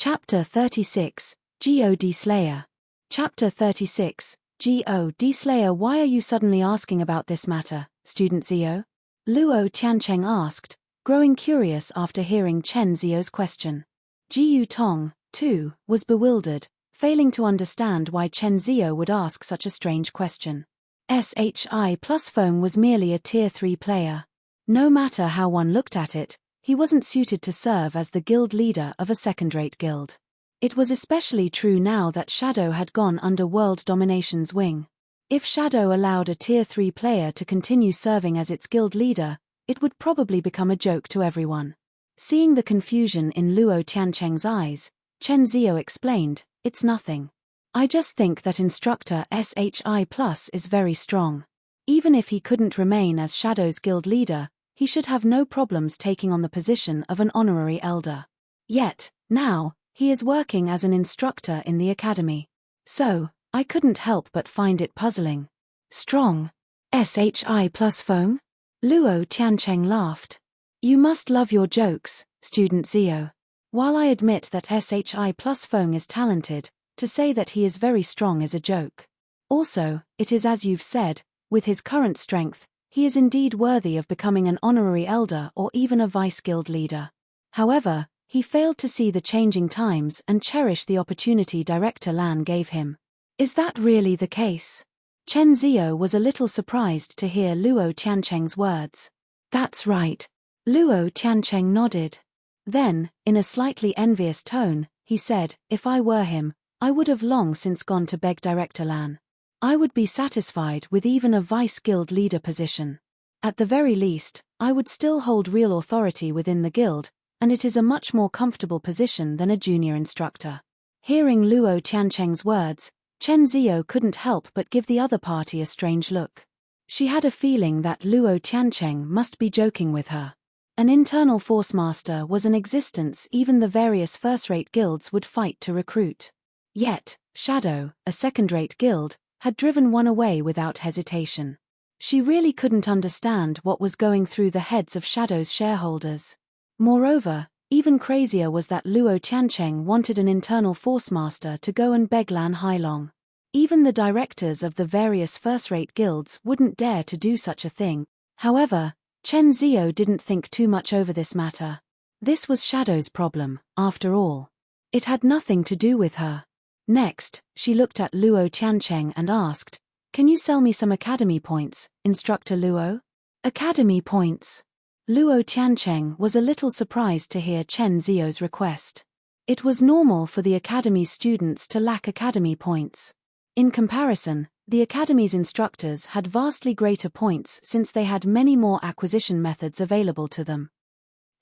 Chapter 36, God Slayer. Chapter 36, God Slayer. Why are you suddenly asking about this matter, Student Zio? Luo Tiancheng asked, growing curious after hearing Chen Zio's question. Jiu Tong, too, was bewildered, failing to understand why Chen Zio would ask such a strange question. SHI Plus Feng was merely a Tier 3 player. No matter how one looked at it, he wasn't suited to serve as the guild leader of a second-rate guild. It was especially true now that Shadow had gone under World Domination's wing. If Shadow allowed a Tier 3 player to continue serving as its guild leader, it would probably become a joke to everyone. Seeing the confusion in Luo Tiancheng's eyes, Chen Zio explained, "It's nothing. I just think that Instructor SHI Plus is very strong. Even if he couldn't remain as Shadow's guild leader, he should have no problems taking on the position of an honorary elder. Yet, now, he is working as an instructor in the academy. So, I couldn't help but find it puzzling." Strong. SHI Plus Feng? Luo Tiancheng laughed. You must love your jokes, Student Zio. While I admit that SHI Plus Feng is talented, to say that he is very strong is a joke. Also, it is as you've said, with his current strength, he is indeed worthy of becoming an honorary elder or even a vice-guild leader. However, he failed to see the changing times and cherish the opportunity Director Lan gave him. Is that really the case? Chen Zio was a little surprised to hear Luo Tiancheng's words. That's right. Luo Tiancheng nodded. Then, in a slightly envious tone, he said, if I were him, I would have long since gone to beg Director Lan. I would be satisfied with even a vice-guild leader position. At the very least, I would still hold real authority within the guild, and it is a much more comfortable position than a junior instructor. Hearing Luo Tiancheng's words, Chen Zio couldn't help but give the other party a strange look. She had a feeling that Luo Tiancheng must be joking with her. An internal force master was an existence even the various first-rate guilds would fight to recruit. Yet, Shadow, a second-rate guild, had driven one away without hesitation. She really couldn't understand what was going through the heads of Shadow's shareholders. Moreover, even crazier was that Luo Tiancheng wanted an internal force master to go and beg Lan Hailong. Even the directors of the various first-rate guilds wouldn't dare to do such a thing. However, Chen Zio didn't think too much over this matter. This was Shadow's problem, after all. It had nothing to do with her. Next, she looked at Luo Tiancheng and asked, "Can you sell me some academy points, Instructor Luo?" Academy points? Luo Tiancheng was a little surprised to hear Chen Zio's request. It was normal for the academy's students to lack academy points. In comparison, the academy's instructors had vastly greater points since they had many more acquisition methods available to them.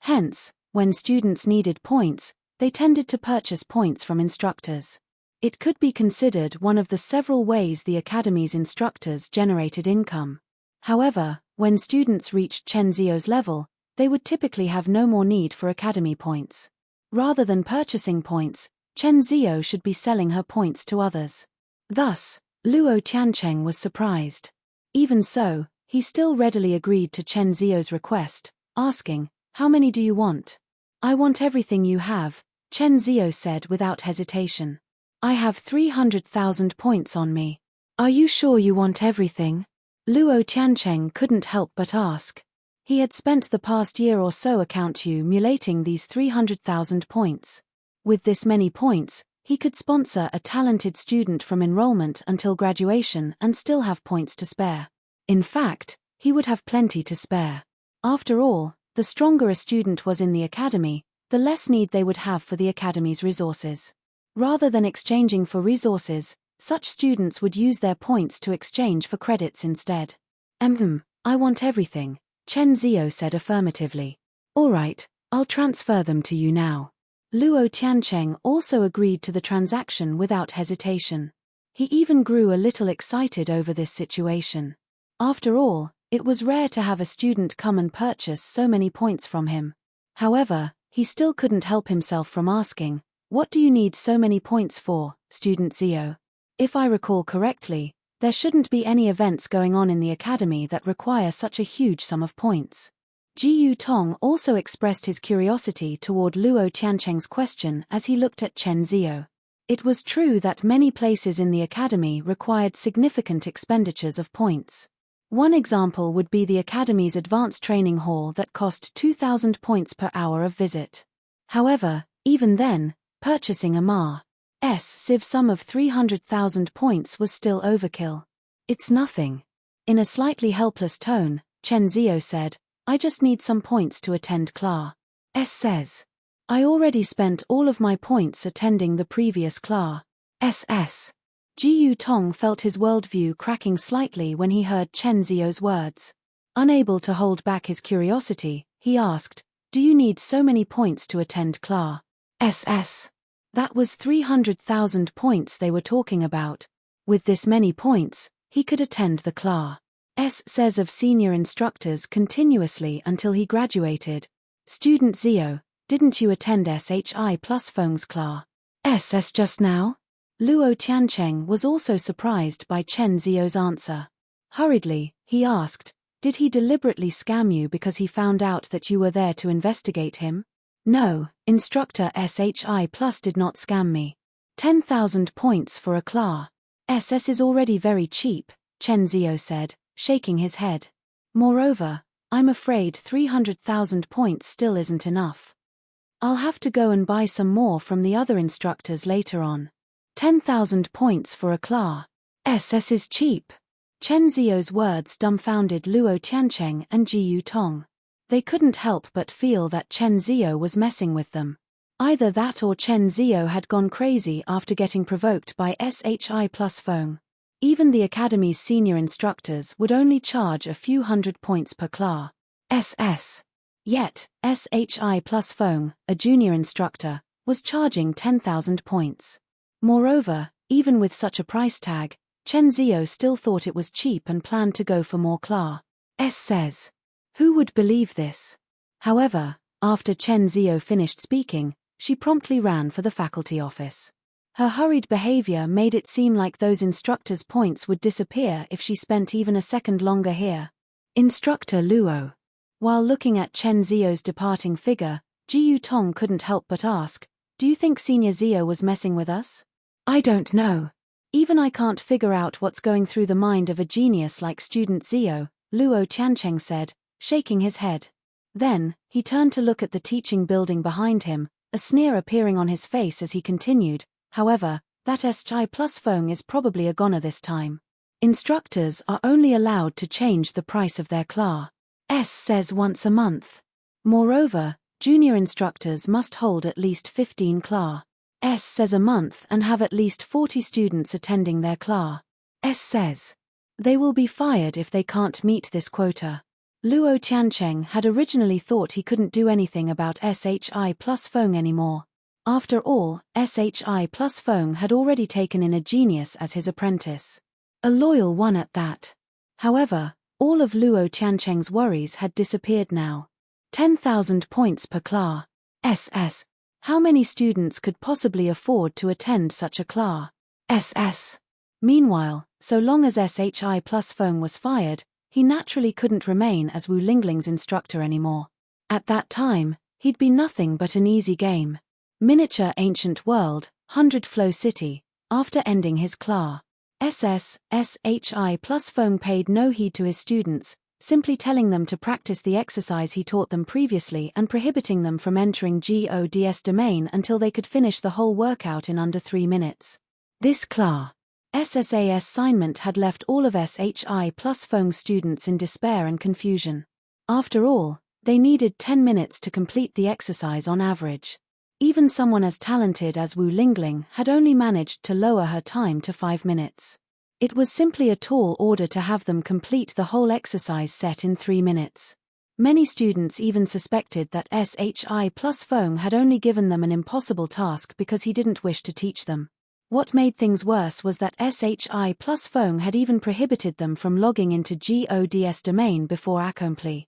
Hence, when students needed points, they tended to purchase points from instructors. It could be considered one of the several ways the academy's instructors generated income. However, when students reached Chen Zio's level, they would typically have no more need for academy points. Rather than purchasing points, Chen Zio should be selling her points to others. Thus, Luo Tiancheng was surprised. Even so, he still readily agreed to Chen Zio's request, asking, "How many do you want?" "I want everything you have," Chen Zio said without hesitation. "I have 300,000 points on me." "Are you sure you want everything?" Luo Tiancheng couldn't help but ask. He had spent the past year or so accumulating these 300,000 points. With this many points, he could sponsor a talented student from enrollment until graduation and still have points to spare. In fact, he would have plenty to spare. After all, the stronger a student was in the academy, the less need they would have for the academy's resources. Rather than exchanging for resources, such students would use their points to exchange for credits instead. I want everything," Chen Zio said affirmatively. "All right, I'll transfer them to you now." Luo Tiancheng also agreed to the transaction without hesitation. He even grew a little excited over this situation. After all, it was rare to have a student come and purchase so many points from him. However, he still couldn't help himself from asking, "What do you need so many points for, Student Zio?" If I recall correctly, there shouldn't be any events going on in the academy that require such a huge sum of points. Ji Tong also expressed his curiosity toward Luo Tiancheng's question as he looked at Chen Zio. It was true that many places in the academy required significant expenditures of points. One example would be the academy's advanced training hall that cost 2,000 points per hour of visit. However, even then, purchasing a Ma.'s civ sum of 300,000 points was still overkill. It's nothing. In a slightly helpless tone, Chen Zio said, I just need some points to attend class. Says. I already spent all of my points attending the previous class. Ji Tong felt his worldview cracking slightly when he heard Chen Zio's words. Unable to hold back his curiosity, he asked, do you need so many points to attend class? That was 300,000 points they were talking about. With this many points, he could attend the class. Says of senior instructors continuously until he graduated. Student Zio, didn't you attend SHI plus Feng's class? Just now? Luo Tiancheng was also surprised by Chen Zio's answer. Hurriedly, he asked, did he deliberately scam you because he found out that you were there to investigate him? No, instructor SHI plus did not scam me. 10,000 points for a class. Is already very cheap, Chen Zio said, shaking his head. Moreover, I'm afraid 300,000 points still isn't enough. I'll have to go and buy some more from the other instructors later on. 10,000 points for a class. Is cheap. Chen Zio's words dumbfounded Luo Tiancheng and Ji Tong. They couldn't help but feel that Chen Zio was messing with them. Either that or Chen Zio had gone crazy after getting provoked by SHI plus Feng. Even the academy's senior instructors would only charge a few hundred points per class. Yet, SHI plus Feng, a junior instructor, was charging 10,000 points. Moreover, even with such a price tag, Chen Zio still thought it was cheap and planned to go for more class. Says. Who would believe this? However, after Chen Zio finished speaking, she promptly ran for the faculty office. Her hurried behavior made it seem like those instructors' points would disappear if she spent even a second longer here. Instructor Luo. While looking at Chen Zio's departing figure, Ji Tong couldn't help but ask, do you think Senior Zio was messing with us? I don't know. Even I can't figure out what's going through the mind of a genius like Student Zio, Luo Tiancheng said, shaking his head. Then, he turned to look at the teaching building behind him, a sneer appearing on his face as he continued, however, that SHI plus Feng is probably a goner this time. Instructors are only allowed to change the price of their class. Says once a month. Moreover, junior instructors must hold at least 15 class. Says a month and have at least 40 students attending their class. Says. They will be fired if they can't meet this quota. Luo Tiancheng had originally thought he couldn't do anything about SHI plus Feng anymore. After all, SHI plus Feng had already taken in a genius as his apprentice. A loyal one at that. However, all of Luo Tiancheng's worries had disappeared now. 10,000 points per class. How many students could possibly afford to attend such a class? Meanwhile, so long as SHI plus Feng was fired, he naturally couldn't remain as Wu Lingling's instructor anymore. At that time, he'd be nothing but an easy game. Miniature Ancient World, 100 Flow City. After ending his class, SHI plus Feng paid no heed to his students, simply telling them to practice the exercise he taught them previously and prohibiting them from entering God's domain until they could finish the whole workout in under 3 minutes. This class assignment had left all of SHI plus Feng's students in despair and confusion. After all, they needed 10 minutes to complete the exercise on average. Even someone as talented as Wu Lingling had only managed to lower her time to 5 minutes. It was simply a tall order to have them complete the whole exercise set in 3 minutes. Many students even suspected that SHI plus Feng had only given them an impossible task because he didn't wish to teach them. What made things worse was that SHI plus Feng had even prohibited them from logging into God's domain before accomplishing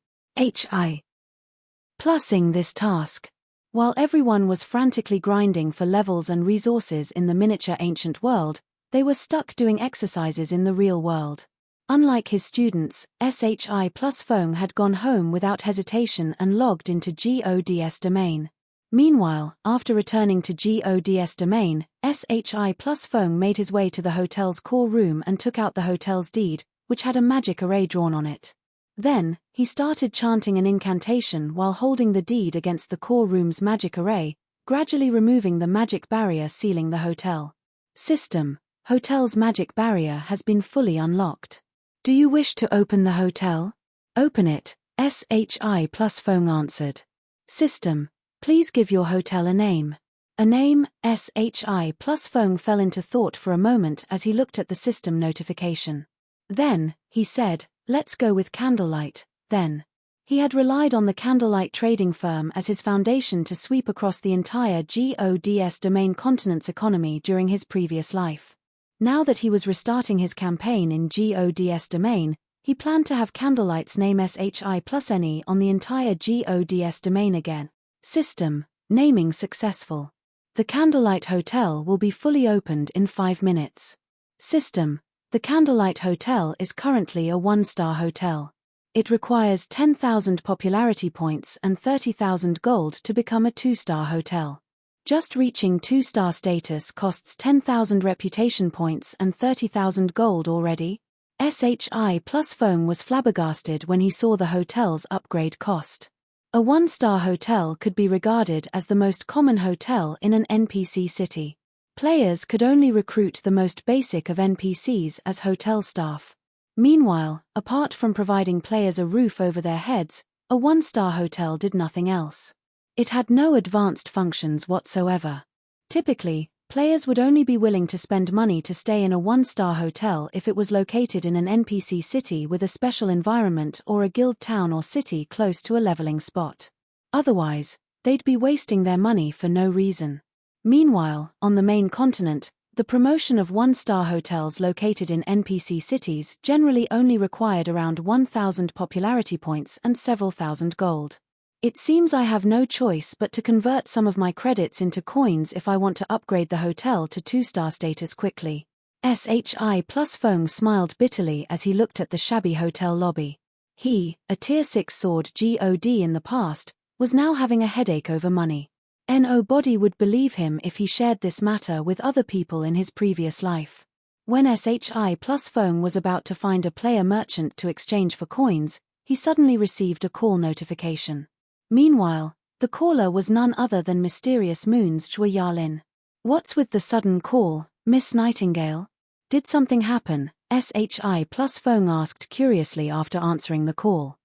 this task. While everyone was frantically grinding for levels and resources in the miniature ancient world, they were stuck doing exercises in the real world. Unlike his students, SHI plus Feng had gone home without hesitation and logged into GODS domain. Meanwhile, after returning to GODS domain, SHI plus Feng made his way to the hotel's core room and took out the hotel's deed, which had a magic array drawn on it. Then, he started chanting an incantation while holding the deed against the core room's magic array, gradually removing the magic barrier sealing the hotel. System: Hotel's magic barrier has been fully unlocked. Do you wish to open the hotel? Open it, SHI plus Feng answered. System: Please give your hotel a name. A name. SHI plus Feng fell into thought for a moment as he looked at the system notification. Then, he said, let's go with Candlelight, then. He had relied on the Candlelight trading firm as his foundation to sweep across the entire GODS domain continent's economy during his previous life. Now that he was restarting his campaign in GODS domain, he planned to have Candlelight's name SHI plus NE on the entire GODS domain again. System: Naming successful. The Candlelight Hotel will be fully opened in 5 minutes. System: The Candlelight Hotel is currently a 1-star hotel. It requires 10,000 popularity points and 30,000 gold to become a 2-star hotel. Just reaching 2-star status costs 10,000 reputation points and 30,000 gold already. SHI plus Feng was flabbergasted when he saw the hotel's upgrade cost. A 1-star hotel could be regarded as the most common hotel in an NPC city. Players could only recruit the most basic of NPCs as hotel staff. Meanwhile, apart from providing players a roof over their heads, a 1-star hotel did nothing else. It had no advanced functions whatsoever. Typically, players would only be willing to spend money to stay in a 1-star hotel if it was located in an NPC city with a special environment or a guild town or city close to a leveling spot. Otherwise, they'd be wasting their money for no reason. Meanwhile, on the main continent, the promotion of 1-star hotels located in NPC cities generally only required around 1,000 popularity points and several thousand gold. It seems I have no choice but to convert some of my credits into coins if I want to upgrade the hotel to 2-star status quickly. SHI plus Feng smiled bitterly as he looked at the shabby hotel lobby. He, a tier 6 sword God in the past, was now having a headache over money. Nobody would believe him if he shared this matter with other people in his previous life. When SHI plus Feng was about to find a player merchant to exchange for coins, he suddenly received a call notification. Meanwhile, the caller was none other than Mysterious Moon's Zhui Yarlin. What's with the sudden call, Miss Nightingale? Did something happen? SHI plus Feng asked curiously after answering the call.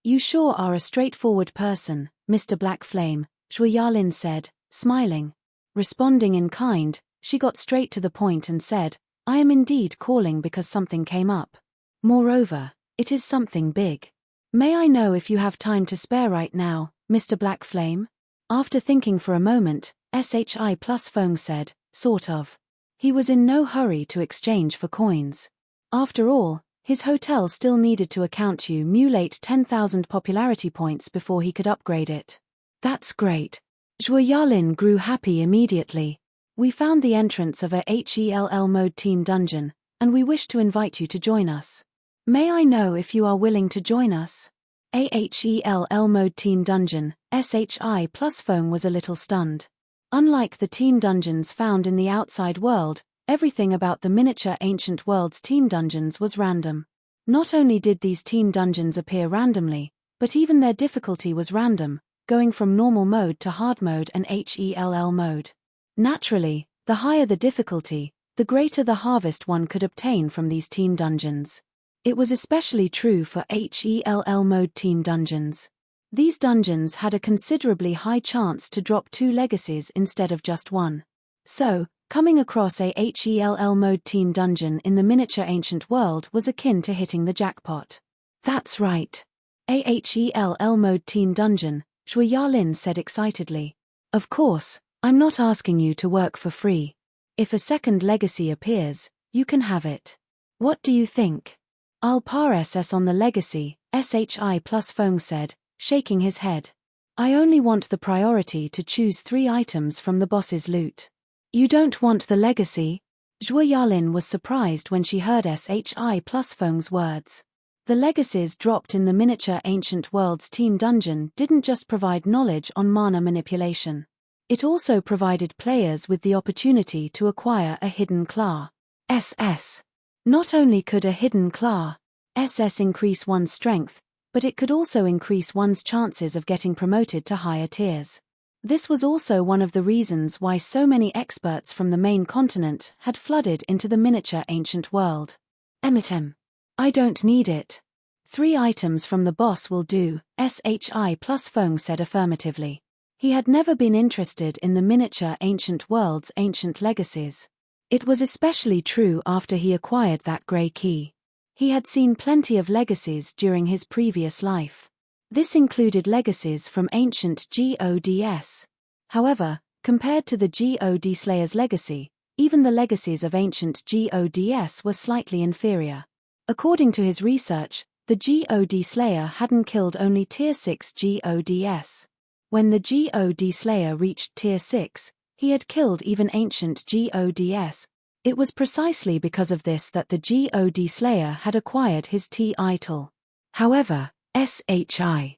You sure are a straightforward person, Mr. Black Flame, Zhui Yarlin said, smiling. Responding in kind, she got straight to the point and said, I am indeed calling because something came up. Moreover, it is something big. May I know if you have time to spare right now, Mr. Black Flame? After thinking for a moment, SHI plus Feng said, sort of. He was in no hurry to exchange for coins. After all, his hotel still needed to accumulate 10,000 popularity points before he could upgrade it. That's great. Zhui Yarlin grew happy immediately. We found the entrance of a HELL mode team dungeon, and we wish to invite you to join us. May I know if you are willing to join us? A HELL mode team dungeon. SHI plus Feng was a little stunned. Unlike the team dungeons found in the outside world, everything about the miniature ancient world's team dungeons was random. Not only did these team dungeons appear randomly, but even their difficulty was random, going from normal mode to hard mode and HELL mode. Naturally, the higher the difficulty, the greater the harvest one could obtain from these team dungeons. It was especially true for HELL mode team dungeons. These dungeons had a considerably high chance to drop 2 legacies instead of just 1. So, coming across a HELL mode team dungeon in the miniature ancient world was akin to hitting the jackpot. That's right. A HELL mode team dungeon, Zhui Yarlin said excitedly. Of course, I'm not asking you to work for free. If a second legacy appears, you can have it. What do you think? I'll par SS on the legacy, SHI plus Feng said, shaking his head. I only want the priority to choose 3 items from the boss's loot. You don't want the legacy? Zhuo Yalin was surprised when she heard Shi plus Feng's words. The legacies dropped in the miniature Ancient Worlds team dungeon didn't just provide knowledge on mana manipulation. It also provided players with the opportunity to acquire a hidden class. SS. Not only could a hidden class SS increase one's strength, but it could also increase one's chances of getting promoted to higher tiers. This was also one of the reasons why so many experts from the main continent had flooded into the miniature Ancient World. Emitem. I don't need it. 3 items from the boss will do, Shi plus Feng said affirmatively. He had never been interested in the miniature Ancient World's ancient legacies. It was especially true after he acquired that grey key. He had seen plenty of legacies during his previous life. This included legacies from ancient gods. However, compared to the God Slayer's legacy, even the legacies of ancient gods were slightly inferior. According to his research, the God Slayer hadn't killed only Tier 6 gods. When the God Slayer reached Tier 6, he had killed even ancient gods. It was precisely because of this that the God Slayer had acquired his title. However, Shi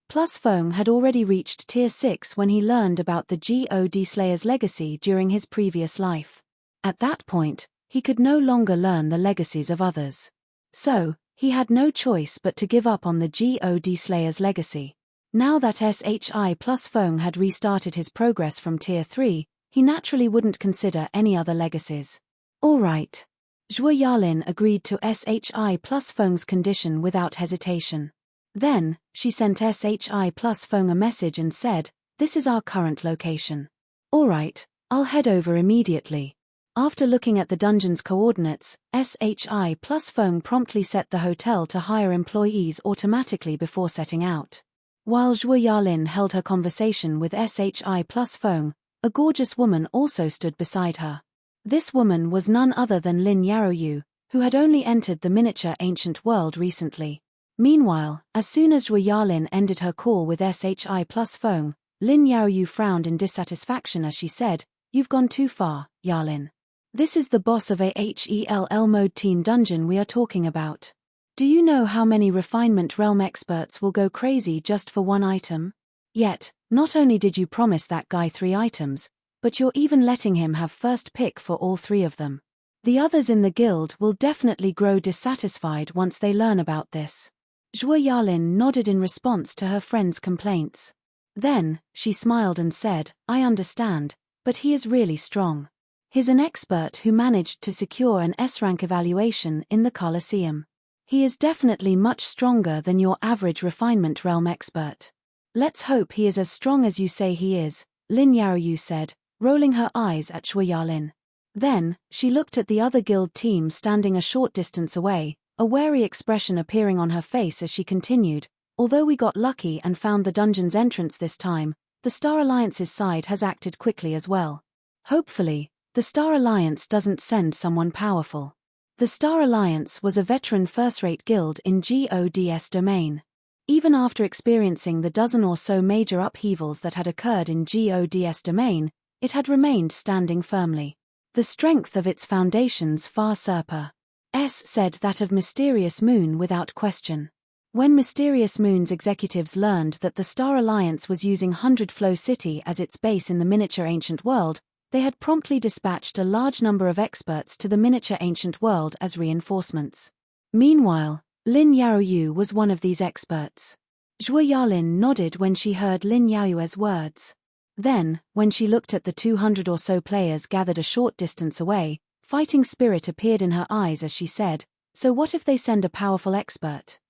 plus Feng had already reached Tier 6 when he learned about the God Slayer's legacy during his previous life. At that point, he could no longer learn the legacies of others. So, he had no choice but to give up on the God Slayer's legacy. Now that Shi plus Feng had restarted his progress from Tier 3, he naturally wouldn't consider any other legacies. Alright. Zhuo Yalin agreed to Shi plus Feng's condition without hesitation. Then, she sent Shi plus Feng a message and said, "This is our current location." Alright, I'll head over immediately. After looking at the dungeon's coordinates, Shi plus Feng promptly set the hotel to hire employees automatically before setting out. While Zhuo Yalin held her conversation with Shi plus Feng, a gorgeous woman also stood beside her. This woman was none other than Lin Yaoyu, who had only entered the miniature Ancient World recently. Meanwhile, as soon as Zhuo Yalin ended her call with Shi plus Feng, Lin Yaoyu frowned in dissatisfaction as she said, "You've gone too far, Yalin. This is the boss of a HELL mode team dungeon we are talking about. Do you know how many refinement realm experts will go crazy just for one item? Yet, not only did you promise that guy 3 items, but you're even letting him have first pick for all 3 of them. The others in the guild will definitely grow dissatisfied once they learn about this." Zhuo Yalin nodded in response to her friend's complaints. Then, she smiled and said, "I understand, but he is really strong. He's an expert who managed to secure an S-rank evaluation in the Colosseum. He is definitely much stronger than your average refinement realm expert. Let's hope he is as strong as you say he is," Lin Yaoyu said, rolling her eyes at Zhuo Yalin. Then, she looked at the other guild team standing a short distance away, a wary expression appearing on her face as she continued, "Although we got lucky and found the dungeon's entrance this time, the Star Alliance's side has acted quickly as well. Hopefully, the Star Alliance doesn't send someone powerful." The Star Alliance was a veteran first-rate guild in GODS domain. Even after experiencing the dozen or so major upheavals that had occurred in GODS domain, it had remained standing firmly. The strength of its foundations far surpassed said that of Mysterious Moon without question. When Mysterious Moon's executives learned that the Star Alliance was using 100 Flow City as its base in the miniature Ancient World, they had promptly dispatched a large number of experts to the miniature Ancient World as reinforcements. Meanwhile, Lin Yaoyu was one of these experts. Zhuo Yalin nodded when she heard Lin Yaoyu's words. Then, when she looked at the 200 or so players gathered a short distance away, fighting spirit appeared in her eyes as she said, "So what if they send a powerful expert?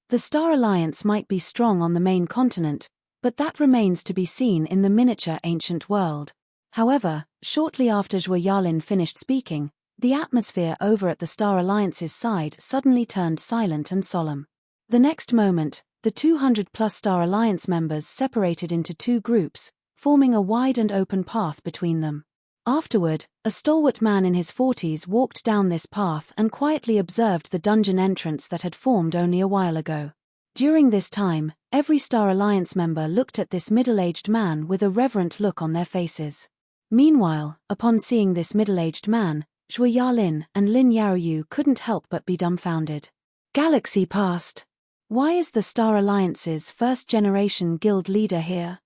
The Star Alliance might be strong on the main continent, but that remains to be seen in the miniature Ancient World." However, shortly after Zhuo Yalin finished speaking, the atmosphere over at the Star Alliance's side suddenly turned silent and solemn. The next moment, the 200-plus Star Alliance members separated into 2 groups, forming a wide and open path between them. Afterward, a stalwart man in his 40s walked down this path and quietly observed the dungeon entrance that had formed only a while ago. During this time, every Star Alliance member looked at this middle-aged man with a reverent look on their faces. Meanwhile, upon seeing this middle-aged man, Zhuo Yalin and Lin Yaoyu couldn't help but be dumbfounded. Galaxy Past. Why is the Star Alliance's first-generation guild leader here?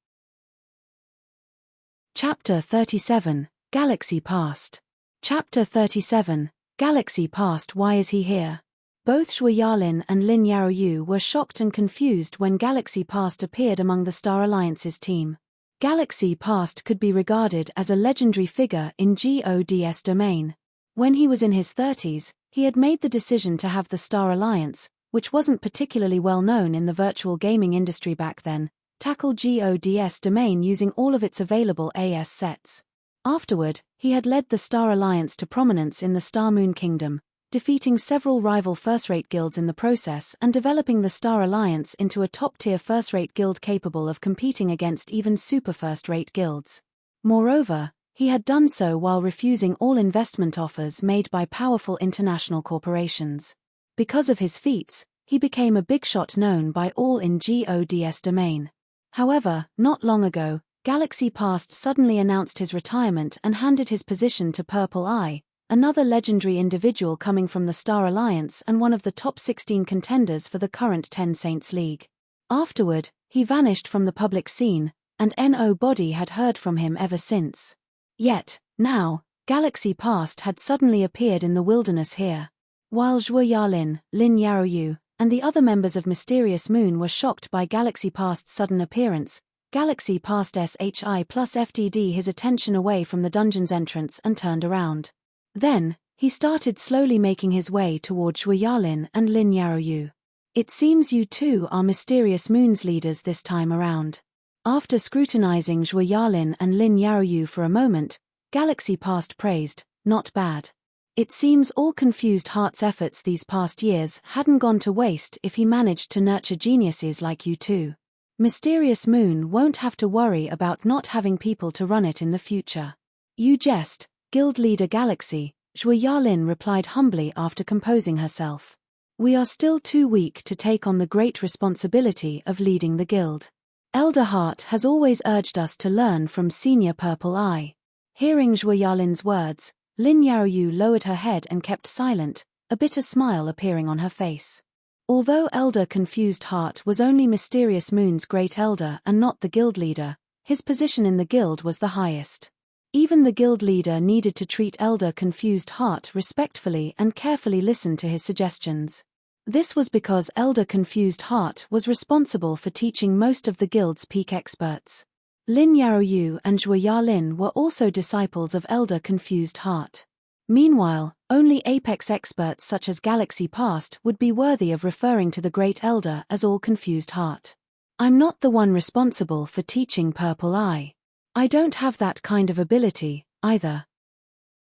Chapter 37, Galaxy Past. Chapter 37, Galaxy Past. Why is he here? Both Zhuo Yalin and Lin Yaoyu were shocked and confused when Galaxy Past appeared among the Star Alliance's team. Galaxy Past could be regarded as a legendary figure in God's domain. When he was in his 30s, he had made the decision to have the Star Alliance, which wasn't particularly well known in the virtual gaming industry back then, tackle God's domain using all of its available AS sets. Afterward, he had led the Star Alliance to prominence in the Star Moon Kingdom, defeating several rival first-rate guilds in the process and developing the Star Alliance into a top-tier first-rate guild capable of competing against even super first-rate guilds. Moreover, he had done so while refusing all investment offers made by powerful international corporations. Because of his feats, he became a big shot known by all in God's domain. However, not long ago, Galaxy Past suddenly announced his retirement and handed his position to Purple Eye, another legendary individual coming from the Star Alliance and one of the top 16 contenders for the current Ten Saints League. Afterward, he vanished from the public scene, and nobody had heard from him ever since. Yet, now, Galaxy Past had suddenly appeared in the wilderness here. While Zhuo Yalin, Lin Yaoyu, and the other members of Mysterious Moon were shocked by Galaxy Past's sudden appearance, Galaxy Past SHI plus FTD his attention away from the dungeon's entrance and turned around. Then, he started slowly making his way toward Zhuo Yalin and Lin Yaoyu. It seems you two are Mysterious Moon's leaders this time around. After scrutinizing Zhuo Yalin and Lin Yaoyu for a moment, Galaxy Past praised, "Not bad. It seems all Confused Heart's efforts these past years hadn't gone to waste if he managed to nurture geniuses like you two. Mysterious Moon won't have to worry about not having people to run it in the future." "You jest, Guild Leader Galaxy," Zhuo Yalin replied humbly after composing herself. "We are still too weak to take on the great responsibility of leading the guild. Elder Heart has always urged us to learn from Senior Purple Eye." Hearing Zhuo Yalin's words, Lin Yaoyu lowered her head and kept silent, a bitter smile appearing on her face. Although Elder Confused Heart was only Mysterious Moon's great elder and not the guild leader, his position in the guild was the highest. Even the guild leader needed to treat Elder Confused Heart respectfully and carefully listen to his suggestions. This was because Elder Confused Heart was responsible for teaching most of the guild's peak experts. Lin Yaoyu and Zhuo Yalin were also disciples of Elder Confused Heart. Meanwhile, only apex experts such as Galaxy Past would be worthy of referring to the Great Elder as All Confused Heart. "I'm not the one responsible for teaching Purple Eye. I don't have that kind of ability, either.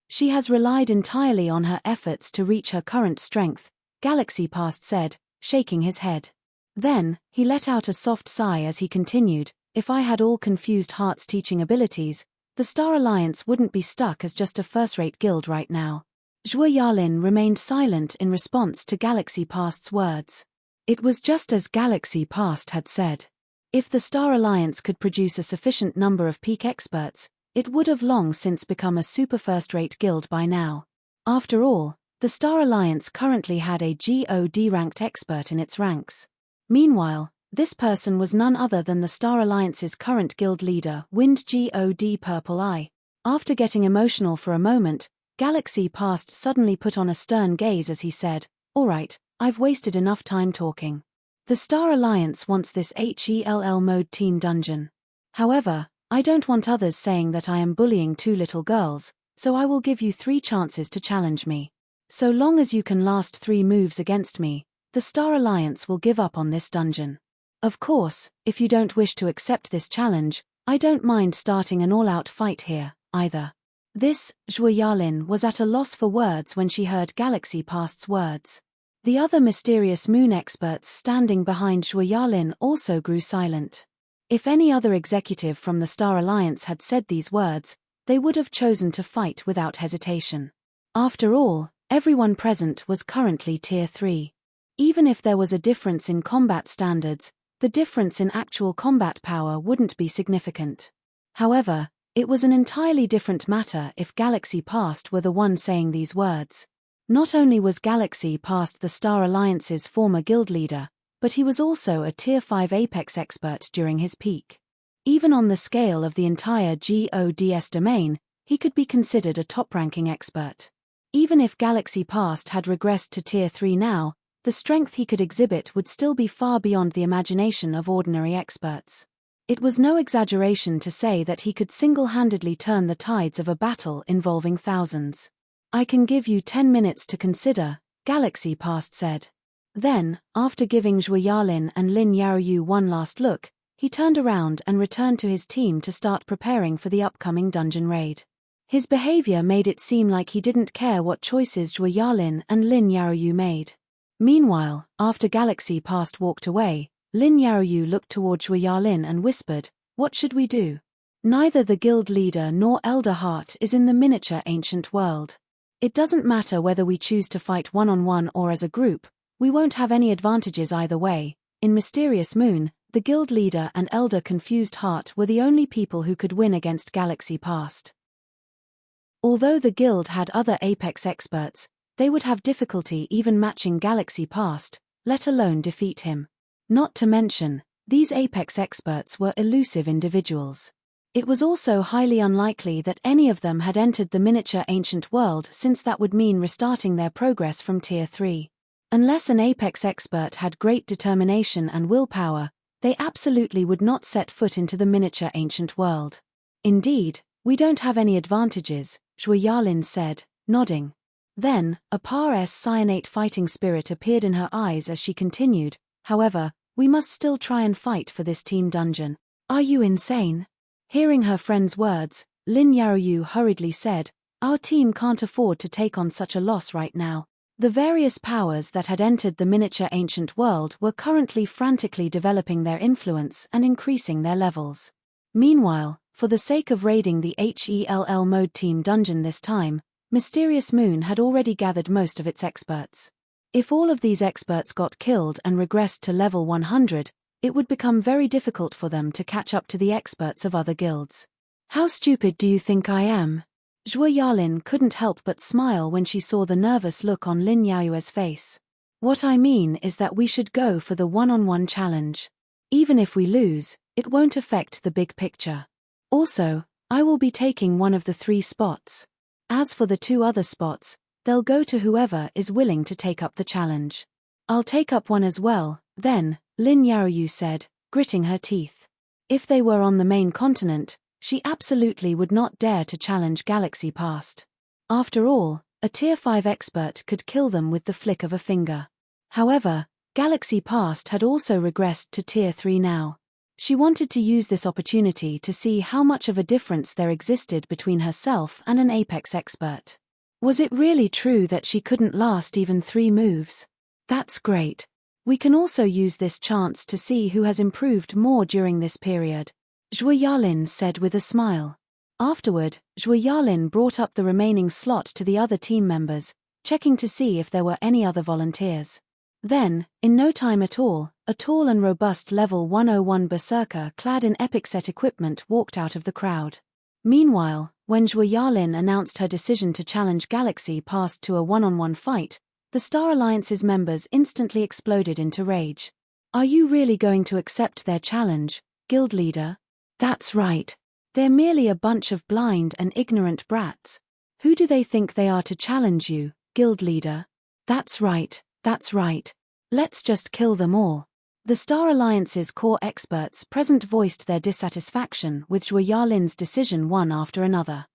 She has relied entirely on her efforts to reach her current strength," Galaxy Past said, shaking his head. Then, he let out a soft sigh as he continued, "If I had All Confused Heart's teaching abilities, the Star Alliance wouldn't be stuck as just a first-rate guild right now." Zhuo Yalin remained silent in response to Galaxy Past's words. It was just as Galaxy Past had said. If the Star Alliance could produce a sufficient number of peak experts, it would have long since become a super first-rate guild by now. After all, the Star Alliance currently had a God-ranked expert in its ranks. Meanwhile, this person was none other than the Star Alliance's current guild leader, Wind God Purple Eye. After getting emotional for a moment, Galaxy Past suddenly put on a stern gaze as he said, "All right, I've wasted enough time talking. The Star Alliance wants this HELL mode team dungeon. However, I don't want others saying that I am bullying two little girls, so I will give you 3 chances to challenge me. So long as you can last 3 moves against me, the Star Alliance will give up on this dungeon. Of course, if you don't wish to accept this challenge, I don't mind starting an all-out fight here, either." Zhuo Yalin was at a loss for words when she heard Galaxy Past's words. The other Mysterious Moon experts standing behind Zhuo Yalin also grew silent. If any other executive from the Star Alliance had said these words, they would have chosen to fight without hesitation. After all, everyone present was currently Tier 3. Even if there was a difference in combat standards, the difference in actual combat power wouldn't be significant. However, It was an entirely different matter if Galaxy Past were the one saying these words. Not only was Galaxy Past the Star Alliance's former guild leader, but he was also a Tier 5 Apex expert during his peak. Even on the scale of the entire GODS domain, he could be considered a top-ranking expert. Even if Galaxy Past had regressed to Tier 3 now, the strength he could exhibit would still be far beyond the imagination of ordinary experts. It was no exaggeration to say that he could single-handedly turn the tides of a battle involving thousands. "I can give you 10 minutes to consider," Galaxy Past said. Then, after giving Zhuo Yalin and Lin Yaoyu one last look, he turned around and returned to his team to start preparing for the upcoming dungeon raid. His behavior made it seem like he didn't care what choices Zhuo Yalin and Lin Yaoyu made. Meanwhile, after Galaxy Past walked away, Lin Yaoyu looked toward Zhuo Yalin and whispered, "What should we do? Neither the guild leader nor Elder Heart is in the miniature ancient world. It doesn't matter whether we choose to fight one-on-one or as a group, we won't have any advantages either way." In Mysterious Moon, the guild leader and Elder Confused Heart were the only people who could win against Galaxy Past. Although the guild had other Apex experts, they would have difficulty even matching Galaxy Past, let alone defeat him. Not to mention, these Apex experts were elusive individuals. It was also highly unlikely that any of them had entered the miniature ancient world, since that would mean restarting their progress from Tier 3. Unless an Apex expert had great determination and willpower, they absolutely would not set foot into the miniature ancient world. "Indeed, we don't have any advantages," Zhuo Yalin said, nodding. Then, a Par-S cyanate fighting spirit appeared in her eyes as she continued, "However, we must still try and fight for this team dungeon." "Are you insane?" Hearing her friend's words, Lin Yaoyu hurriedly said, "Our team can't afford to take on such a loss right now." The various powers that had entered the miniature ancient world were currently frantically developing their influence and increasing their levels. Meanwhile, for the sake of raiding the HELL mode team dungeon this time, Mysterious Moon had already gathered most of its experts. If all of these experts got killed and regressed to level 100, it would become very difficult for them to catch up to the experts of other guilds. "How stupid do you think I am?" Zhuo Yalin couldn't help but smile when she saw the nervous look on Lin Yaoyu's face. "What I mean is that we should go for the one-on-one challenge. Even if we lose, it won't affect the big picture. Also, I will be taking one of the 3 spots. As for the 2 other spots, they'll go to whoever is willing to take up the challenge." "I'll take up one as well, then," Lin Yaoyu said, gritting her teeth. If they were on the main continent, she absolutely would not dare to challenge Galaxy Past. After all, a Tier 5 expert could kill them with the flick of a finger. However, Galaxy Past had also regressed to Tier 3 now. She wanted to use this opportunity to see how much of a difference there existed between herself and an Apex expert. Was it really true that she couldn't last even 3 moves? That's great. We can also use this chance to see who has improved more during this period, Zhuo Yalin said with a smile. Afterward, Zhuo Yalin brought up the remaining slot to the other team members, checking to see if there were any other volunteers. Then, in no time at all, a tall and robust level 101 berserker clad in epic set equipment walked out of the crowd. Meanwhile, when Zhuo Yalin announced her decision to challenge Galaxy Past to a one-on-one fight, the Star Alliance's members instantly exploded into rage. "Are you really going to accept their challenge, guild leader?" "That's right. They're merely a bunch of blind and ignorant brats. Who do they think they are to challenge you, guild leader?" That's right. Let's just kill them all." The Star Alliance's core experts present voiced their dissatisfaction with Zhuo Yalin's decision one after another.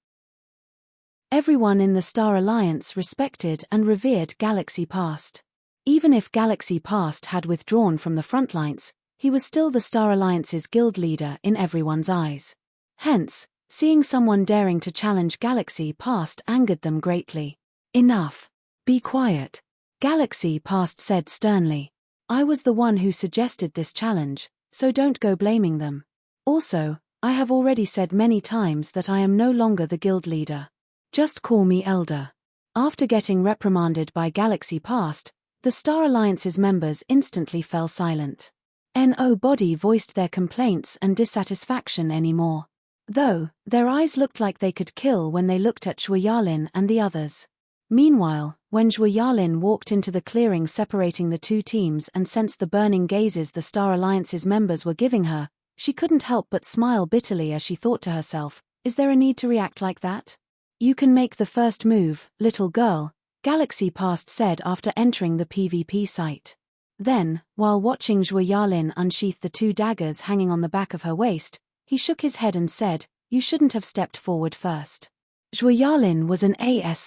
Everyone in the Star Alliance respected and revered Galaxy Past. Even if Galaxy Past had withdrawn from the front lines, he was still the Star Alliance's guild leader in everyone's eyes. Hence, seeing someone daring to challenge Galaxy Past angered them greatly. "Enough. Be quiet," Galaxy Past said sternly. "I was the one who suggested this challenge, so don't go blaming them. Also, I have already said many times that I am no longer the guild leader. Just call me Elder." After getting reprimanded by Galaxy Past, the Star Alliance's members instantly fell silent. Nobody voiced their complaints and dissatisfaction anymore. though their eyes looked like they could kill when they looked at Zhuo Yalin and the others. Meanwhile, when Zhuo Yalin walked into the clearing separating the two teams and sensed the burning gazes the Star Alliance's members were giving her, she couldn't help but smile bitterly as she thought to herself, is there a need to react like that? You can make the first move, little girl, Galaxy Past said after entering the PvP site. Then, while watching Zhuo Yalin unsheath the two daggers hanging on the back of her waist, he shook his head and said, you shouldn't have stepped forward first. Zhuo Yalin was an AS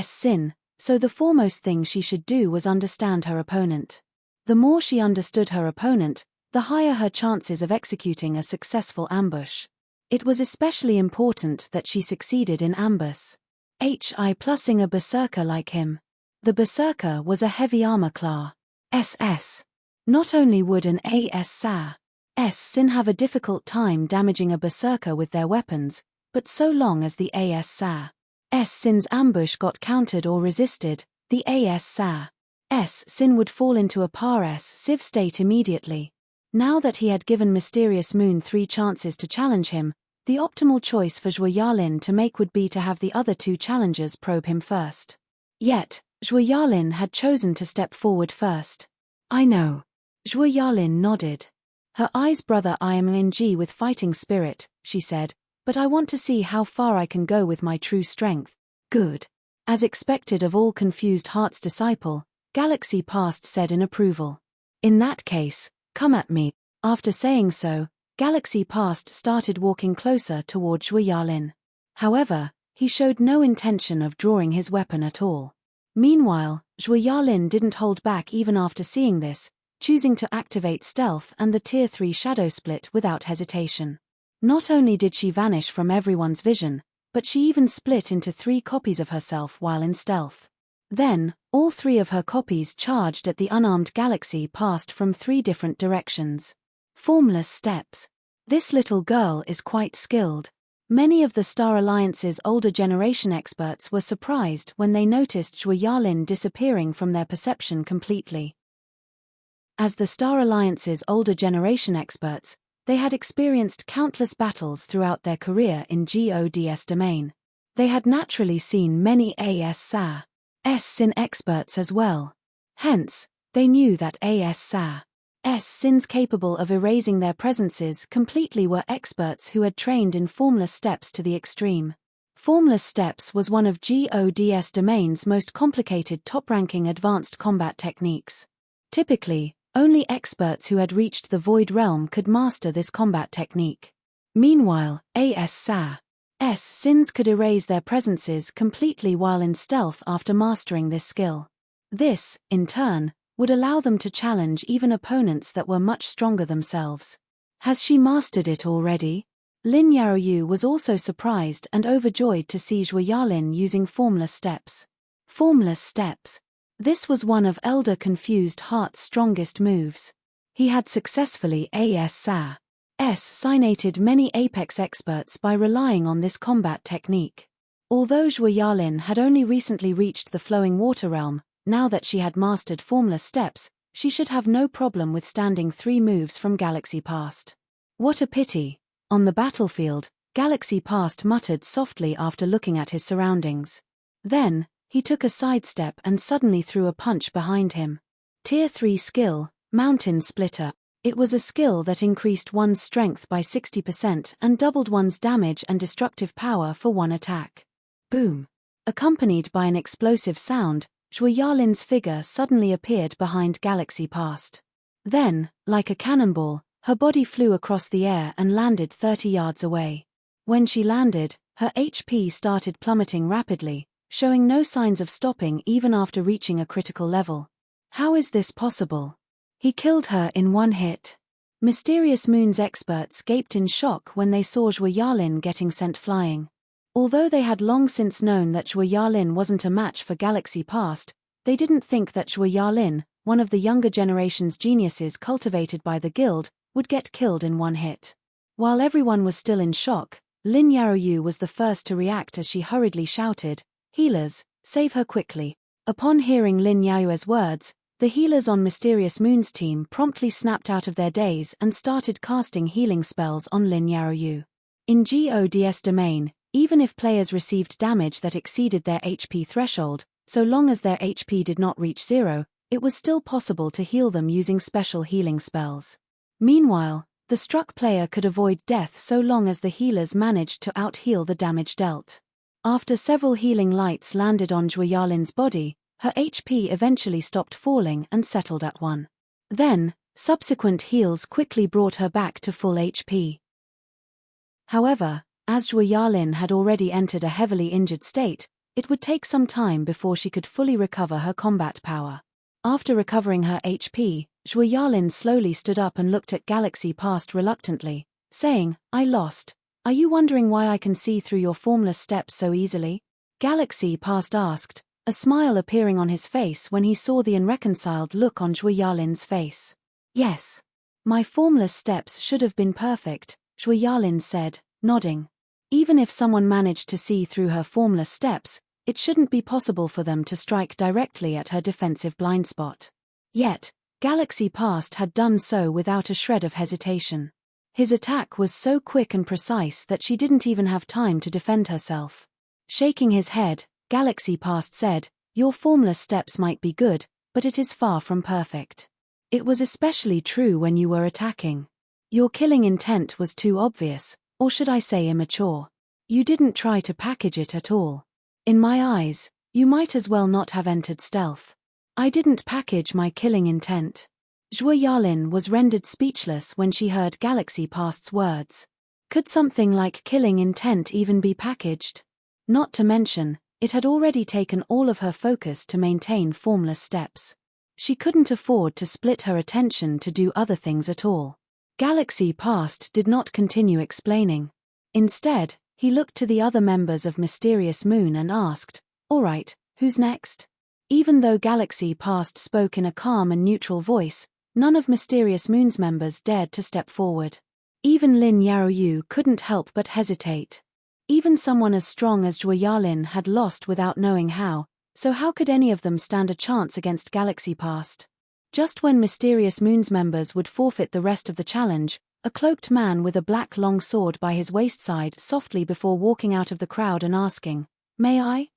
Sin, so the foremost thing she should do was understand her opponent. The more she understood her opponent, the higher her chances of executing a successful ambush. It was especially important that she succeeded in ambush. Plusing a berserker like him. The berserker was a heavy armor class. SS. Not only would an Sin have a difficult time damaging a berserker with their weapons, but so long as the Sin's ambush got countered or resisted, the Sin would fall into a passive state immediately. Now that he had given Mysterious Moon 3 chances to challenge him, the optimal choice for Zhuo Yalin to make would be to have the other 2 challengers probe him first. Yet, Zhuo Yalin had chosen to step forward first. I know. Zhuo Yalin nodded. Her eyes brother I am in with fighting spirit, she said, but I want to see how far I can go with my true strength. Good. As expected of all confused heart's disciple, Galaxy Past said in approval. In that case, come at me. After saying so, Galaxy Past started walking closer toward Zhuo Yalin. However, he showed no intention of drawing his weapon at all. Meanwhile, Zhuo Yalin didn't hold back even after seeing this, choosing to activate stealth and the Tier 3 shadow split without hesitation. Not only did she vanish from everyone's vision, but she even split into 3 copies of herself while in stealth. Then, all 3 of her copies charged at the unarmed Galaxy Past from 3 different directions. Formless steps. This little girl is quite skilled. Many of the Star Alliance's older generation experts were surprised when they noticed Zhuo Yalin disappearing from their perception completely. As the Star Alliance's older generation experts, they had experienced countless battles throughout their career in God's domain. They had naturally seen many Sin experts as well. Hence, they knew that Sins capable of erasing their presences completely were experts who had trained in formless steps to the extreme. Formless steps was one of God's domain's most complicated top-ranking advanced combat techniques. Typically, only experts who had reached the Void Realm could master this combat technique. Meanwhile, Sins could erase their presences completely while in stealth after mastering this skill. This, in turn, would allow them to challenge even opponents that were much stronger themselves. Has she mastered it already? Lin Yaoyu was also surprised and overjoyed to see Zhuo Yalin using formless steps. Formless steps. This was one of Elder Confused Heart's strongest moves. He had successfully signated many Apex experts by relying on this combat technique. Although Zhuo Yalin had only recently reached the Flowing Water Realm, now that she had mastered formless steps, she should have no problem withstanding 3 moves from Galaxy Past. What a pity. On the battlefield, Galaxy Past muttered softly after looking at his surroundings. Then, he took a sidestep and suddenly threw a punch behind him. Tier 3 skill, Mountain Splitter. It was a skill that increased one's strength by 60% and doubled one's damage and destructive power for one attack. Boom. Accompanied by an explosive sound, Zhuo Yalin's figure suddenly appeared behind Galaxy Past. Then, like a cannonball, her body flew across the air and landed 30 yards away. When she landed, her HP started plummeting rapidly, showing no signs of stopping even after reaching a critical level. How is this possible? He killed her in one hit. Mysterious Moon's experts gaped in shock when they saw Zhuo Yalin getting sent flying. Although they had long since known that Zhuo Yalin wasn't a match for Galaxy Past, they didn't think that Zhuo Yalin, one of the younger generation's geniuses cultivated by the guild, would get killed in one hit. While everyone was still in shock, Lin Yaoyu was the first to react as she hurriedly shouted, "Healers, save her quickly." Upon hearing Lin Yaoyu's words, the healers on Mysterious Moon's team promptly snapped out of their daze and started casting healing spells on Lin Yaoyu. In GODS domain, even if players received damage that exceeded their HP threshold, so long as their HP did not reach 0, it was still possible to heal them using special healing spells. Meanwhile, the struck player could avoid death so long as the healers managed to out-heal the damage dealt. After several healing lights landed on Zhuo Yalin's body, her HP eventually stopped falling and settled at 1. Then, subsequent heals quickly brought her back to full HP. However, as Zhuo Yalin had already entered a heavily injured state, it would take some time before she could fully recover her combat power. After recovering her HP, Zhuo Yalin slowly stood up and looked at Galaxy Past reluctantly, saying, "I lost. Are you wondering why I can see through your formless steps so easily?" Galaxy Past asked, a smile appearing on his face when he saw the irreconciled look on Zhuo Yalin's face. "Yes. My formless steps should have been perfect," Zhuo Yalin said, nodding. Even if someone managed to see through her formless steps, it shouldn't be possible for them to strike directly at her defensive blind spot. Yet, Galaxy Past had done so without a shred of hesitation. His attack was so quick and precise that she didn't even have time to defend herself. Shaking his head, Galaxy Past said, "Your formless steps might be good, but it is far from perfect. It was especially true when you were attacking. Your killing intent was too obvious, or should I say immature. You didn't try to package it at all. In my eyes, you might as well not have entered stealth. I didn't package my killing intent." Zhuo Yalin was rendered speechless when she heard Galaxy Past's words. Could something like killing intent even be packaged? Not to mention, it had already taken all of her focus to maintain formless steps. She couldn't afford to split her attention to do other things at all. Galaxy Past did not continue explaining. Instead, he looked to the other members of Mysterious Moon and asked, "All right, who's next?" Even though Galaxy Past spoke in a calm and neutral voice, none of Mysterious Moon's members dared to step forward. Even Lin Yaoyu couldn't help but hesitate. Even someone as strong as Zhuo Yalin had lost without knowing how, so how could any of them stand a chance against Galaxy Past? Just when Mysterious Moon's members would forfeit the rest of the challenge, a cloaked man with a black long sword by his waist softly before walking out of the crowd and asking, "May I?"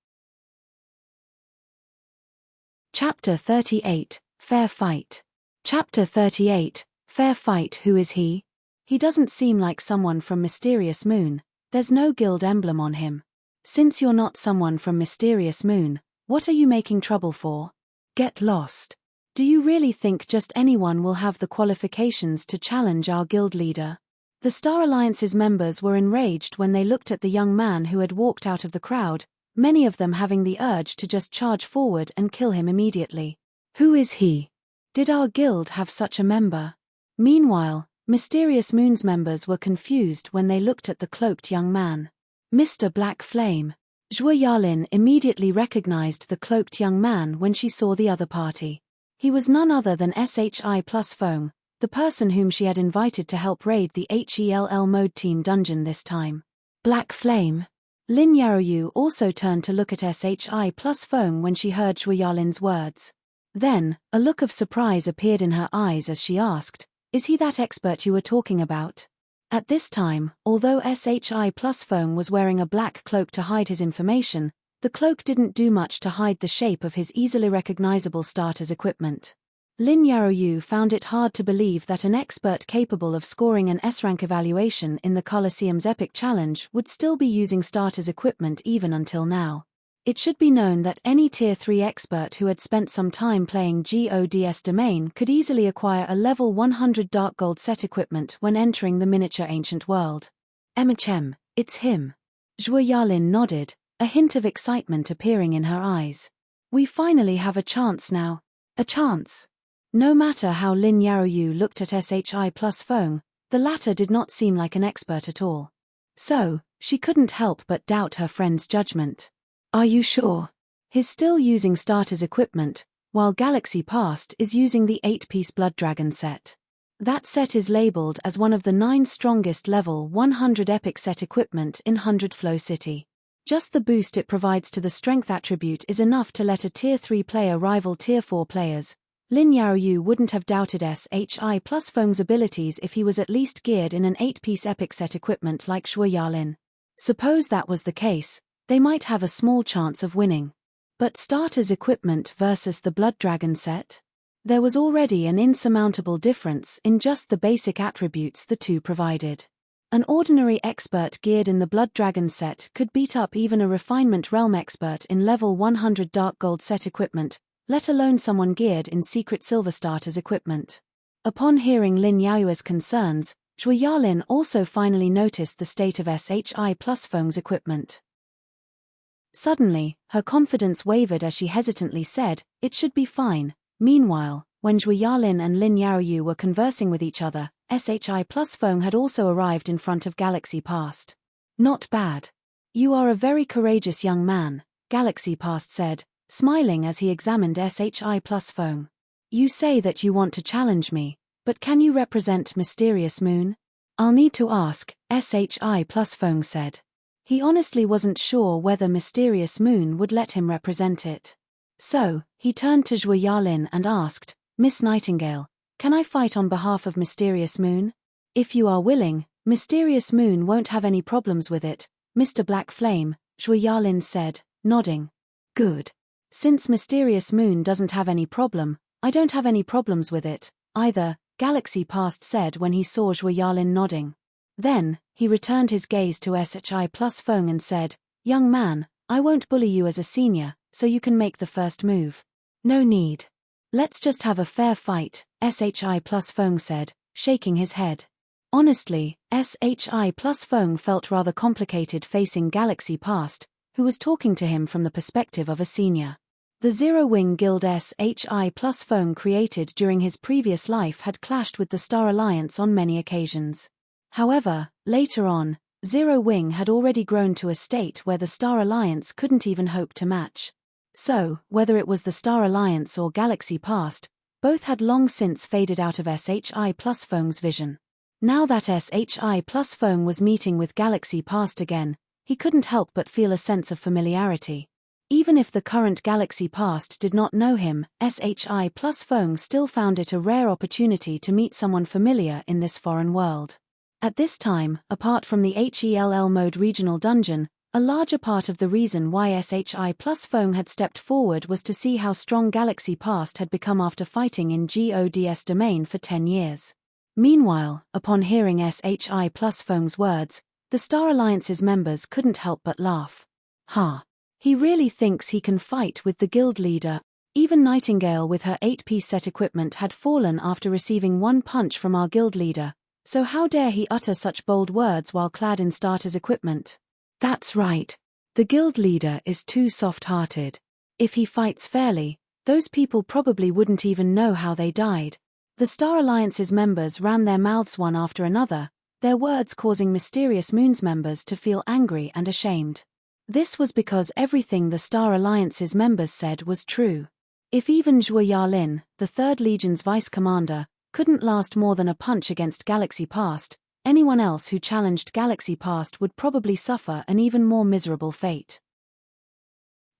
Chapter 38, Fair Fight. Chapter 38, Fair Fight. Who is he? He doesn't seem like someone from Mysterious Moon. There's no guild emblem on him. Since you're not someone from Mysterious Moon, what are you making trouble for? Get lost. Do you really think just anyone will have the qualifications to challenge our guild leader? The Star Alliance's members were enraged when they looked at the young man who had walked out of the crowd, many of them having the urge to just charge forward and kill him immediately. Who is he? Did our guild have such a member? Meanwhile, Mysterious Moon's members were confused when they looked at the cloaked young man. Mr. Black Flame. Zhuo Yalin immediately recognized the cloaked young man when she saw the other party. He was none other than SHI plus Feng, the person whom she had invited to help raid the HELL mode team dungeon this time. Black Flame. Lin Yaoyu also turned to look at SHI plus Feng when she heard Zhuo Yalin's words. Then, a look of surprise appeared in her eyes as she asked, "Is he that expert you were talking about?" At this time, although SHI plus Feng was wearing a black cloak to hide his information, the cloak didn't do much to hide the shape of his easily recognizable starter's equipment. Lin Yaoyu found it hard to believe that an expert capable of scoring an S-rank evaluation in the Colosseum's Epic Challenge would still be using starter's equipment even until now. It should be known that any Tier 3 expert who had spent some time playing GODS domain could easily acquire a level 100 Dark Gold set equipment when entering the miniature ancient world. "MHM, it's him." Zhuo Yalin nodded, a hint of excitement appearing in her eyes. "We finally have a chance now." A chance? No matter how Lin Yaoyu looked at SHI plus Feng, the latter did not seem like an expert at all. So, she couldn't help but doubt her friend's judgment. "Are you sure? He's still using starter's equipment, while Galaxy Past is using the 8-piece Blood Dragon set. That set is labeled as one of the 9 strongest level 100 epic set equipment in 100 Flow City. Just the boost it provides to the strength attribute is enough to let a Tier 3 player rival Tier 4 players. Lin Yaoyu wouldn't have doubted SHI plus Feng's abilities if he was at least geared in an 8-piece epic set equipment like Shui Yarlin. Suppose that was the case, they might have a small chance of winning. But starter's equipment versus the Blood Dragon set? There was already an insurmountable difference in just the basic attributes the two provided. An ordinary expert geared in the Blood Dragon set could beat up even a Refinement Realm expert in level 100 Dark Gold set equipment, let alone someone geared in Secret Silver Starter's equipment. Upon hearing Lin Yaoyu's concerns, Shui Yarlin also finally noticed the state of SHI plus Feng's equipment. Suddenly, her confidence wavered as she hesitantly said, "It should be fine." Meanwhile, when Shui Yarlin and Lin Yaoyu were conversing with each other, SHI plus Feng had also arrived in front of Galaxy Past. "Not bad. You are a very courageous young man," Galaxy Past said, smiling as he examined SHI plus Feng. "You say that you want to challenge me, but can you represent Mysterious Moon?" "I'll need to ask," SHI plus Feng said. He honestly wasn't sure whether Mysterious Moon would let him represent it. So, he turned to Shui Yarlin and asked, "Miss Nightingale, can I fight on behalf of Mysterious Moon?" "If you are willing, Mysterious Moon won't have any problems with it, Mr. Black Flame," Shui Yarlin said, nodding. "Good. Since Mysterious Moon doesn't have any problem, I don't have any problems with it, either," Galaxy Past said when he saw Shui Yarlin nodding. Then, he returned his gaze to SHI plus Feng and said, "Young man, I won't bully you as a senior, so you can make the first move." "No need. Let's just have a fair fight," SHI plus Feng said, shaking his head. Honestly, SHI plus Feng felt rather complicated facing Galaxy Past, who was talking to him from the perspective of a senior. The Zero Wing Guild SHI plus Feng created during his previous life had clashed with the Star Alliance on many occasions. However, later on, Zero Wing had already grown to a state where the Star Alliance couldn't even hope to match. So, whether it was the Star Alliance or Galaxy Past, both had long since faded out of SHI plus Feng's vision. Now that SHI plus Feng was meeting with Galaxy Past again, he couldn't help but feel a sense of familiarity. Even if the current Galaxy Past did not know him, SHI plus Feng still found it a rare opportunity to meet someone familiar in this foreign world. At this time, apart from the HELL mode regional dungeon, a larger part of the reason why SHI plus Feng had stepped forward was to see how strong Galaxy Past had become after fighting in GODS domain for 10 years. Meanwhile, upon hearing SHI plus Feng's words, the Star Alliance's members couldn't help but laugh. "Ha! He really thinks he can fight with the guild leader." Even Nightingale with her 8-piece set equipment had fallen after receiving one punch from our guild leader, so how dare he utter such bold words while clad in starter's equipment? "That's right. The guild leader is too soft-hearted. If he fights fairly, those people probably wouldn't even know how they died." The Star Alliance's members ran their mouths one after another, their words causing Mysterious Moon's members to feel angry and ashamed. This was because everything the Star Alliance's members said was true. If even Shui Yarlin, the 3rd Legion's vice commander, couldn't last more than a punch against Galaxy Past, anyone else who challenged Galaxy Past would probably suffer an even more miserable fate.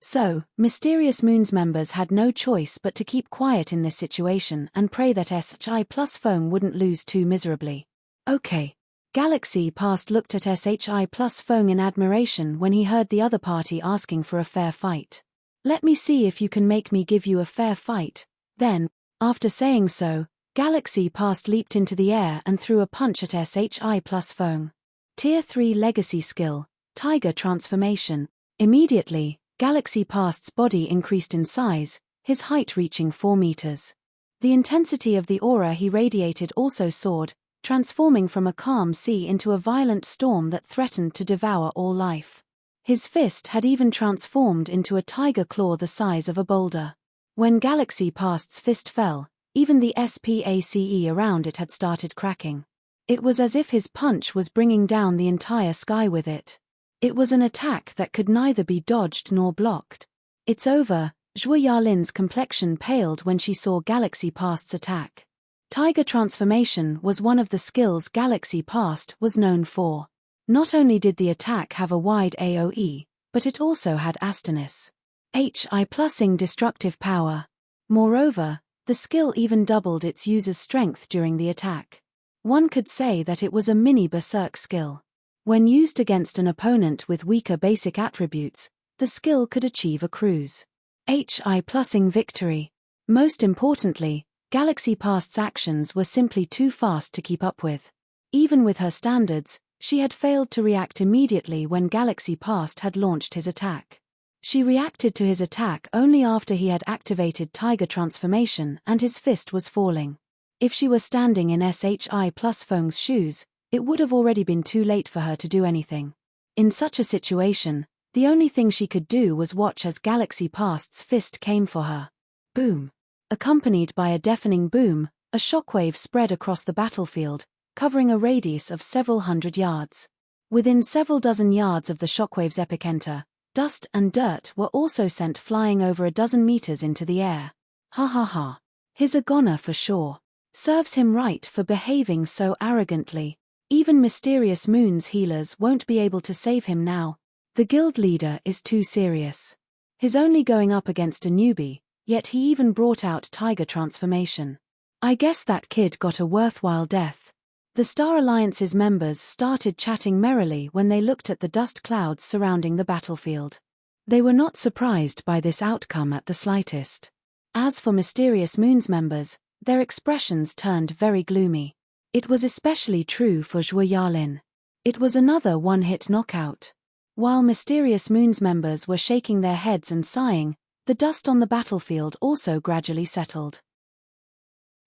So, Mysterious Moon's members had no choice but to keep quiet in this situation and pray that SHI plus Feng wouldn't lose too miserably. "Okay." Galaxy Past looked at SHI plus Feng in admiration when he heard the other party asking for a fair fight. "Let me see if you can make me give you a fair fight." Then, after saying so, Galaxy Past leaped into the air and threw a punch at SHI plus Feng. Tier 3 Legacy Skill, Tiger Transformation. Immediately, Galaxy Past's body increased in size, his height reaching 4 meters. The intensity of the aura he radiated also soared, transforming from a calm sea into a violent storm that threatened to devour all life. His fist had even transformed into a tiger claw the size of a boulder. When Galaxy Past's fist fell, even the SPACE around it had started cracking. It was as if his punch was bringing down the entire sky with it. It was an attack that could neither be dodged nor blocked. "It's over." Shui Yarlin's complexion paled when she saw Galaxy Past's attack. Tiger Transformation was one of the skills Galaxy Past was known for. Not only did the attack have a wide AoE, but it also had Astonis HI plusing destructive power. Moreover, The skill even doubled its user's strength during the attack. One could say that it was a mini berserk skill. When used against an opponent with weaker basic attributes, the skill could achieve a cruise. HI+ing victory. Most importantly, Galaxy Past's actions were simply too fast to keep up with. Even with her standards, she had failed to react immediately when Galaxy Past had launched his attack. She reacted to his attack only after he had activated Tiger Transformation and his fist was falling. If she were standing in SHI+Feng's shoes, it would have already been too late for her to do anything. In such a situation, the only thing she could do was watch as Galaxy Past's fist came for her. Boom! Accompanied by a deafening boom, a shockwave spread across the battlefield, covering a radius of several hundred yards. Within several dozen yards of the shockwave's epicenter, dust and dirt were also sent flying over a dozen meters into the air. Ha ha ha. He's a goner for sure. Serves him right for behaving so arrogantly. Even Mysterious Moon's healers won't be able to save him now. The guild leader is too serious. He's only going up against a newbie, yet he even brought out Tiger Transformation. I guess that kid got a worthwhile death. The Star Alliance's members started chatting merrily when they looked at the dust clouds surrounding the battlefield. They were not surprised by this outcome at the slightest. As for Mysterious Moon's members, their expressions turned very gloomy. It was especially true for Zhuo Yalin. It was another one-hit knockout. While Mysterious Moon's members were shaking their heads and sighing, the dust on the battlefield also gradually settled.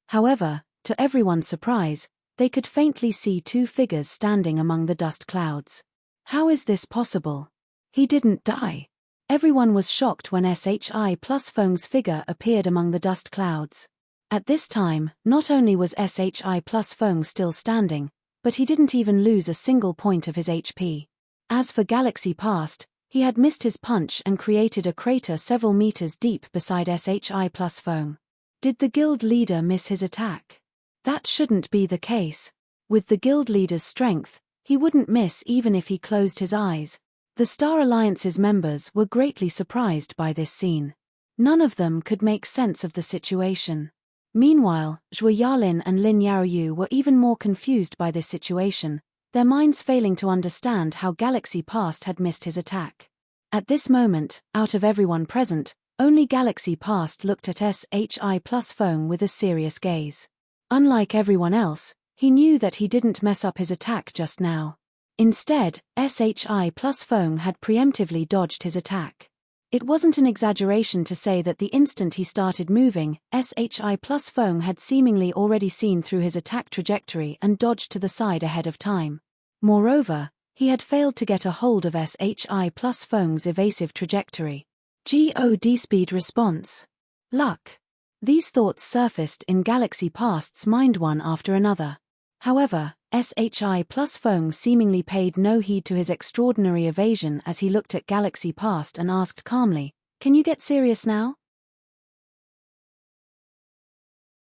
However, to everyone's surprise, they could faintly see two figures standing among the dust clouds. How is this possible? He didn't die. Everyone was shocked when SHI+Feng's figure appeared among the dust clouds. At this time, not only was SHI+Feng still standing, but he didn't even lose a single point of his HP. As for Galaxy Past, he had missed his punch and created a crater several meters deep beside SHI+Feng. Did the guild leader miss his attack? That shouldn't be the case. With the guild leader's strength, he wouldn't miss even if he closed his eyes. The Star Alliance's members were greatly surprised by this scene. None of them could make sense of the situation. Meanwhile, Zhuo Yalin and Lin Yaoyu were even more confused by this situation, their minds failing to understand how Galaxy Past had missed his attack. At this moment, out of everyone present, only Galaxy Past looked at SHI+Feng with a serious gaze. Unlike everyone else, he knew that he didn't mess up his attack just now. Instead, SHI+Feng had preemptively dodged his attack. It wasn't an exaggeration to say that the instant he started moving, SHI+Feng had seemingly already seen through his attack trajectory and dodged to the side ahead of time. Moreover, he had failed to get a hold of SHI+Feng's evasive trajectory. God speed response. Luck. These thoughts surfaced in Galaxy Past's mind one after another. However, SHI+Feng seemingly paid no heed to his extraordinary evasion as he looked at Galaxy Past and asked calmly, "Can you get serious now?"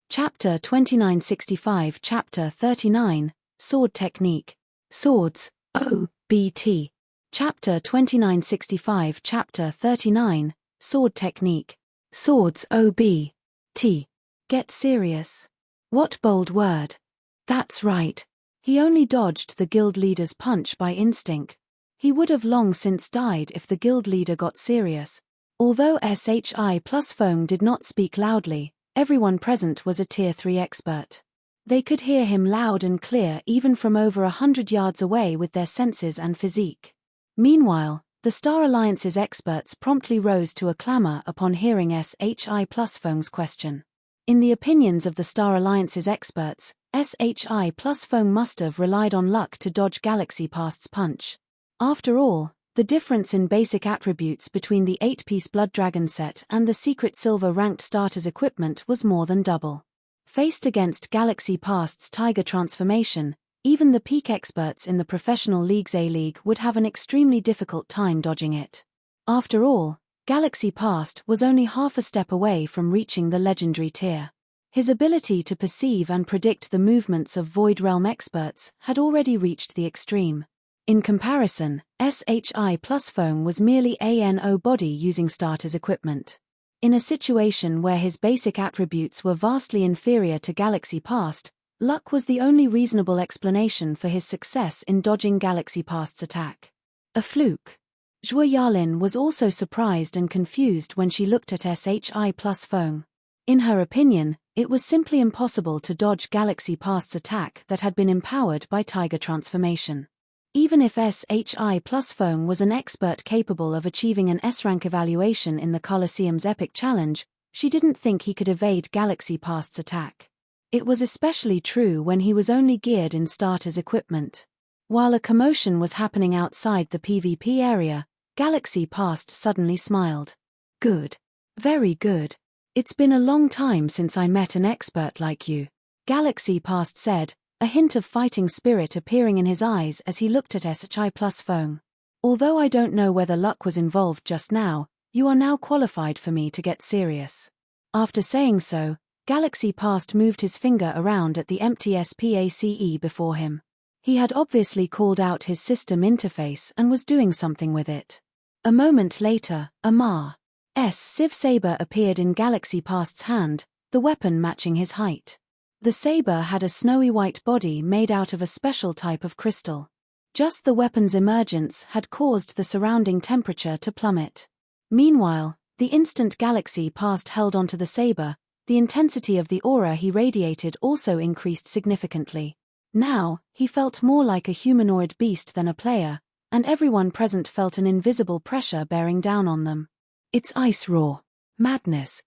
Chapter 2965 Chapter 39, Sword Technique. Swords, OBT. Chapter 2965 Chapter 39, Sword Technique. Swords OBT. Get serious. What bold word. That's right. He only dodged the guild leader's punch by instinct. He would have long since died if the guild leader got serious. Although SHI+Feng did not speak loudly, everyone present was a Tier 3 expert. They could hear him loud and clear even from over 100 yards away with their senses and physique. Meanwhile, the Star Alliance's experts promptly rose to a clamor upon hearing SHI+Feng's question. In the opinions of the Star Alliance's experts, SHI+Feng must have relied on luck to dodge Galaxy Past's punch. After all, the difference in basic attributes between the 8-piece Blood Dragon set and the secret silver ranked starters equipment was more than double. Faced against Galaxy Past's Tiger Transformation, even the peak experts in the professional league's A-League would have an extremely difficult time dodging it. After all, Galaxy Past was only half a step away from reaching the legendary tier. His ability to perceive and predict the movements of Void Realm experts had already reached the extreme. In comparison, SHI+Feng was merely a no body using starters equipment. In a situation where his basic attributes were vastly inferior to Galaxy Past, luck was the only reasonable explanation for his success in dodging Galaxy Past's attack. A fluke. Zhuo Yalin was also surprised and confused when she looked at SHI plus Feng. In her opinion, it was simply impossible to dodge Galaxy Past's attack that had been empowered by Tiger Transformation. Even if SHI plus Feng was an expert capable of achieving an S-rank evaluation in the Colosseum's Epic Challenge, she didn't think he could evade Galaxy Past's attack. It was especially true when he was only geared in starter's equipment. While a commotion was happening outside the PvP area, Galaxy Past suddenly smiled. Good. Very good. It's been a long time since I met an expert like you, Galaxy Past said, a hint of fighting spirit appearing in his eyes as he looked at SHI plus Feng. Although I don't know whether luck was involved just now, you are now qualified for me to get serious. After saying so, Galaxy Past moved his finger around at the empty SPACE before him. He had obviously called out his system interface and was doing something with it. A moment later, a Ma.'s Civ Saber appeared in Galaxy Past's hand, the weapon matching his height. The saber had a snowy white body made out of a special type of crystal. Just the weapon's emergence had caused the surrounding temperature to plummet. Meanwhile, the instant Galaxy Past held onto the saber, the intensity of the aura he radiated also increased significantly. Now, he felt more like a humanoid beast than a player, and everyone present felt an invisible pressure bearing down on them. It's ice raw. Madness.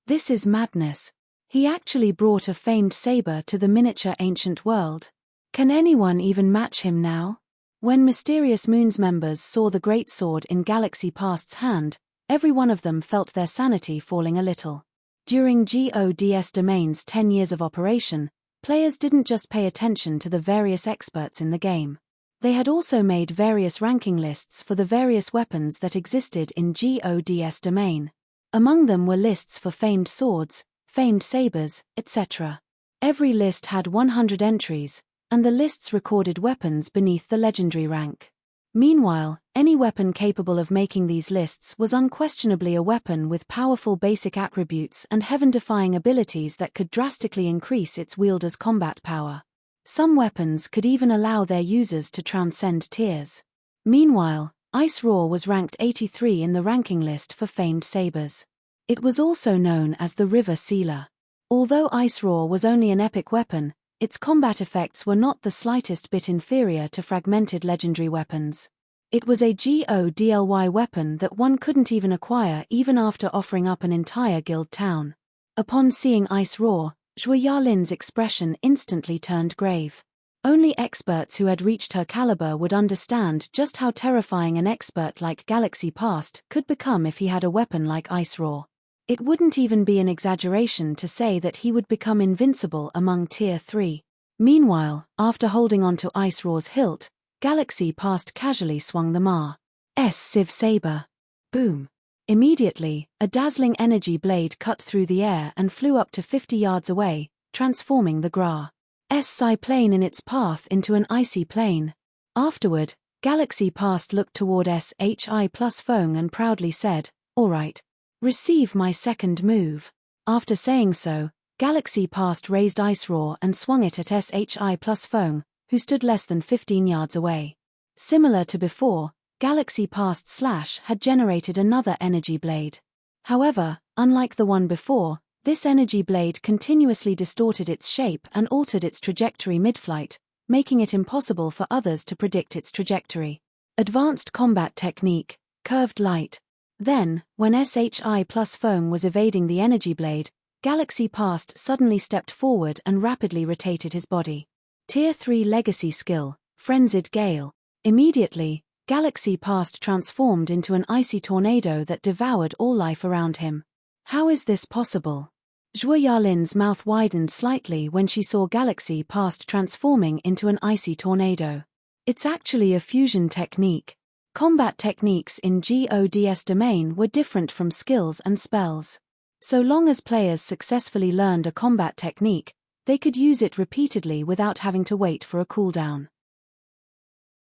This is madness. He actually brought a famed saber to the miniature ancient world. Can anyone even match him now? When Mysterious Moons members saw the great sword in Galaxy Past's hand, every one of them felt their sanity falling a little. During GODS Domain's 10 years of operation, players didn't just pay attention to the various experts in the game. They had also made various ranking lists for the various weapons that existed in GODS Domain. Among them were lists for famed swords, famed sabers, etc. Every list had 100 entries, and the lists recorded weapons beneath the legendary rank. Meanwhile, any weapon capable of making these lists was unquestionably a weapon with powerful basic attributes and heaven-defying abilities that could drastically increase its wielder's combat power. Some weapons could even allow their users to transcend tiers. Meanwhile, Ice Roar was ranked 83 in the ranking list for famed sabers. It was also known as the River Sealer. Although Ice Roar was only an epic weapon, its combat effects were not the slightest bit inferior to fragmented legendary weapons. It was a GODLY weapon that one couldn't even acquire even after offering up an entire guild town. Upon seeing Ice Roar, Zhuo Yalin's expression instantly turned grave. Only experts who had reached her caliber would understand just how terrifying an expert like Galaxy Past could become if he had a weapon like Ice Roar. It wouldn't even be an exaggeration to say that he would become invincible among Tier 3. Meanwhile, after holding onto Ice Roar's hilt, Galaxy Past casually swung the Ma.'s Civ Saber. Boom. Immediately, a dazzling energy blade cut through the air and flew up to 50 yards away, transforming the Gra.'s plane in its path into an icy plane. Afterward, Galaxy Past looked toward SHI plus Feng and proudly said, "All right. Receive my second move." After saying so, Galaxy Past raised Ice Roar and swung it at SHI plus Feng, who stood less than 15 yards away. Similar to before, Galaxy Past Slash had generated another energy blade. However, unlike the one before, this energy blade continuously distorted its shape and altered its trajectory mid-flight, making it impossible for others to predict its trajectory. Advanced combat technique, curved light. Then, when SHI plus Feng was evading the energy blade, Galaxy Past suddenly stepped forward and rapidly rotated his body. Tier 3 legacy skill, Frenzied Gale. Immediately, Galaxy Past transformed into an icy tornado that devoured all life around him. How is this possible? Zhuo Yalin's mouth widened slightly when she saw Galaxy Past transforming into an icy tornado. It's actually a fusion technique. Combat techniques in GODS Domain were different from skills and spells. So long as players successfully learned a combat technique, they could use it repeatedly without having to wait for a cooldown.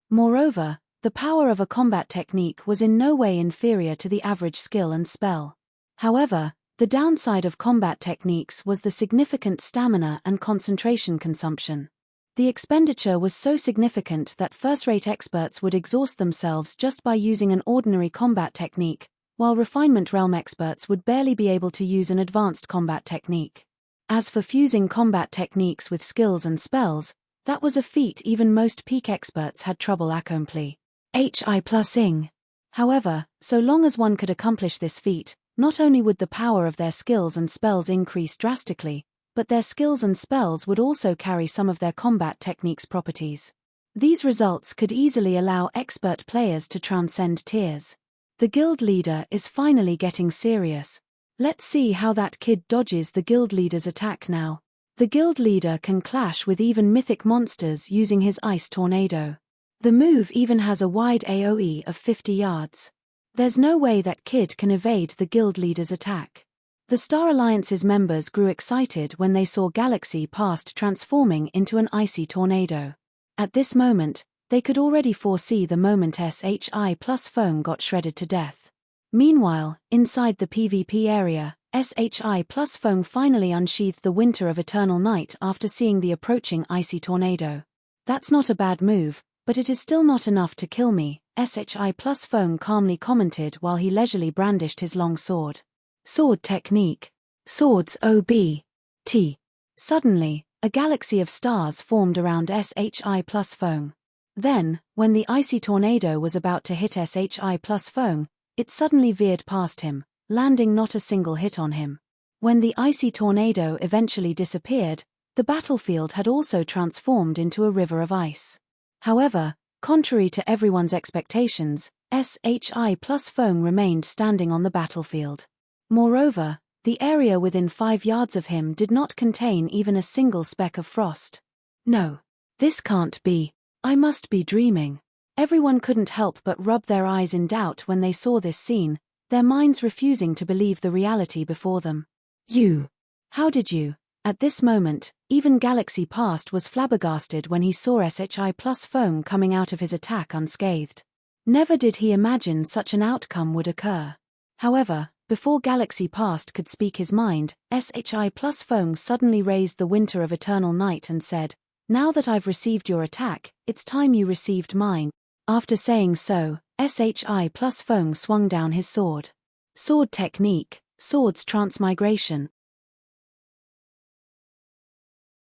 Moreover, the power of a combat technique was in no way inferior to the average skill and spell. However, the downside of combat techniques was the significant stamina and concentration consumption. The expenditure was so significant that first-rate experts would exhaust themselves just by using an ordinary combat technique, while refinement realm experts would barely be able to use an advanced combat technique. As for fusing combat techniques with skills and spells, that was a feat even most peak experts had trouble accomplishing. Hi+ing. However, so long as one could accomplish this feat, not only would the power of their skills and spells increase drastically, but their skills and spells would also carry some of their combat techniques' properties. These results could easily allow expert players to transcend tiers. The guild leader is finally getting serious. Let's see how that kid dodges the guild leader's attack now. The guild leader can clash with even mythic monsters using his ice tornado. The move even has a wide AoE of 50 yards. There's no way that kid can evade the guild leader's attack. The Star Alliance's members grew excited when they saw Galaxy Past transforming into an icy tornado. At this moment, they could already foresee the moment SHI plus phone got shredded to death. Meanwhile, inside the PvP area, SHI plus phone finally unsheathed the Winter of Eternal Night after seeing the approaching icy tornado. That's not a bad move, but it is still not enough to kill me, SHI plus phone calmly commented while he leisurely brandished his long sword. Sword technique. Swords OB.T. Suddenly, a galaxy of stars formed around SHI plus phone. Then, when the icy tornado was about to hit SHI plus phone, it suddenly veered past him, landing not a single hit on him. When the icy tornado eventually disappeared, the battlefield had also transformed into a river of ice. However, contrary to everyone's expectations, SHI plus phone remained standing on the battlefield. Moreover, the area within 5 yards of him did not contain even a single speck of frost. No. This can't be. I must be dreaming. Everyone couldn't help but rub their eyes in doubt when they saw this scene, their minds refusing to believe the reality before them. You. How did you? At this moment, even Galaxy Past was flabbergasted when he saw SHI plus phone coming out of his attack unscathed. Never did he imagine such an outcome would occur. However, before Galaxy Past could speak his mind, SHI plus phone suddenly raised the Winter of Eternal Night and said, "Now that I've received your attack, it's time you received mine." After saying so, SHI plus phone swung down his sword. Sword technique, Sword's transmigration.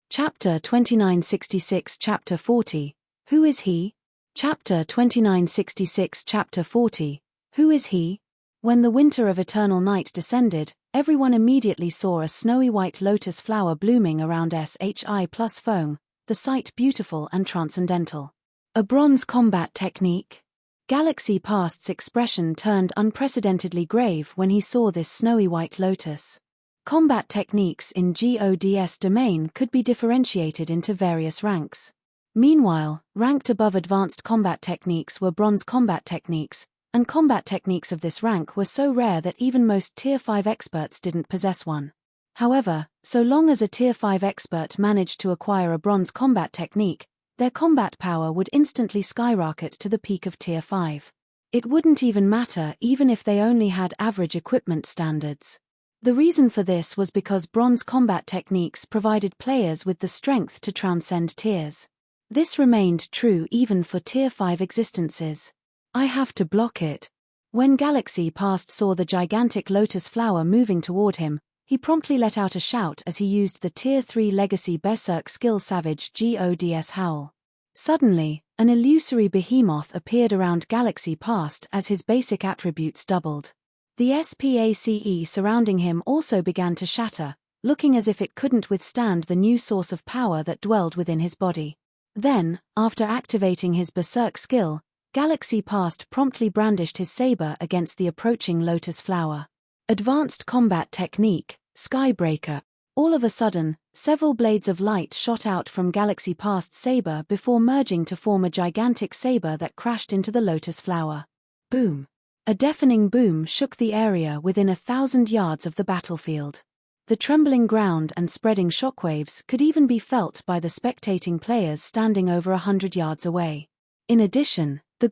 Chapter 2966 Chapter 40. Who is he? Chapter 2966 Chapter 40. Who is he? When the Winter of Eternal Night descended, everyone immediately saw a snowy white lotus flower blooming around SHI plus phone, the sight beautiful and transcendental. A bronze combat technique? Galaxy Past's expression turned unprecedentedly grave when he saw this snowy white lotus. Combat techniques in GODS domain could be differentiated into various ranks. Meanwhile, ranked above advanced combat techniques were bronze combat techniques, and combat techniques of this rank were so rare that even most Tier 5 experts didn't possess one. However, so long as a Tier 5 expert managed to acquire a bronze combat technique, their combat power would instantly skyrocket to the peak of Tier 5. It wouldn't even matter even if they only had average equipment standards. The reason for this was because bronze combat techniques provided players with the strength to transcend tiers. This remained true even for Tier 5 existences. I have to block it. When Galaxy Past saw the gigantic lotus flower moving toward him, he promptly let out a shout as he used the Tier 3 Legacy Berserk skill Savage GODS Howl. Suddenly, an illusory behemoth appeared around Galaxy Past as his basic attributes doubled. The SPACE surrounding him also began to shatter, looking as if it couldn't withstand the new source of power that dwelled within his body. Then, after activating his Berserk skill, Galaxy Past promptly brandished his saber against the approaching lotus flower. Advanced combat technique, Skybreaker. All of a sudden, several blades of light shot out from Galaxy Past's saber before merging to form a gigantic saber that crashed into the lotus flower. Boom! A deafening boom shook the area within 1,000 yards of the battlefield. The trembling ground and spreading shockwaves could even be felt by the spectating players standing over 100 yards away. In addition, the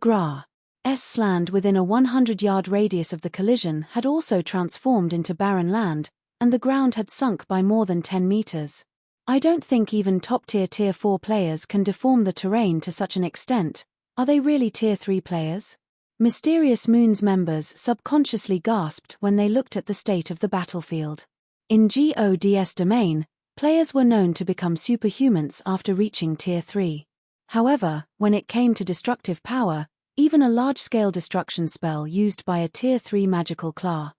land within a 100-yard radius of the collision had also transformed into barren land, and the ground had sunk by more than 10 meters. I don't think even top-tier Tier 4 players can deform the terrain to such an extent. Are they really Tier 3 players? Mysterious Moon's members subconsciously gasped when they looked at the state of the battlefield. In God's domain, players were known to become superhumans after reaching Tier 3. However, when it came to destructive power, even a large-scale destruction spell used by a Tier 3 magical class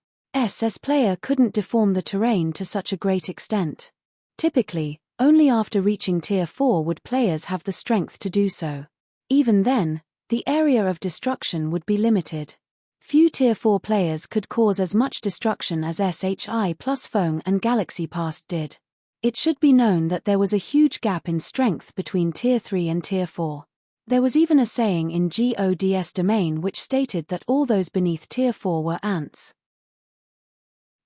player couldn't deform the terrain to such a great extent. Typically, only after reaching Tier 4 would players have the strength to do so. Even then, the area of destruction would be limited. Few Tier 4 players could cause as much destruction as Shi+Feng and Galaxy Past did. It should be known that there was a huge gap in strength between Tier 3 and Tier 4. There was even a saying in God's domain which stated that all those beneath Tier 4 were ants.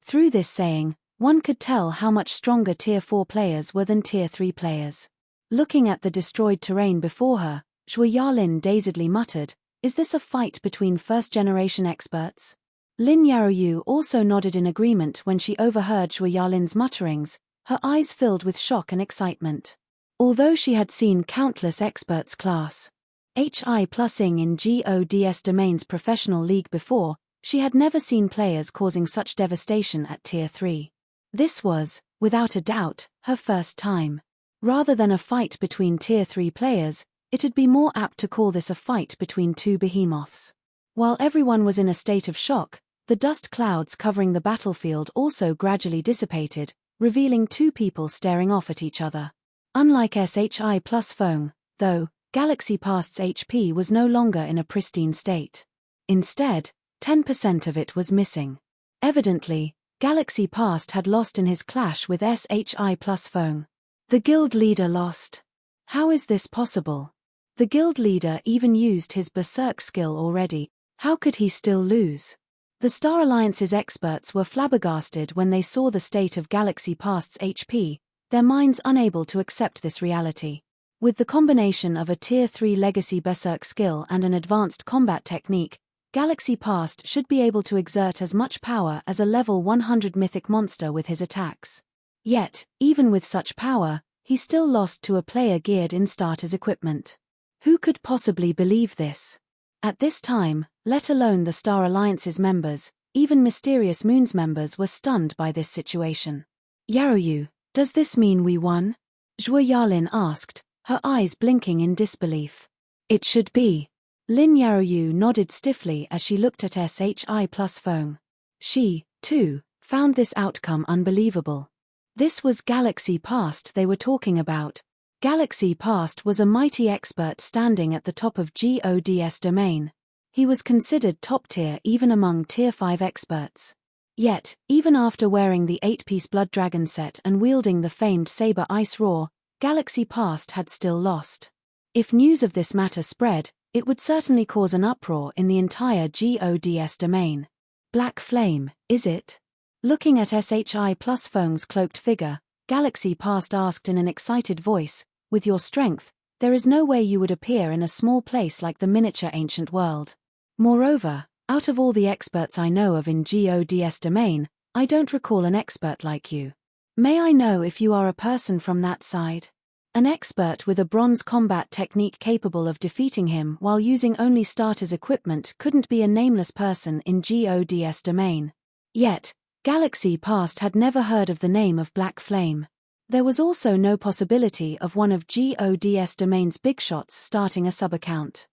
Through this saying, one could tell how much stronger Tier 4 players were than Tier 3 players. Looking at the destroyed terrain before her, Zhuo Yarlin dazedly muttered, "Is this a fight between first-generation experts?" Lin Yaoyu also nodded in agreement when she overheard Zhuo Yarlin's mutterings, her eyes filled with shock and excitement. Although she had seen countless experts class Hi+ing in God's domain's professional league before, she had never seen players causing such devastation at Tier 3. This was, without a doubt, her first time. Rather than a fight between Tier 3 players, it'd be more apt to call this a fight between two behemoths. While everyone was in a state of shock, the dust clouds covering the battlefield also gradually dissipated, revealing two people staring off at each other. Unlike Shi+Feng, though, Galaxy Past's HP was no longer in a pristine state. Instead, 10% of it was missing. Evidently, Galaxy Past had lost in his clash with Shi+Feng. The guild leader lost. How is this possible? The guild leader even used his berserk skill already. How could he still lose? The Star Alliance's experts were flabbergasted when they saw the state of Galaxy Past's HP, their minds unable to accept this reality. With the combination of a Tier 3 legacy berserk skill and an advanced combat technique, Galaxy Past should be able to exert as much power as a level 100 mythic monster with his attacks. Yet, even with such power, he still lost to a player geared in starter's equipment. Who could possibly believe this? At this time, let alone the Star Alliance's members, even Mysterious Moon's members were stunned by this situation. "Yaoyu, does this mean we won?" Zhuo Yarlin asked, her eyes blinking in disbelief. "It should be." Lin Yaoyu nodded stiffly as she looked at Shi+Feng. She, too, found this outcome unbelievable. This was Galaxy Past they were talking about. Galaxy Past was a mighty expert standing at the top of God's domain. He was considered top tier even among Tier 5 experts. Yet, even after wearing the 8-piece Blood Dragon set and wielding the famed Saber Ice Roar, Galaxy Past had still lost. If news of this matter spread, it would certainly cause an uproar in the entire God's domain. Black Flame, is it? Looking at Shi+Feng's cloaked figure, Galaxy Past asked in an excited voice, "With your strength, there is no way you would appear in a small place like the miniature ancient world. Moreover, out of all the experts I know of in God's domain, I don't recall an expert like you. May I know if you are a person from that side?" An expert with a bronze combat technique capable of defeating him while using only starter's equipment couldn't be a nameless person in God's domain. Yet, Galaxy Past had never heard of the name of Black Flame. There was also no possibility of one of God's domain's big shots starting a sub-account.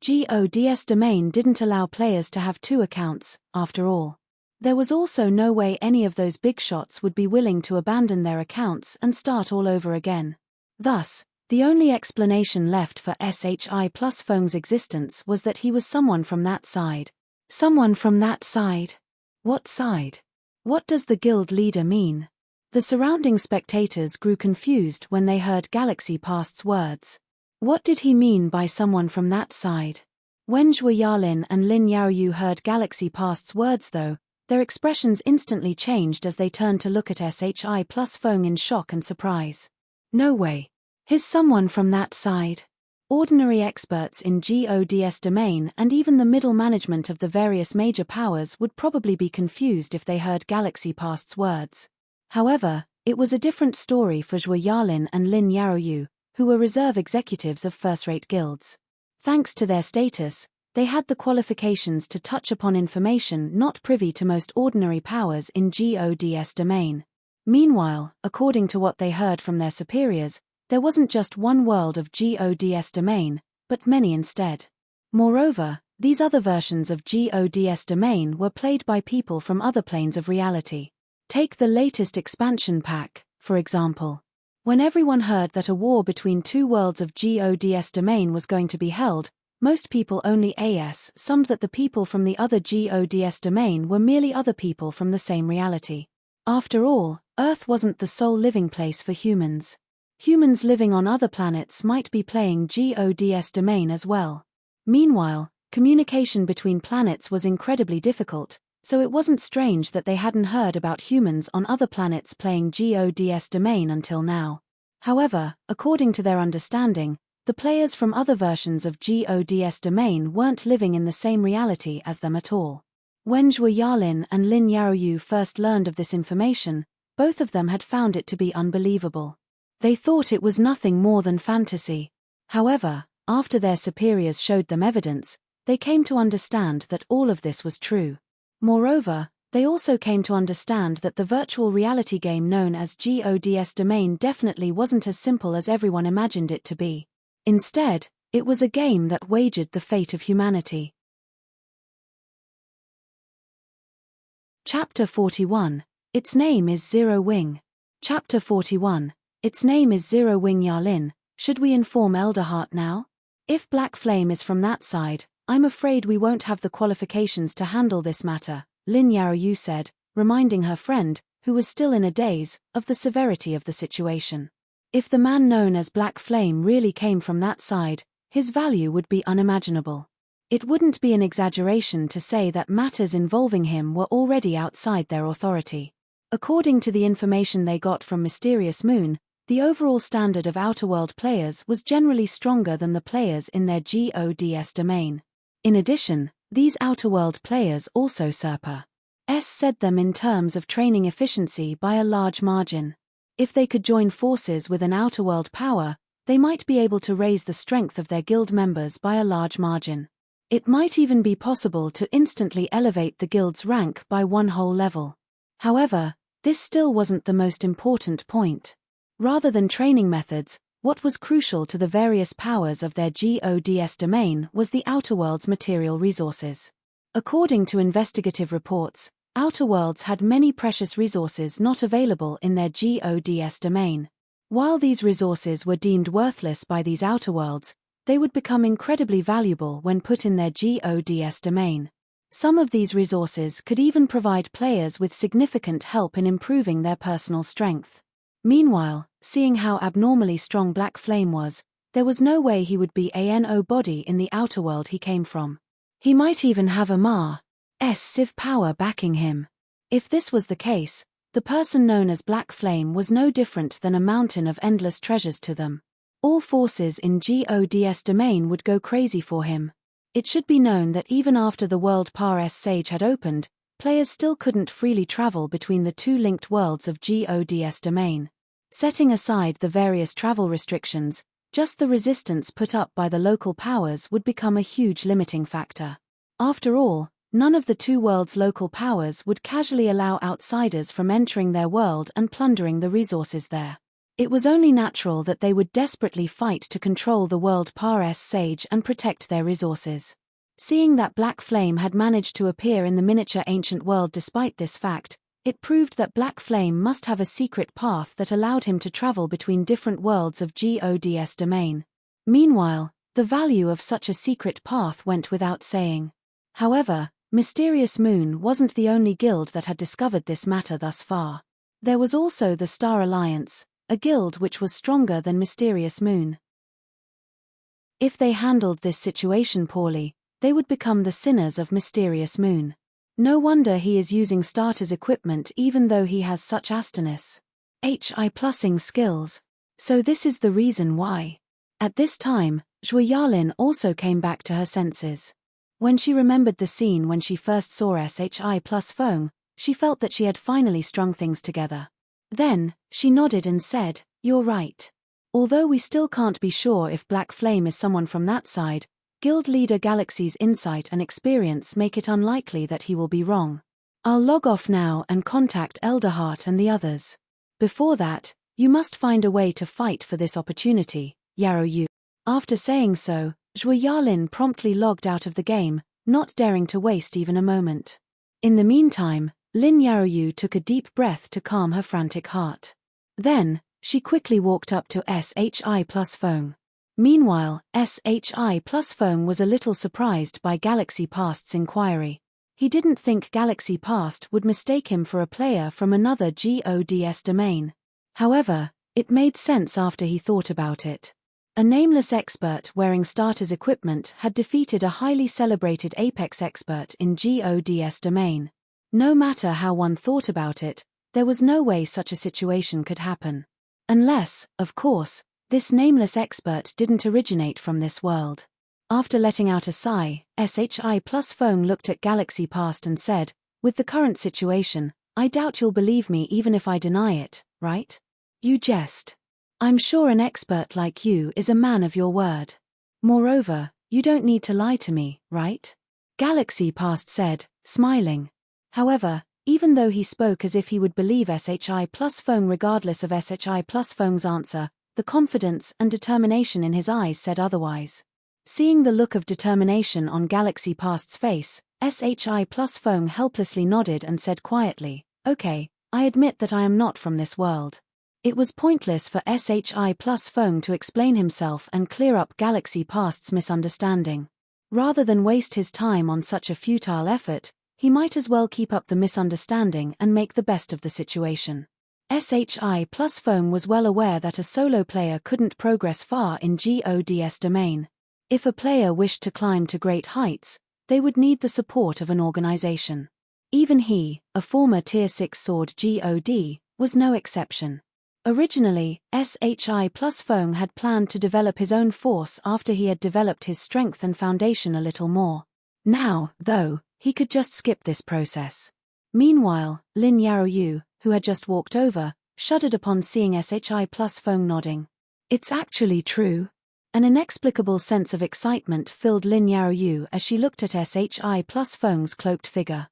God's domain didn't allow players to have two accounts, after all. There was also no way any of those big shots would be willing to abandon their accounts and start all over again. Thus, the only explanation left for Shi+Feng's existence was that he was someone from that side. Someone from that side? What side? What does the guild leader mean? The surrounding spectators grew confused when they heard Galaxy Past's words. What did he mean by someone from that side? When Zhuo Yarlin and Lin Yaoyu heard Galaxy Past's words though, their expressions instantly changed as they turned to look at Shi+Feng in shock and surprise. No way. He's someone from that side. Ordinary experts in GODS domain and even the middle management of the various major powers would probably be confused if they heard Galaxy Past's words. However, it was a different story for Zhou Yalin and Lin Yaoyu, who were reserve executives of first-rate guilds. Thanks to their status, they had the qualifications to touch upon information not privy to most ordinary powers in GODS domain. Meanwhile, according to what they heard from their superiors, there wasn't just one world of GODS domain, but many instead. Moreover, these other versions of GODS domain were played by people from other planes of reality. Take the latest expansion pack, for example. When everyone heard that a war between two worlds of GODS domain was going to be held, most people only assumed that the people from the other GODS domain were merely other people from the same reality. After all, Earth wasn't the sole living place for humans. Humans living on other planets might be playing GODS domain as well. Meanwhile, communication between planets was incredibly difficult, so it wasn't strange that they hadn't heard about humans on other planets playing GODS domain until now. However, according to their understanding, the players from other versions of GODS domain weren't living in the same reality as them at all. When Zhou Yalin and Lin Yaoyu first learned of this information, both of them had found it to be unbelievable. They thought it was nothing more than fantasy. However, after their superiors showed them evidence, they came to understand that all of this was true. Moreover, they also came to understand that the virtual reality game known as GODS domain definitely wasn't as simple as everyone imagined it to be. Instead, it was a game that wagered the fate of humanity. Chapter 41. Its name is Zero Wing. Chapter 41. Its name is Zero Wing Yalin. Should we inform Elderheart now? If Black Flame is from that side, I'm afraid we won't have the qualifications to handle this matter, Lin Yaoyu said, reminding her friend, who was still in a daze, of the severity of the situation. If the man known as Black Flame really came from that side, his value would be unimaginable. It wouldn't be an exaggeration to say that matters involving him were already outside their authority. According to the information they got from Mysterious Moon, the overall standard of Outerworld players was generally stronger than the players in their GODS domain. In addition, these Outerworld players also surpassed them in terms of training efficiency by a large margin. If they could join forces with an Outerworld power, they might be able to raise the strength of their guild members by a large margin. It might even be possible to instantly elevate the guild's rank by one whole level. However, this still wasn't the most important point. Rather than training methods, what was crucial to the various powers of their GODS domain was the Outerworld's material resources. According to investigative reports, Outerworlds had many precious resources not available in their GODS domain. While these resources were deemed worthless by these Outerworlds, they would become incredibly valuable when put in their GODS domain. Some of these resources could even provide players with significant help in improving their personal strength. Meanwhile, seeing how abnormally strong Black Flame was, there was no way he would be a no body in the outer world he came from. He might even have a Ma's Civ power backing him. If this was the case, the person known as Black Flame was no different than a mountain of endless treasures to them. All forces in GODS domain would go crazy for him. It should be known that even after the World Par's Sage had opened, players still couldn't freely travel between the two linked worlds of GODS domain. Setting aside the various travel restrictions, just the resistance put up by the local powers would become a huge limiting factor. After all, none of the two worlds' local powers would casually allow outsiders from entering their world and plundering the resources there. It was only natural that they would desperately fight to control the World Par's Sage and protect their resources. Seeing that Black Flame had managed to appear in the miniature ancient world despite this fact, it proved that Black Flame must have a secret path that allowed him to travel between different worlds of GODS domain. Meanwhile, the value of such a secret path went without saying. However, Mysterious Moon wasn't the only guild that had discovered this matter thus far. There was also the Star Alliance, a guild which was stronger than Mysterious Moon. If they handled this situation poorly, they would become the sinners of Mysterious Moon. No wonder he is using starter's equipment even though he has such astonished HI plussing skills. So this is the reason why. At this time, Zhui Yalin also came back to her senses. When she remembered the scene when she first saw SHI plus Feng, she felt that she had finally strung things together. Then, she nodded and said, "You're right. Although we still can't be sure if Black Flame is someone from that side, Guild Leader Galaxy's insight and experience make it unlikely that he will be wrong. I'll log off now and contact Elderheart and the others. Before that, you must find a way to fight for this opportunity, Yarrow Yu." After saying so, Zhui Yalin promptly logged out of the game, not daring to waste even a moment. In the meantime, Lin Yarrow took a deep breath to calm her frantic heart. Then, she quickly walked up to SHI plus Feng. Meanwhile, SHI plus Feng was a little surprised by Galaxy Past's inquiry. He didn't think Galaxy Past would mistake him for a player from another GODS domain. However, it made sense after he thought about it. A nameless expert wearing starter's equipment had defeated a highly celebrated Apex expert in GODS domain. No matter how one thought about it, there was no way such a situation could happen. Unless, of course, this nameless expert didn't originate from this world. After letting out a sigh, SHI plus Feng looked at Galaxy Past and said, "With the current situation, I doubt you'll believe me even if I deny it, right? You jest. I'm sure an expert like you is a man of your word. Moreover, you don't need to lie to me, right?" Galaxy Past said, smiling. However, even though he spoke as if he would believe SHI plus Feng regardless of SHI plus Feng's answer, the confidence and determination in his eyes said otherwise. Seeing the look of determination on Galaxy Past's face, SHI plus Feng helplessly nodded and said quietly, "Okay, I admit that I am not from this world." It was pointless for SHI plus Feng to explain himself and clear up Galaxy Past's misunderstanding. Rather than waste his time on such a futile effort, he might as well keep up the misunderstanding and make the best of the situation. SHI plus Feng was well aware that a solo player couldn't progress far in GODS domain. If a player wished to climb to great heights, they would need the support of an organization. Even he, a former Tier 6 sword GOD, was no exception. Originally, SHI plus Feng had planned to develop his own force after he had developed his strength and foundation a little more. Now, though, he could just skip this process. Meanwhile, Lin Yarrow, who had just walked over, shuddered upon seeing SHI plus Feng nodding. "It's actually true." An inexplicable sense of excitement filled Lin Yarrow as she looked at SHI plus Feng's cloaked figure.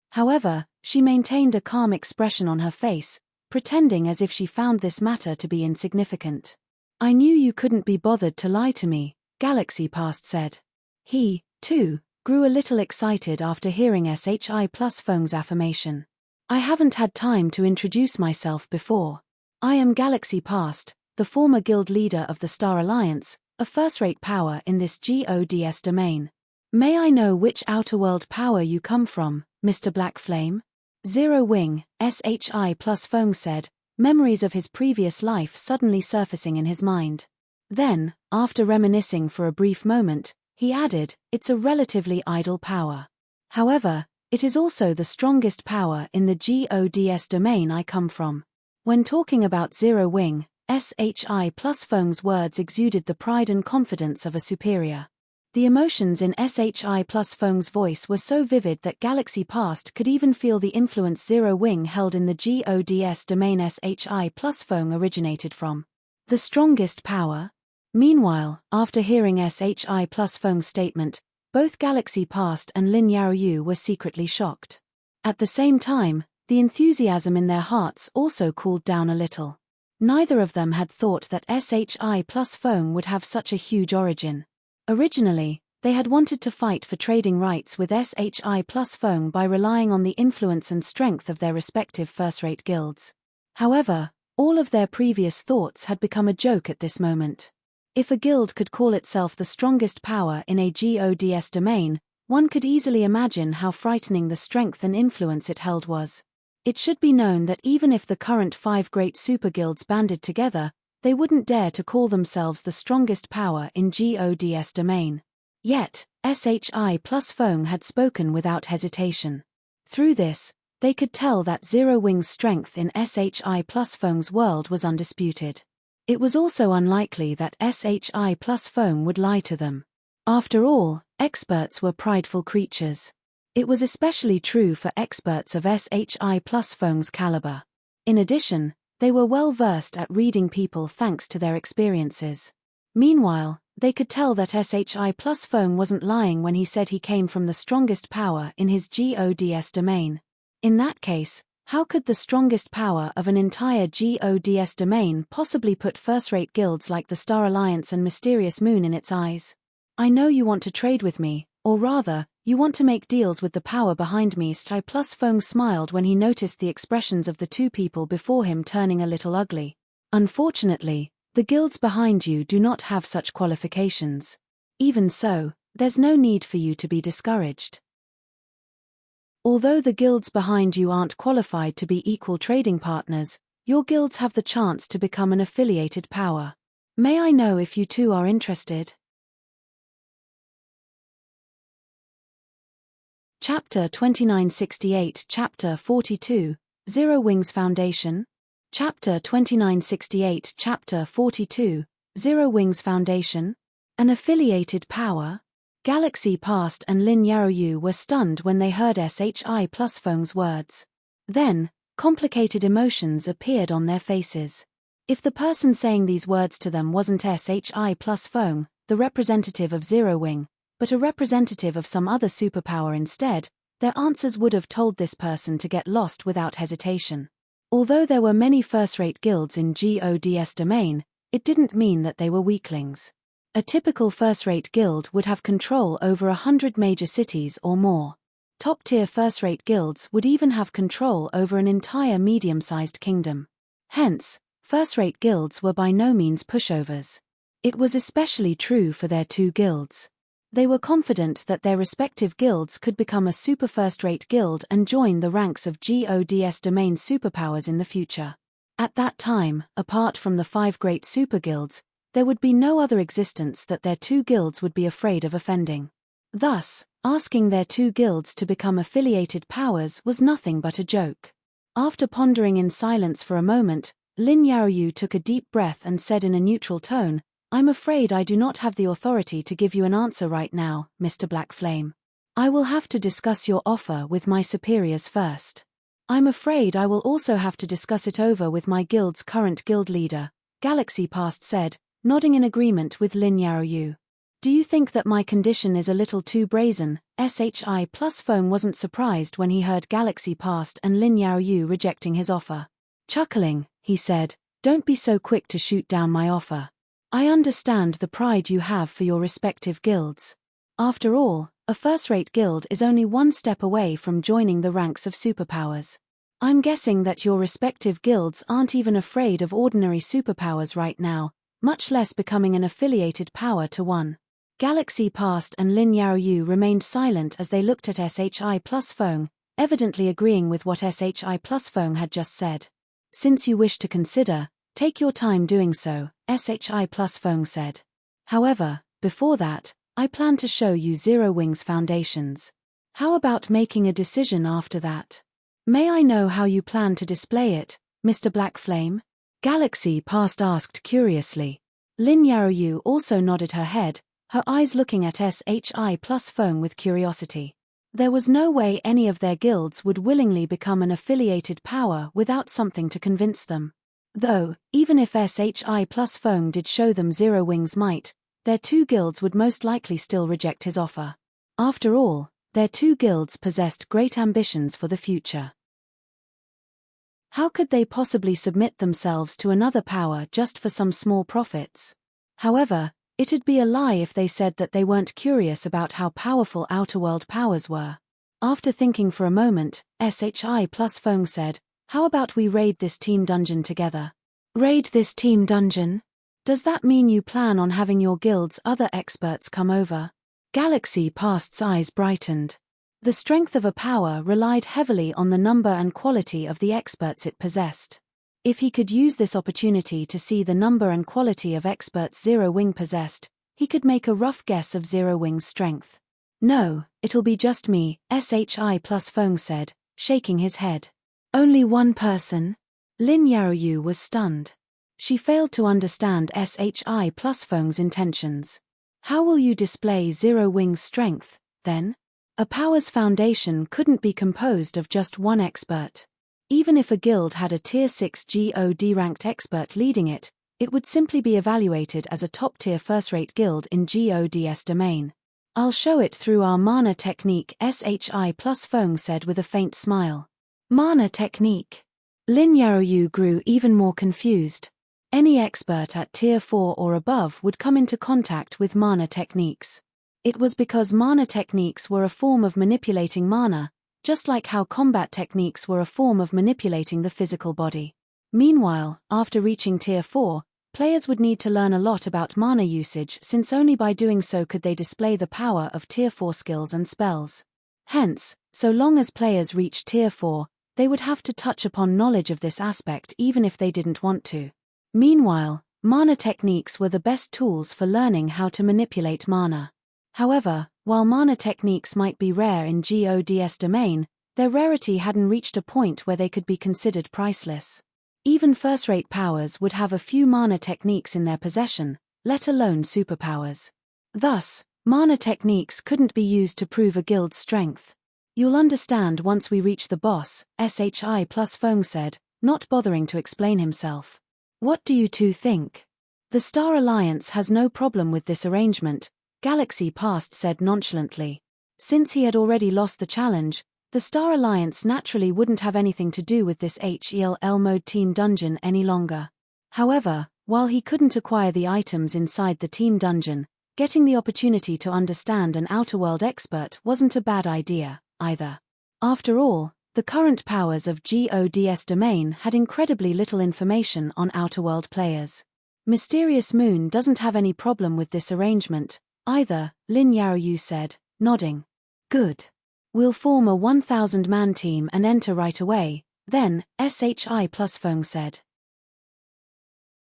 However, she maintained a calm expression on her face, pretending as if she found this matter to be insignificant. "I knew you couldn't be bothered to lie to me," Galaxy Past said. He, too, grew a little excited after hearing SHI plus Feng's affirmation. "I haven't had time to introduce myself before. I am Galaxy Past, the former guild leader of the Star Alliance, a first-rate power in this GODS domain. May I know which outer world power you come from, Mr. Black Flame?" Zero Wing, SHI plus Feng said, memories of his previous life suddenly surfacing in his mind. Then, after reminiscing for a brief moment, he added, "It's a relatively idle power. However, it is also the strongest power in the GODS domain I come from." When talking about Zero Wing, SHI plus Feng's words exuded the pride and confidence of a superior. The emotions in SHI plus Feng's voice were so vivid that Galaxy Past could even feel the influence Zero Wing held in the GODS domain SHI plus Feng originated from. The strongest power? Meanwhile, after hearing SHI plus Feng's statement, both Galaxy Past and Lin Yarrow were secretly shocked. At the same time, the enthusiasm in their hearts also cooled down a little. Neither of them had thought that SHI plus Feng would have such a huge origin. Originally, they had wanted to fight for trading rights with SHI plus Feng by relying on the influence and strength of their respective first-rate guilds. However, all of their previous thoughts had become a joke at this moment. If a guild could call itself the strongest power in a GODS domain, one could easily imagine how frightening the strength and influence it held was. It should be known that even if the current 5 great super guilds banded together, they wouldn't dare to call themselves the strongest power in GODS domain. Yet, SHI plus Feng had spoken without hesitation. Through this, they could tell that Zero Wing's strength in SHI plus Feng's world was undisputed. It was also unlikely that SHI plus Feng would lie to them. After all, experts were prideful creatures. It was especially true for experts of SHI plus Feng's caliber. In addition, they were well versed at reading people thanks to their experiences. Meanwhile, they could tell that SHI plus Feng wasn't lying when he said he came from the strongest power in his GODS domain. In that case, how could the strongest power of an entire GODS domain possibly put first-rate guilds like the Star Alliance and Mysterious Moon in its eyes? I know you want to trade with me, or rather, you want to make deals with the power behind me. SHI plus Feng smiled when he noticed the expressions of the two people before him turning a little ugly. Unfortunately, the guilds behind you do not have such qualifications. Even so, there's no need for you to be discouraged. Although the guilds behind you aren't qualified to be equal trading partners, your guilds have the chance to become an affiliated power. May I know if you two are interested? Chapter 2968 Chapter 42, Zero Wings Foundation. Chapter 2968 Chapter 42, Zero Wings Foundation. An affiliated power? Galaxy Past and Lin Yaoyu were stunned when they heard SHI plus Feng's words. Then, complicated emotions appeared on their faces. If the person saying these words to them wasn't SHI plus Feng, the representative of Zero Wing, but a representative of some other superpower instead, their answers would have told this person to get lost without hesitation. Although there were many first-rate guilds in GODS domain, it didn't mean that they were weaklings. A typical first-rate guild would have control over 100 major cities or more. Top-tier first-rate guilds would even have control over an entire medium-sized kingdom. Hence, first-rate guilds were by no means pushovers. It was especially true for their two guilds. They were confident that their respective guilds could become a super first-rate guild and join the ranks of GODS domain superpowers in the future. At that time, apart from the 5 great super guilds, there would be no other existence that their two guilds would be afraid of offending. Thus, asking their two guilds to become affiliated powers was nothing but a joke. After pondering in silence for a moment, Lin Yaoyu took a deep breath and said in a neutral tone, "I'm afraid I do not have the authority to give you an answer right now, Mr. Black Flame. I will have to discuss your offer with my superiors first. I'm afraid I will also have to discuss it over with my guild's current guild leader," Galaxy Past said, nodding in agreement with Lin Yaoyu. "Do you think that my condition is a little too brazen?" SHI plus Feng wasn't surprised when he heard Galaxy Past and Lin Yaoyu rejecting his offer. Chuckling, he said, "Don't be so quick to shoot down my offer. I understand the pride you have for your respective guilds. After all, a first-rate guild is only one step away from joining the ranks of superpowers. I'm guessing that your respective guilds aren't even afraid of ordinary superpowers right now, much less becoming an affiliated power to one." Galaxy Past and Lin Yaoyu remained silent as they looked at SHI plus Feng, evidently agreeing with what SHI plus Feng had just said. "Since you wish to consider, take your time doing so," SHI plus Feng said. "However, before that, I plan to show you Zero Wings foundations. How about making a decision after that? May I know how you plan to display it, Mr. Black Flame?" Galaxy Past asked curiously. Lin Yaoyu also nodded her head, her eyes looking at SHI plus Feng with curiosity. There was no way any of their guilds would willingly become an affiliated power without something to convince them. Though, even if SHI plus Feng did show them Zero Wings might, their two guilds would most likely still reject his offer. After all, their two guilds possessed great ambitions for the future. How could they possibly submit themselves to another power just for some small profits? However, it'd be a lie if they said that they weren't curious about how powerful outerworld powers were. After thinking for a moment, SHI plus Feng said, "How about we raid this team dungeon together?" "Raid this team dungeon? Does that mean you plan on having your guild's other experts come over?" Galaxy Past's eyes brightened. The strength of a power relied heavily on the number and quality of the experts it possessed. If he could use this opportunity to see the number and quality of experts Zero Wing possessed, he could make a rough guess of Zero Wing's strength. "No, it'll be just me," SHI plus Feng said, shaking his head. "Only one person?" Lin Yaoyu was stunned. She failed to understand SHI plus Feng's intentions. How will you display Zero Wing's strength, then? A power's foundation couldn't be composed of just one expert. Even if a guild had a Tier 6 God-ranked expert leading it, it would simply be evaluated as a top-tier first-rate guild in God's domain. I'll show it through our mana technique, SHI plus Feng said with a faint smile. Mana technique. Lin Yaoyu grew even more confused. Any expert at Tier 4 or above would come into contact with mana techniques. It was because mana techniques were a form of manipulating mana, just like how combat techniques were a form of manipulating the physical body. Meanwhile, after reaching Tier 4, players would need to learn a lot about mana usage, since only by doing so could they display the power of Tier 4 skills and spells. Hence, so long as players reached Tier 4, they would have to touch upon knowledge of this aspect even if they didn't want to. Meanwhile, mana techniques were the best tools for learning how to manipulate mana. However, while mana techniques might be rare in God's domain, their rarity hadn't reached a point where they could be considered priceless. Even first-rate powers would have a few mana techniques in their possession, let alone superpowers. Thus, mana techniques couldn't be used to prove a guild's strength. You'll understand once we reach the boss, SHI plus Feng said, not bothering to explain himself. What do you two think? The Star Alliance has no problem with this arrangement, Galaxy Past said nonchalantly. Since he had already lost the challenge, the Star Alliance naturally wouldn't have anything to do with this HELL mode team dungeon any longer. However, while he couldn't acquire the items inside the team dungeon, getting the opportunity to understand an outerworld expert wasn't a bad idea, either. After all, the current powers of God's domain had incredibly little information on outerworld players. Mysterious Moon doesn't have any problem with this arrangement, either, Lin Yaoyu said, nodding. Good. We'll form a 1,000-man team and enter right away, then, SHI plus Feng said.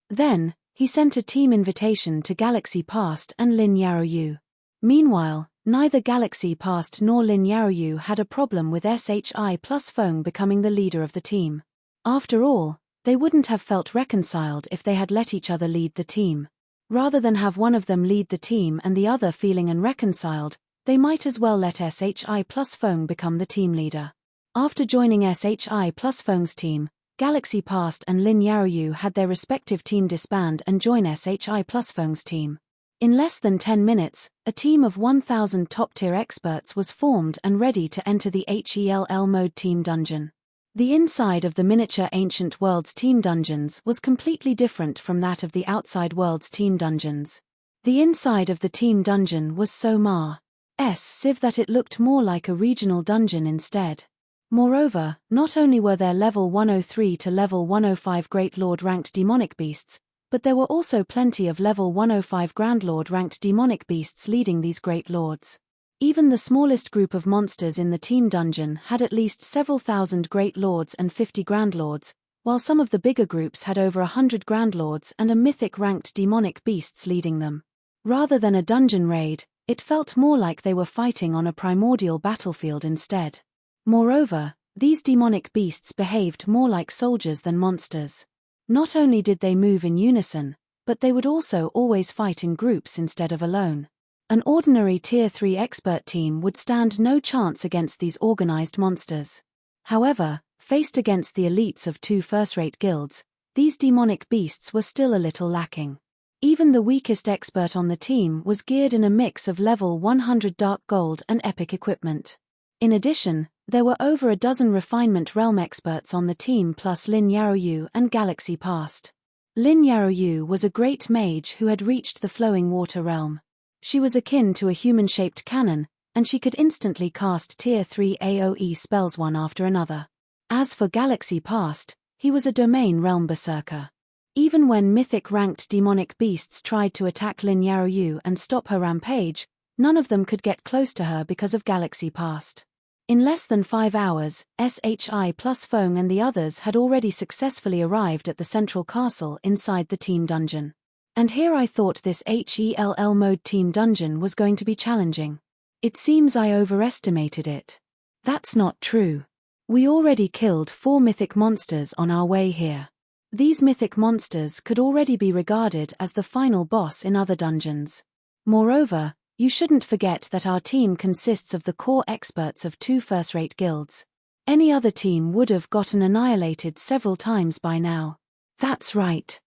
Then, he sent a team invitation to Galaxy Past and Lin Yaoyu. Meanwhile, neither Galaxy Past nor Lin Yaoyu had a problem with SHI plus Feng becoming the leader of the team. After all, they wouldn't have felt reconciled if they had let each other lead the team. Rather than have one of them lead the team and the other feeling unreconciled, they might as well let SHI plus Feng become the team leader. After joining SHI plus Feng's team, Galaxy Past and Lin Yaoyu had their respective team disband and join SHI plus Feng's team. In less than 10 minutes, a team of 1,000 top-tier experts was formed and ready to enter the HELL mode team dungeon. The inside of the miniature Ancient Worlds team dungeons was completely different from that of the Outside Worlds team dungeons. The inside of the team dungeon was so massive that it looked more like a regional dungeon instead. Moreover, not only were there level 103 to level 105 Great Lord ranked demonic beasts, but there were also plenty of level 105 Grand Lord ranked demonic beasts leading these Great Lords. Even the smallest group of monsters in the team dungeon had at least several thousand Great Lords and 50 Grand Lords, while some of the bigger groups had over 100 Grand Lords and a mythic ranked demonic beasts leading them. Rather than a dungeon raid, it felt more like they were fighting on a primordial battlefield instead. Moreover, these demonic beasts behaved more like soldiers than monsters. Not only did they move in unison, but they would also always fight in groups instead of alone. An ordinary Tier 3 expert team would stand no chance against these organized monsters. However, faced against the elites of two first-rate guilds, these demonic beasts were still a little lacking. Even the weakest expert on the team was geared in a mix of level 100 dark gold and epic equipment. In addition, there were over a dozen refinement realm experts on the team plus Lin Yaoyu and Galaxy Past. Lin Yaoyu was a great mage who had reached the flowing water realm. She was akin to a human-shaped cannon, and she could instantly cast Tier 3 AoE spells one after another. As for Galaxy Past, he was a domain realm berserker. Even when mythic-ranked demonic beasts tried to attack Lin Yaoyu and stop her rampage, none of them could get close to her because of Galaxy Past. In less than 5 hours, SHI plus Feng and the others had already successfully arrived at the central castle inside the team dungeon. And here I thought this HELL mode team dungeon was going to be challenging. It seems I overestimated it. That's not true. We already killed 4 mythic monsters on our way here. These mythic monsters could already be regarded as the final boss in other dungeons. Moreover, you shouldn't forget that our team consists of the core experts of 2 first-rate guilds. Any other team would have gotten annihilated several times by now. That's right.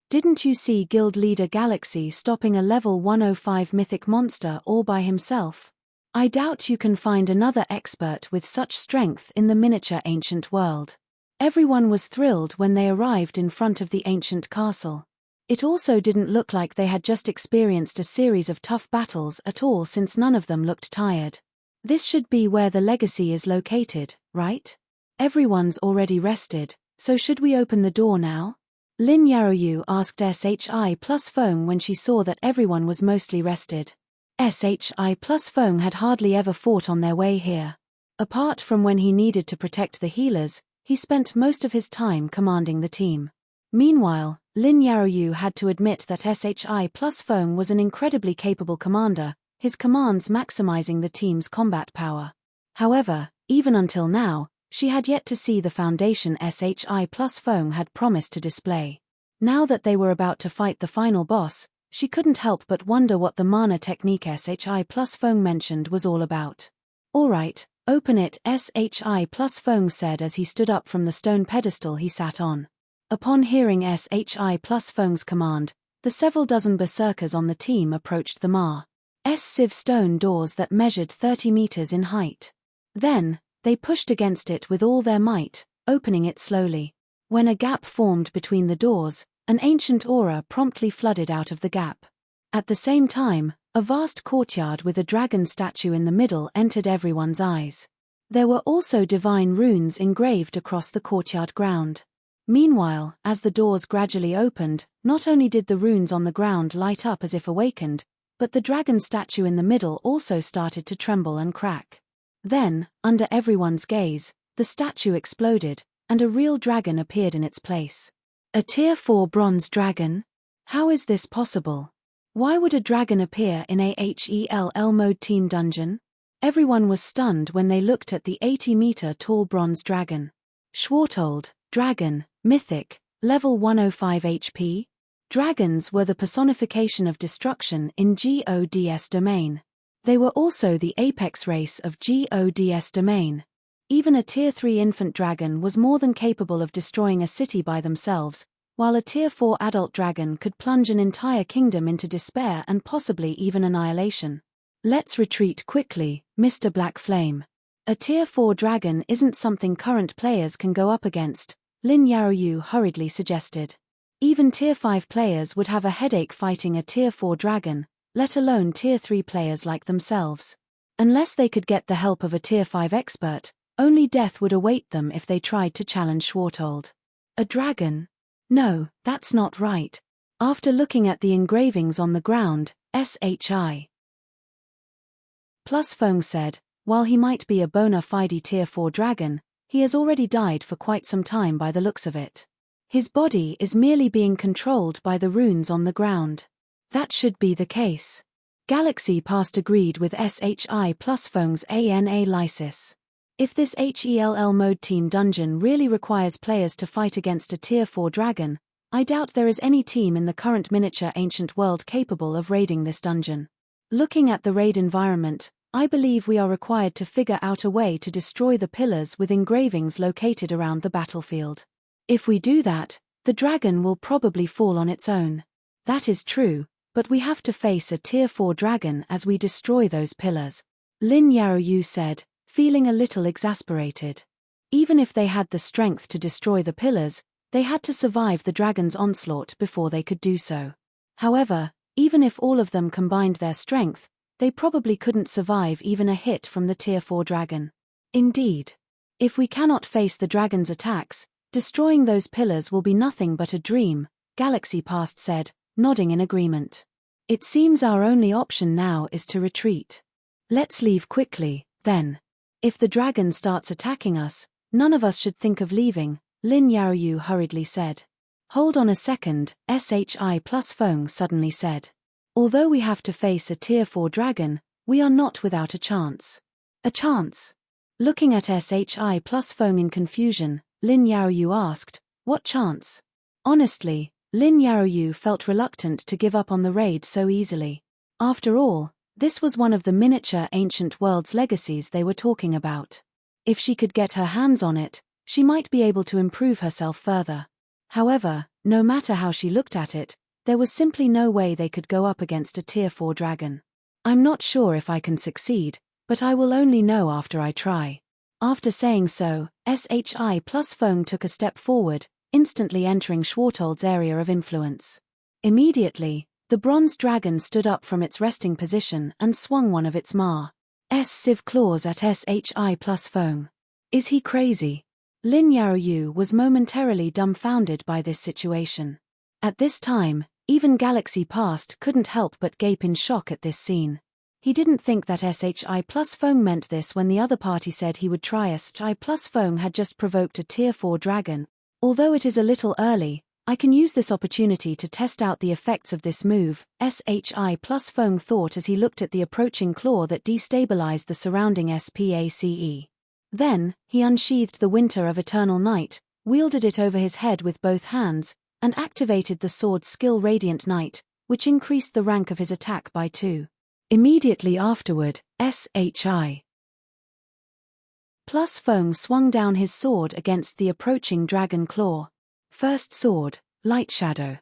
Didn't you see Guild Leader Galaxy stopping a level 105 mythic monster all by himself? I doubt you can find another expert with such strength in the miniature ancient world. Everyone was thrilled when they arrived in front of the ancient castle. It also didn't look like they had just experienced a series of tough battles at all, since none of them looked tired. This should be where the legacy is located, right? Everyone's already rested, so should we open the door now? Lin Yaoyu asked SHI plus Feng when she saw that everyone was mostly rested. SHI plus Feng had hardly ever fought on their way here. Apart from when he needed to protect the healers, he spent most of his time commanding the team. Meanwhile, Lin Yaoyu had to admit that SHI plus Feng was an incredibly capable commander, his commands maximizing the team's combat power. However, even until now, she had yet to see the foundation SHI plus Feng had promised to display. Now that they were about to fight the final boss, she couldn't help but wonder what the mana technique SHI plus Feng mentioned was all about. "Alright, open it," SHI plus Feng said as he stood up from the stone pedestal he sat on. Upon hearing SHI plus Feng's command, the several dozen berserkers on the team approached the massive stone doors that measured 30 meters in height. Then, they pushed against it with all their might, opening it slowly. When a gap formed between the doors, an ancient aura promptly flooded out of the gap. At the same time, a vast courtyard with a dragon statue in the middle entered everyone's eyes. There were also divine runes engraved across the courtyard ground. Meanwhile, as the doors gradually opened, not only did the runes on the ground light up as if awakened, but the dragon statue in the middle also started to tremble and crack. Then, under everyone's gaze, the statue exploded, and a real dragon appeared in its place. A Tier 4 bronze dragon? How is this possible? Why would a dragon appear in a HELL mode team dungeon? Everyone was stunned when they looked at the 80-meter tall bronze dragon. Schwartold, dragon, mythic, level 105 HP? Dragons were the personification of destruction in GODS domain. They were also the apex race of GODS domain. Even a Tier 3 infant dragon was more than capable of destroying a city by themselves, while a Tier 4 adult dragon could plunge an entire kingdom into despair and possibly even annihilation. "Let's retreat quickly, Mr. Black Flame. A Tier 4 dragon isn't something current players can go up against," Lin Yaoyu hurriedly suggested. Even Tier 5 players would have a headache fighting a Tier 4 dragon, let alone Tier 3 players like themselves. Unless they could get the help of a Tier 5 expert, only death would await them if they tried to challenge Schwartold. A dragon? No, that's not right. After looking at the engravings on the ground, SHI plus Feng said, while he might be a bona fide Tier 4 dragon, he has already died for quite some time by the looks of it. His body is merely being controlled by the runes on the ground. That should be the case. Galaxy Past agreed with SHI plus Feng's analysis. If this HELL mode team dungeon really requires players to fight against a Tier 4 dragon, I doubt there is any team in the current miniature ancient world capable of raiding this dungeon. Looking at the raid environment, I believe we are required to figure out a way to destroy the pillars with engravings located around the battlefield. If we do that, the dragon will probably fall on its own. That is true, but we have to face a Tier 4 dragon as we destroy those pillars, Lin Yaoyu said, feeling a little exasperated. Even if they had the strength to destroy the pillars, they had to survive the dragon's onslaught before they could do so. However, even if all of them combined their strength, they probably couldn't survive even a hit from the Tier 4 dragon. Indeed. If we cannot face the dragon's attacks, destroying those pillars will be nothing but a dream, Galaxy Past said, nodding in agreement. It seems our only option now is to retreat. Let's leave quickly, then. If the dragon starts attacking us, none of us should think of leaving, Lin Yaoyu hurriedly said. Hold on a second, SHI plus Feng suddenly said. Although we have to face a Tier 4 dragon, we are not without a chance. A chance? Looking at SHI plus Feng in confusion, Lin Yaoyu asked, What chance? Honestly, Lin Yaoyu felt reluctant to give up on the raid so easily. After all, this was one of the miniature ancient world's legacies they were talking about. If she could get her hands on it, she might be able to improve herself further. However, no matter how she looked at it, there was simply no way they could go up against a Tier 4 dragon. I'm not sure if I can succeed, but I will only know after I try. After saying so, SHI plus Feng took a step forward, instantly entering Schwartold's area of influence. Immediately, the bronze dragon stood up from its resting position and swung one of its sieve claws at SHI plus Feng. Is he crazy? Lin Yaoyu was momentarily dumbfounded by this situation. At this time, even Galaxy Past couldn't help but gape in shock at this scene. He didn't think that SHI plus Feng meant this when the other party said he would try. SHI plus Feng had just provoked a Tier 4 dragon. Although it is a little early, I can use this opportunity to test out the effects of this move, SHI plus Feng thought as he looked at the approaching claw that destabilized the surrounding SPACE. Then, he unsheathed the Winter of Eternal Night, wielded it over his head with both hands, and activated the sword's skill Radiant Night, which increased the rank of his attack by 2. Immediately afterward, SHI plus Feng swung down his sword against the approaching dragon claw. First sword, Light Shadow.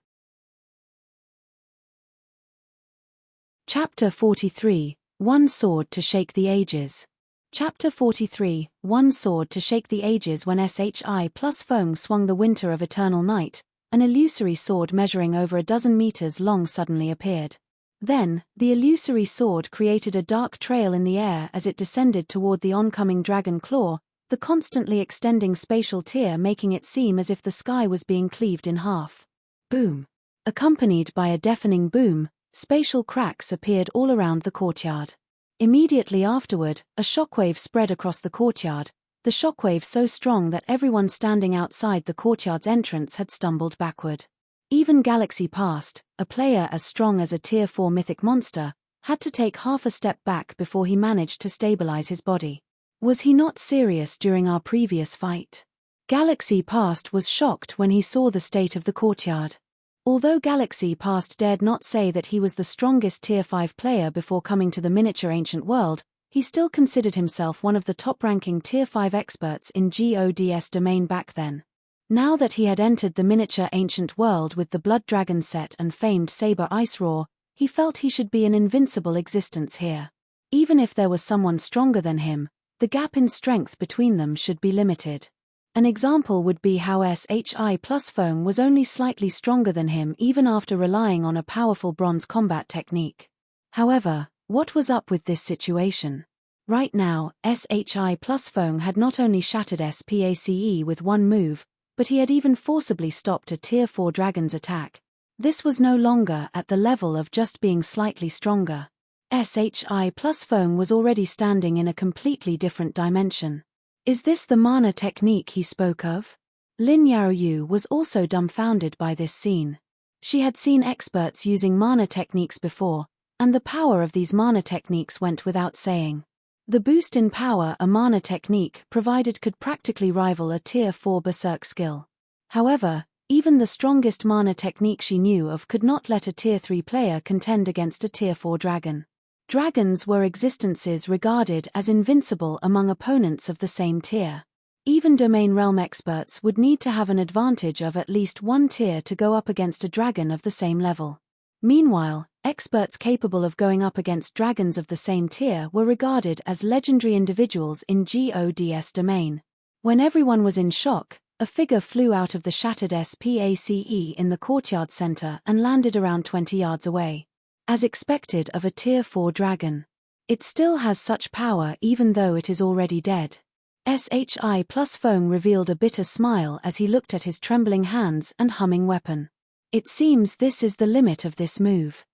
Chapter 43, One Sword to Shake the Ages. Chapter 43, One Sword to Shake the Ages. When SHI plus Feng swung the Winter of Eternal Night, an illusory sword measuring over a dozen meters long suddenly appeared. Then, the illusory sword created a dark trail in the air as it descended toward the oncoming dragon claw, the constantly extending spatial tier making it seem as if the sky was being cleaved in half. Boom! Accompanied by a deafening boom, spatial cracks appeared all around the courtyard. Immediately afterward, a shockwave spread across the courtyard, the shockwave so strong that everyone standing outside the courtyard's entrance had stumbled backward. Even Galaxy Past, a player as strong as a Tier 4 mythic monster, had to take half a step back before he managed to stabilize his body. Was he not serious during our previous fight? Galaxy Past was shocked when he saw the state of the courtyard. Although Galaxy Past dared not say that he was the strongest Tier 5 player before coming to the miniature ancient world, he still considered himself one of the top-ranking Tier 5 experts in God's domain back then. Now that he had entered the miniature ancient world with the Blood Dragon set and famed Saber Ice Roar, he felt he should be an invincible existence here. Even if there was someone stronger than him, the gap in strength between them should be limited. An example would be how SHI plus Feng was only slightly stronger than him even after relying on a powerful bronze combat technique. However, what was up with this situation? Right now, SHI plus Feng had not only shattered SPACE with one move, but he had even forcibly stopped a Tier 4 dragon's attack. This was no longer at the level of just being slightly stronger. SHI plus Feng was already standing in a completely different dimension. Is this the mana technique he spoke of? Lin Yaoyu was also dumbfounded by this scene. She had seen experts using mana techniques before, and the power of these mana techniques went without saying. The boost in power a mana technique provided could practically rival a Tier 4 berserk skill. However, even the strongest mana technique she knew of could not let a Tier 3 player contend against a Tier 4 dragon. Dragons were existences regarded as invincible among opponents of the same tier. Even domain realm experts would need to have an advantage of at least one tier to go up against a dragon of the same level. Meanwhile, experts capable of going up against dragons of the same tier were regarded as legendary individuals in God's domain. When everyone was in shock, a figure flew out of the shattered SPACE in the courtyard center and landed around 20 yards away. As expected of a Tier 4 dragon. It still has such power even though it is already dead. SHI plus Feng revealed a bitter smile as he looked at his trembling hands and humming weapon. It seems this is the limit of this move.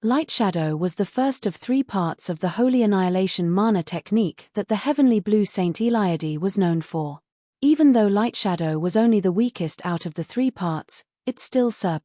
Light Shadow was the first of 3 parts of the Holy Annihilation mana technique that the Heavenly Blue Saint Eliade was known for. Even though Light Shadow was only the weakest out of the 3 parts, it still set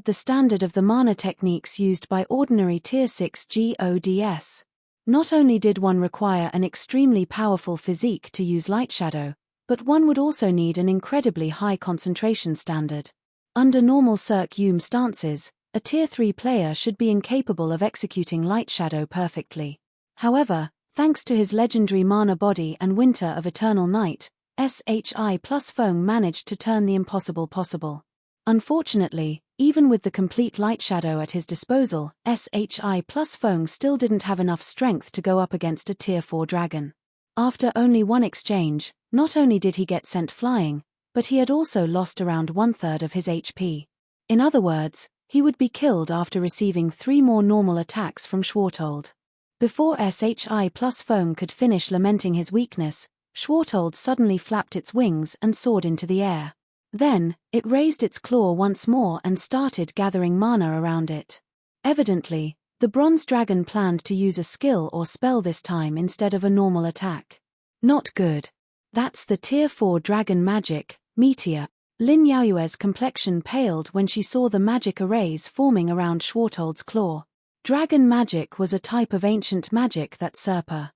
the standard of the mana techniques used by ordinary Tier 6 Gods. Not only did one require an extremely powerful physique to use Light Shadow, but one would also need an incredibly high concentration standard. Under normal Cirque stances, a Tier 3 player should be incapable of executing Light Shadow perfectly. However, thanks to his legendary Mana Body and Winter of Eternal Night, SHI plus Feng managed to turn the impossible possible. Unfortunately, even with the complete Light Shadow at his disposal, SHI plus Feng still didn't have enough strength to go up against a Tier 4 dragon. After only one exchange, not only did he get sent flying, but he had also lost around 1/3 of his HP. In other words, he would be killed after receiving 3 more normal attacks from Schwartold. Before SHI plus Feng could finish lamenting his weakness, Schwartold suddenly flapped its wings and soared into the air. Then, it raised its claw once more and started gathering mana around it. Evidently, the bronze dragon planned to use a skill or spell this time instead of a normal attack. Not good. That's the Tier 4 dragon magic, Meteor. Lin Yaoyue's complexion paled when she saw the magic arrays forming around Schwartold's claw. Dragon magic was a type of ancient magic that Serpa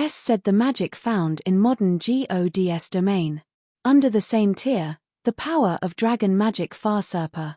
said the magic found in modern Gods domain. Under the same tier, the power of dragon magic far Serpa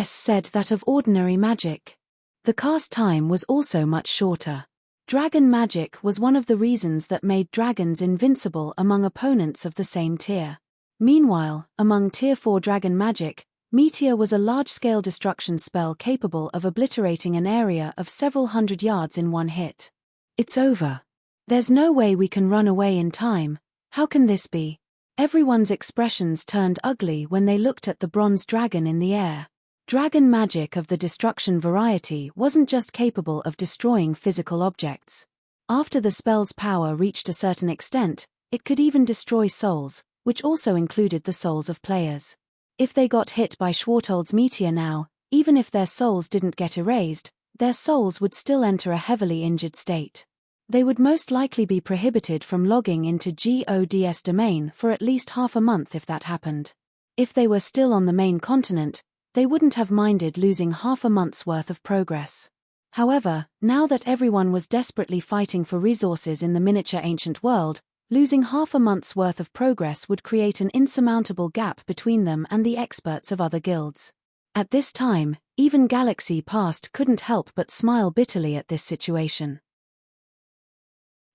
said that of ordinary magic. The cast time was also much shorter. Dragon magic was one of the reasons that made dragons invincible among opponents of the same tier. Meanwhile, among Tier 4 dragon magic, Meteor was a large-scale destruction spell capable of obliterating an area of several hundred yards in one hit. It's over. There's no way we can run away in time. How can this be? Everyone's expressions turned ugly when they looked at the bronze dragon in the air. Dragon magic of the destruction variety wasn't just capable of destroying physical objects. After the spell's power reached a certain extent, it could even destroy souls, which also included the souls of players. If they got hit by Schwartold's meteor now, even if their souls didn't get erased, their souls would still enter a heavily injured state. They would most likely be prohibited from logging into Gods domain for at least half a month if that happened. If they were still on the main continent, they wouldn't have minded losing half a month's worth of progress. However, now that everyone was desperately fighting for resources in the miniature ancient world, losing half a month's worth of progress would create an insurmountable gap between them and the experts of other guilds. At this time, even Galaxy Past couldn't help but smile bitterly at this situation.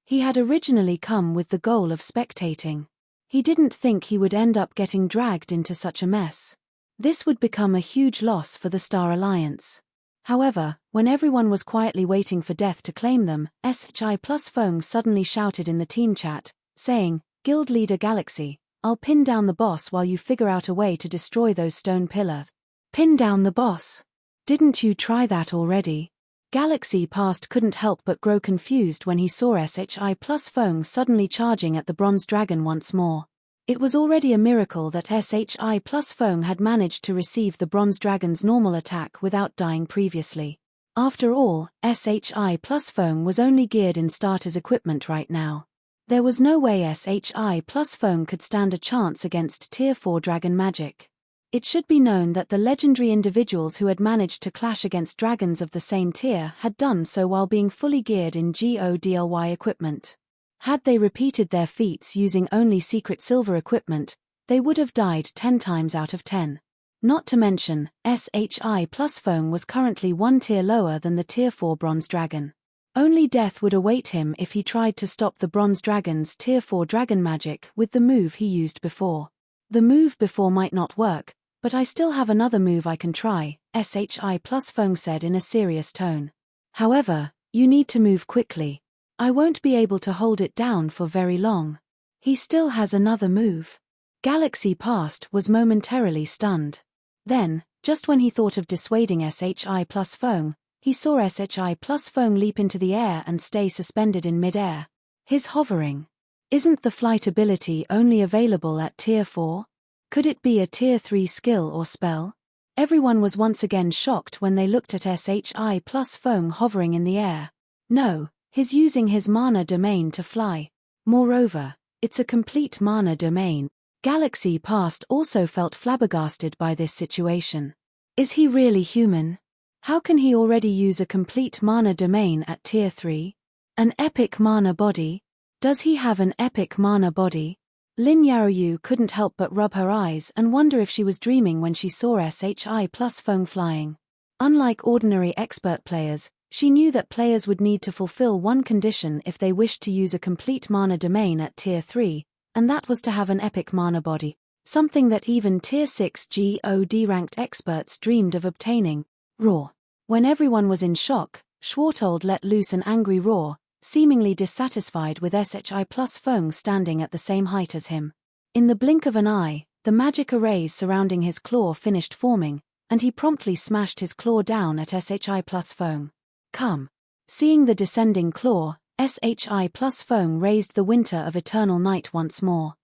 He had originally come with the goal of spectating. He didn't think he would end up getting dragged into such a mess. This would become a huge loss for the Star Alliance. However, when everyone was quietly waiting for death to claim them, SHI plus Feng suddenly shouted in the team chat, saying, "Guild Leader Galaxy, I'll pin down the boss while you figure out a way to destroy those stone pillars." Pin down the boss? Didn't you try that already? Galaxy Past couldn't help but grow confused when he saw SHI plus Feng suddenly charging at the bronze dragon once more. It was already a miracle that SHI plus Feng had managed to receive the bronze dragon's normal attack without dying previously. After all, SHI plus Feng was only geared in starter's equipment right now. There was no way SHI plus Feng could stand a chance against Tier 4 dragon magic. It should be known that the legendary individuals who had managed to clash against dragons of the same tier had done so while being fully geared in GODLY equipment. Had they repeated their feats using only secret silver equipment, they would have died 10 times out of 10. Not to mention, SHI plus Feng was currently 1 tier lower than the Tier 4 bronze dragon. Only death would await him if he tried to stop the bronze dragon's Tier 4 dragon magic with the move he used before. The move before might not work, but I still have another move I can try, SHI plus Feng said in a serious tone. However, you need to move quickly. I won't be able to hold it down for very long. He still has another move. Galaxy Past was momentarily stunned. Then, just when he thought of dissuading SHI plus Feng, he saw SHI plus Feng leap into the air and stay suspended in mid-air. His hovering. Isn't the flight ability only available at Tier 4? Could it be a Tier 3 skill or spell? Everyone was once again shocked when they looked at SHI plus Feng hovering in the air. No, he's using his mana domain to fly. Moreover, it's a complete mana domain. Galaxy Past also felt flabbergasted by this situation. Is he really human? How can he already use a complete mana domain at Tier 3? An epic mana body? Does he have an epic mana body? Lin Yaoyu couldn't help but rub her eyes and wonder if she was dreaming when she saw SHI plus Feng flying. Unlike ordinary expert players, she knew that players would need to fulfill one condition if they wished to use a complete mana domain at Tier 3, and that was to have an epic mana body, something that even Tier 6 God-ranked experts dreamed of obtaining. Roar. When everyone was in shock, Schwartold let loose an angry roar, seemingly dissatisfied with SHI plus Feng standing at the same height as him. In the blink of an eye, the magic arrays surrounding his claw finished forming, and he promptly smashed his claw down at SHI plus Feng. Come. Seeing the descending claw, SHI plus Feng raised the winter of eternal night once more.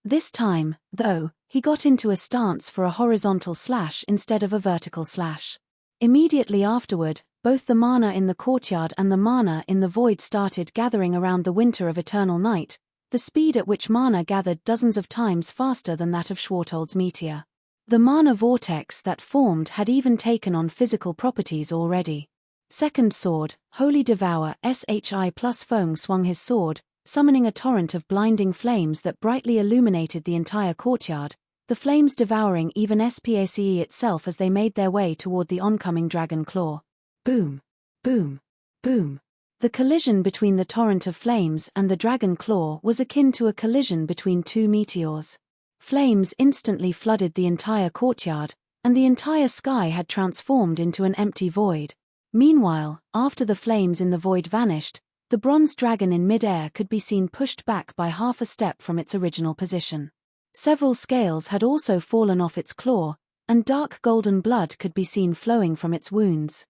This time, though, he got into a stance for a horizontal slash instead of a vertical slash. Immediately afterward, both the mana in the courtyard and the mana in the void started gathering around the winter of eternal night, the speed at which mana gathered dozens of times faster than that of Schwartold's meteor. The mana vortex that formed had even taken on physical properties already. Second sword, Holy Devour. SHI plus Feng swung his sword, summoning a torrent of blinding flames that brightly illuminated the entire courtyard, the flames devouring even SPACE itself as they made their way toward the oncoming dragon claw. Boom! Boom! Boom! The collision between the torrent of flames and the dragon claw was akin to a collision between two meteors. Flames instantly flooded the entire courtyard, and the entire sky had transformed into an empty void. Meanwhile, after the flames in the void vanished, the bronze dragon in mid-air could be seen pushed back by half a step from its original position. Several scales had also fallen off its claw, and dark golden blood could be seen flowing from its wounds.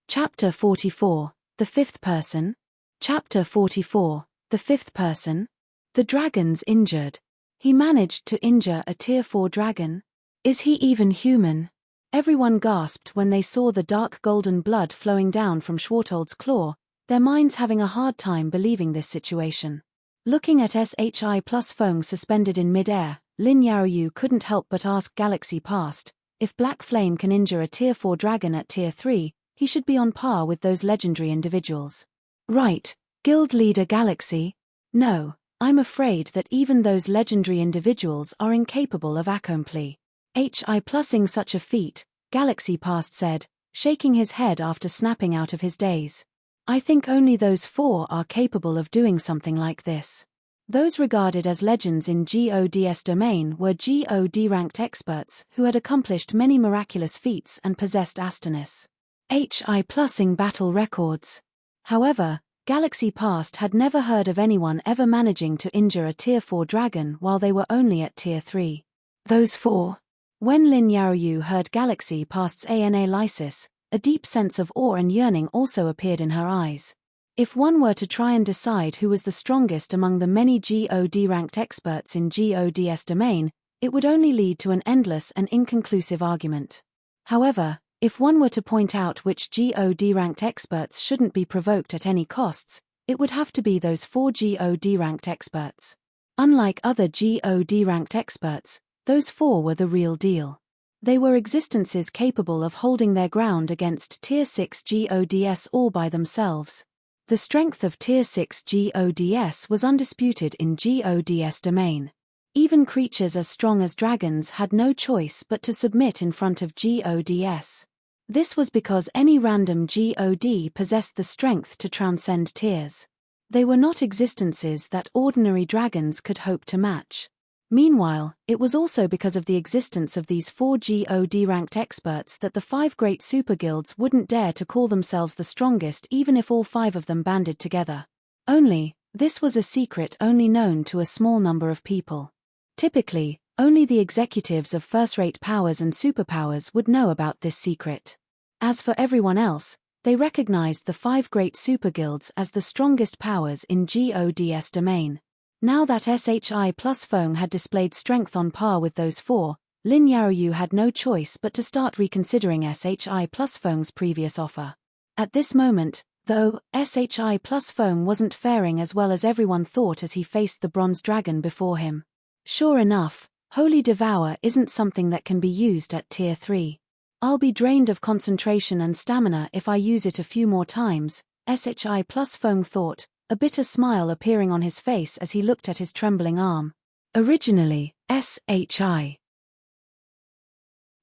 Chapter 44, The Fifth Person. Chapter 44, The Fifth Person. The dragon's injured. He managed to injure a Tier 4 dragon. Is he even human? Everyone gasped when they saw the dark golden blood flowing down from Schwartold's claw, their minds having a hard time believing this situation. Looking at SHI plus Feng suspended in mid-air, Lin Yaoyu couldn't help but ask Galaxy Past, if Black Flame can injure a Tier 4 dragon at Tier 3, he should be on par with those legendary individuals. Right, Guild Leader Galaxy? No, I'm afraid that even those legendary individuals are incapable of accompli. HI plussing such a feat, Galaxy Past said, shaking his head after snapping out of his daze. I think only those four are capable of doing something like this. Those regarded as legends in GOD's domain were GOD-ranked experts who had accomplished many miraculous feats and possessed Astonis. HI plussing battle records. However, Galaxy Past had never heard of anyone ever managing to injure a Tier 4 dragon while they were only at Tier 3. Those four. When Lin Yaoyu heard Galaxy Past's analysis, a deep sense of awe and yearning also appeared in her eyes. If one were to try and decide who was the strongest among the many GOD-ranked experts in GOD's domain, it would only lead to an endless and inconclusive argument. However, if one were to point out which GOD-ranked experts shouldn't be provoked at any costs, it would have to be those four GOD-ranked experts. Unlike other GOD-ranked experts, those four were the real deal. They were existences capable of holding their ground against Tier 6 GODS all by themselves. The strength of Tier 6 GODS was undisputed in GOD's domain. Even creatures as strong as dragons had no choice but to submit in front of GODS. This was because any random GOD possessed the strength to transcend tiers. They were not existences that ordinary dragons could hope to match. Meanwhile, it was also because of the existence of these four GOD-ranked experts that the 5 great superguilds wouldn't dare to call themselves the strongest even if all 5 of them banded together. Only, this was a secret only known to a small number of people. Typically, only the executives of first-rate powers and superpowers would know about this secret. As for everyone else, they recognized the 5 great superguilds as the strongest powers in GOD's domain. Now that SHI plus Feng had displayed strength on par with those 4, Lin Yaoyu had no choice but to start reconsidering SHI plus Feng's previous offer. At this moment, though, SHI plus Feng wasn't faring as well as everyone thought as he faced the bronze dragon before him. Sure enough, Holy Devour isn't something that can be used at Tier 3. I'll be drained of concentration and stamina if I use it a few more times, SHI plus Feng thought, a bitter smile appearing on his face as he looked at his trembling arm. Originally, SHI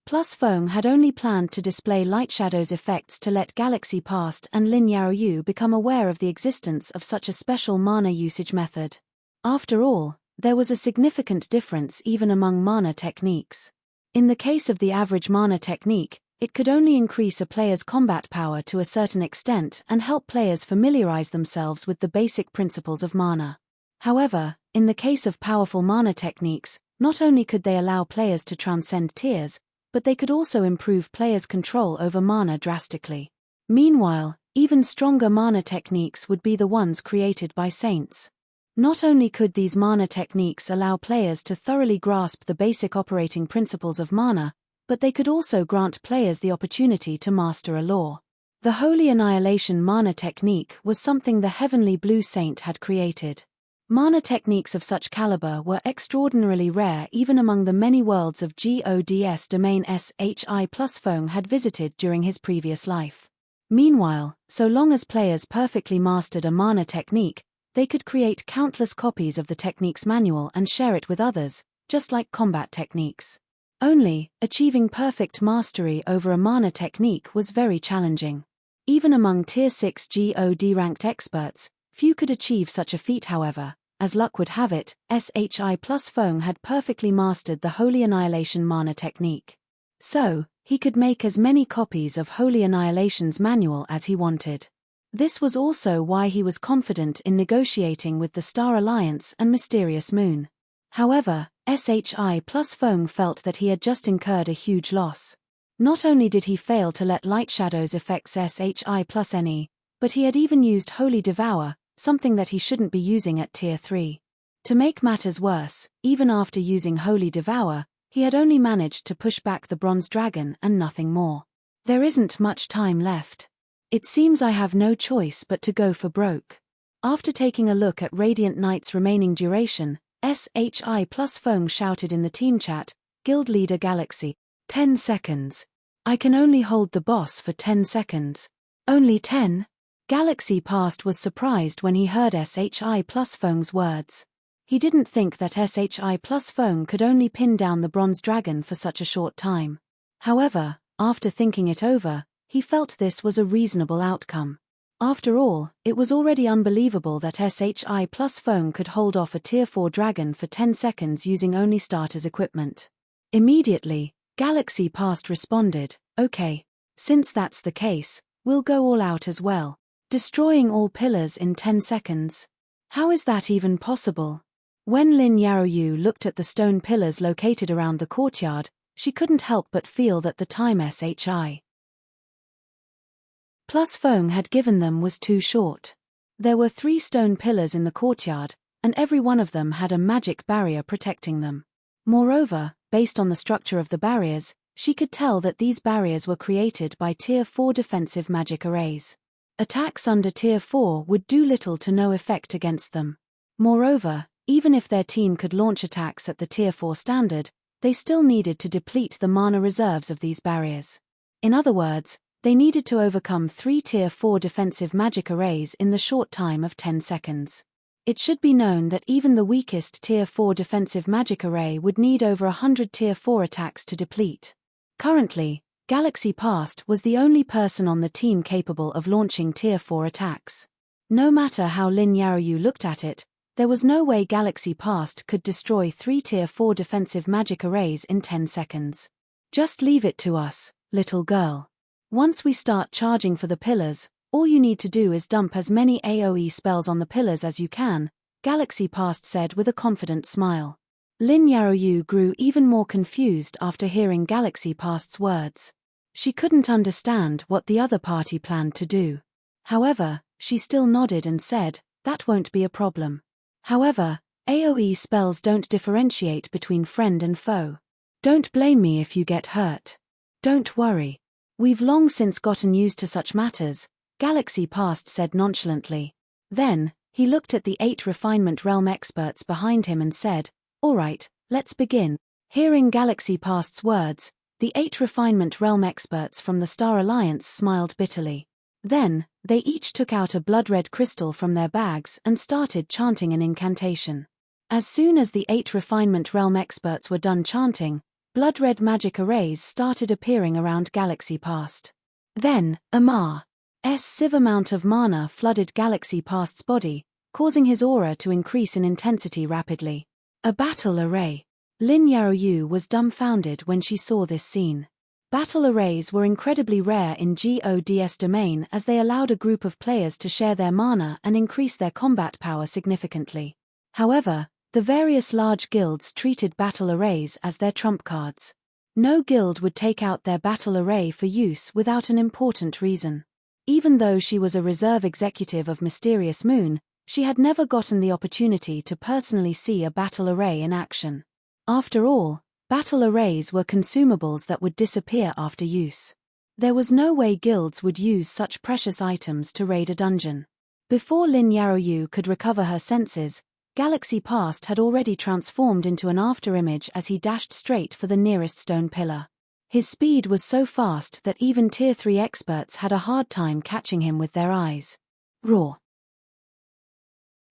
plus Feng had only planned to display light shadows effects to let Galaxy Past and Lin Yaoyu become aware of the existence of such a special mana usage method. After all, there was a significant difference even among mana techniques. In the case of the average mana technique, it could only increase a player's combat power to a certain extent and help players familiarize themselves with the basic principles of mana. However, in the case of powerful mana techniques, not only could they allow players to transcend tiers, but they could also improve players' control over mana drastically. Meanwhile, even stronger mana techniques would be the ones created by saints. Not only could these mana techniques allow players to thoroughly grasp the basic operating principles of mana, but they could also grant players the opportunity to master a law. The Holy Annihilation mana technique was something the Heavenly Blue Saint had created. Mana techniques of such caliber were extraordinarily rare even among the many worlds of God's domain SHI plus Feng had visited during his previous life. Meanwhile, so long as players perfectly mastered a mana technique, they could create countless copies of the technique's manual and share it with others, just like combat techniques. Only, achieving perfect mastery over a mana technique was very challenging. Even among Tier 6 God-ranked experts, few could achieve such a feat. However, as luck would have it, SHI plus Feng had perfectly mastered the Holy Annihilation mana technique. So, he could make as many copies of Holy Annihilation's manual as he wanted. This was also why he was confident in negotiating with the Star Alliance and Mysterious Moon. However, SHI plus Feng felt that he had just incurred a huge loss. Not only did he fail to let Light Shadows affect SHI plus NE, but he had even used Holy Devour, something that he shouldn't be using at Tier 3. To make matters worse, even after using Holy Devour, he had only managed to push back the Bronze Dragon and nothing more. There isn't much time left. It seems I have no choice but to go for broke. After taking a look at Radiant Knight's remaining duration, SHI plus Feng shouted in the team chat, Guild Leader Galaxy, 10 seconds. I can only hold the boss for 10 seconds. Only 10? Galaxy Past was surprised when he heard SHI plus Feng's words. He didn't think that SHI plus Feng could only pin down the Bronze Dragon for such a short time. However, after thinking it over, he felt this was a reasonable outcome. After all, it was already unbelievable that SHI plus Feng could hold off a Tier 4 dragon for 10 seconds using only starter's equipment. Immediately, Galaxy Past responded, okay. Since that's the case, we'll go all out as well. Destroying all pillars in 10 seconds. How is that even possible? When Lin Yaoyu looked at the stone pillars located around the courtyard, she couldn't help but feel that the time SHI plus Feng had given them was too short. There were 3 stone pillars in the courtyard, and every one of them had a magic barrier protecting them. Moreover, based on the structure of the barriers, she could tell that these barriers were created by Tier 4 defensive magic arrays. Attacks under Tier 4 would do little to no effect against them. Moreover, even if their team could launch attacks at the Tier 4 standard, they still needed to deplete the mana reserves of these barriers. In other words, they needed to overcome 3 Tier 4 defensive magic arrays in the short time of 10 seconds. It should be known that even the weakest Tier 4 defensive magic array would need over 100 Tier 4 attacks to deplete. Currently, Galaxy Past was the only person on the team capable of launching Tier 4 attacks. No matter how Lin Yaoyu looked at it, there was no way Galaxy Past could destroy 3 Tier 4 defensive magic arrays in 10 seconds. Just leave it to us, little girl. Once we start charging for the pillars, all you need to do is dump as many AoE spells on the pillars as you can, Galaxy Past said with a confident smile. Lin Yaoyu grew even more confused after hearing Galaxy Past's words. She couldn't understand what the other party planned to do. However, she still nodded and said, that won't be a problem. However, AoE spells don't differentiate between friend and foe. Don't blame me if you get hurt. Don't worry. We've long since gotten used to such matters, Galaxy Past said nonchalantly. Then, he looked at the 8 Refinement Realm experts behind him and said, all right, let's begin. Hearing Galaxy Past's words, the 8 Refinement Realm experts from the Star Alliance smiled bitterly. Then, they each took out a blood-red crystal from their bags and started chanting an incantation. As soon as the 8 refinement realm experts were done chanting, blood-red magic arrays started appearing around Galaxy Past. Then, Amar's sieve amount of mana flooded Galaxy Past's body, causing his aura to increase in intensity rapidly. A battle array. Lin Yaoyu was dumbfounded when she saw this scene. Battle arrays were incredibly rare in God's domain as they allowed a group of players to share their mana and increase their combat power significantly. However, the various large guilds treated battle arrays as their trump cards. No guild would take out their battle array for use without an important reason. Even though she was a reserve executive of Mysterious Moon, she had never gotten the opportunity to personally see a battle array in action. After all, battle arrays were consumables that would disappear after use. There was no way guilds would use such precious items to raid a dungeon. Before Lin Yaoyu could recover her senses, Galaxy Past had already transformed into an afterimage as he dashed straight for the nearest stone pillar. His speed was so fast that even Tier 3 experts had a hard time catching him with their eyes. Roar.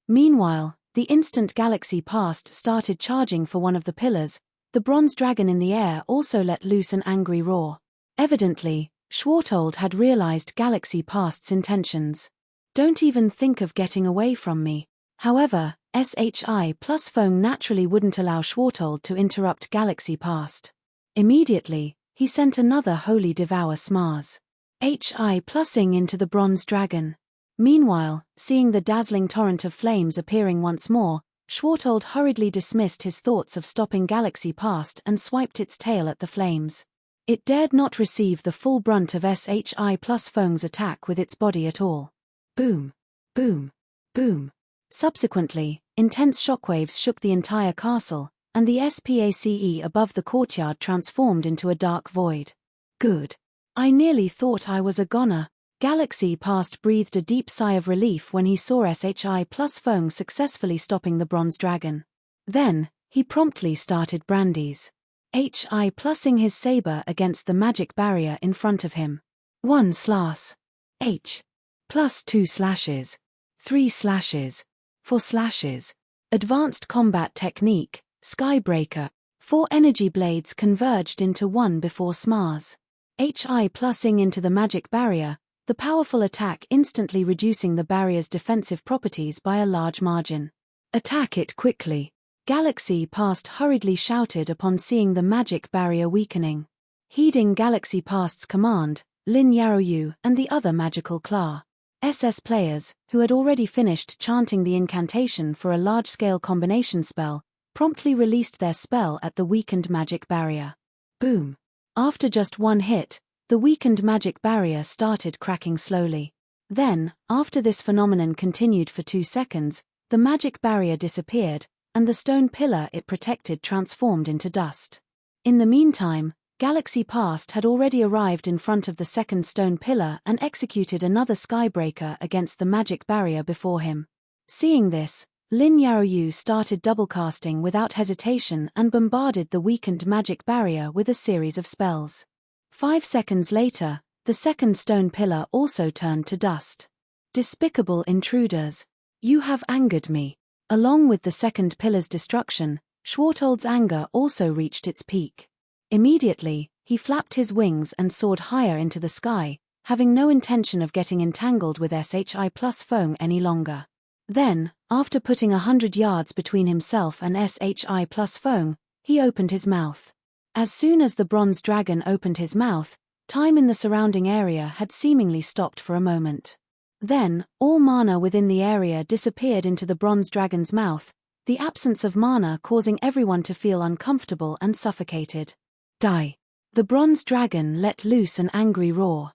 Meanwhile, the instant Galaxy Past started charging for one of the pillars, the bronze dragon in the air also let loose an angry roar. Evidently, Schwartold had realized Galaxy Past's intentions. Don't even think of getting away from me. However, SHI plus Feng naturally wouldn't allow Schwartold to interrupt Galaxy Past. Immediately, he sent another Holy Devour Smars. HI plusing into the bronze dragon. Meanwhile, seeing the dazzling torrent of flames appearing once more, Schwartold hurriedly dismissed his thoughts of stopping Galaxy Past and swiped its tail at the flames. It dared not receive the full brunt of SHI plus Feng's attack with its body at all. Boom. Boom. Boom. Subsequently, intense shockwaves shook the entire castle, and the SPACE above the courtyard transformed into a dark void. Good. I nearly thought I was a goner. Galaxy Past breathed a deep sigh of relief when he saw SHI plus Feng successfully stopping the bronze dragon. Then, he promptly started brandies. HI plusing his saber against the magic barrier in front of him. 1 slash. H. Plus 2 slashes. 3 slashes. 4 slashes. Advanced combat technique, Skybreaker. 4 energy blades converged into one before Smars. HI plusing into the magic barrier, the powerful attack instantly reducing the barrier's defensive properties by a large margin. Attack it quickly. Galaxy Past hurriedly shouted upon seeing the magic barrier weakening. Heeding Galaxy Past's command, Lin Yaoyu and the other magical Class SS players, who had already finished chanting the incantation for a large-scale combination spell, promptly released their spell at the weakened magic barrier. Boom. After just one hit, the weakened magic barrier started cracking slowly. Then, after this phenomenon continued for 2 seconds, the magic barrier disappeared, and the stone pillar it protected transformed into dust. In the meantime, Galaxy Past had already arrived in front of the second stone pillar and executed another Skybreaker against the magic barrier before him. Seeing this, Lin Yaoyu started doublecasting without hesitation and bombarded the weakened magic barrier with a series of spells. 5 seconds later, the second stone pillar also turned to dust. Despicable intruders. You have angered me. Along with the second pillar's destruction, Schwartold's anger also reached its peak. Immediately, he flapped his wings and soared higher into the sky, having no intention of getting entangled with SHI plus Feng any longer. Then, after putting 100 yards between himself and SHI plus Feng, he opened his mouth. As soon as the bronze dragon opened his mouth, time in the surrounding area had seemingly stopped for a moment. Then, all mana within the area disappeared into the bronze dragon's mouth, the absence of mana causing everyone to feel uncomfortable and suffocated. Die. The bronze dragon let loose an angry roar.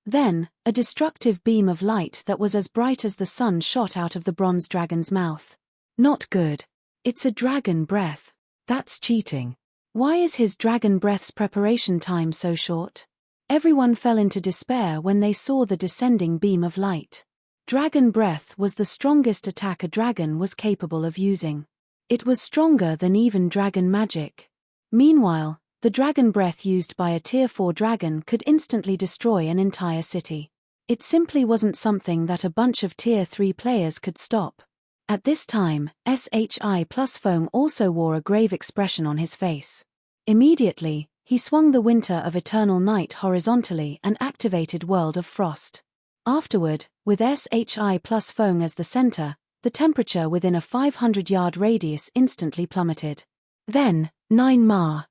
Then, a destructive beam of light that was as bright as the sun shot out of the bronze dragon's mouth. Not good. It's a dragon breath. That's cheating. Why is his dragon breath's preparation time so short? Everyone fell into despair when they saw the descending beam of light. Dragon breath was the strongest attack a dragon was capable of using. It was stronger than even dragon magic. Meanwhile, the The dragon breath used by a Tier 4 dragon could instantly destroy an entire city. It simply wasn't something that a bunch of Tier 3 players could stop. At this time, SHI+Fong also wore a grave expression on his face. Immediately, he swung the Winter of Eternal Night horizontally and activated World of Frost. Afterward, with SHI+Fong as the center, the temperature within a 500-yard radius instantly plummeted. Then, 9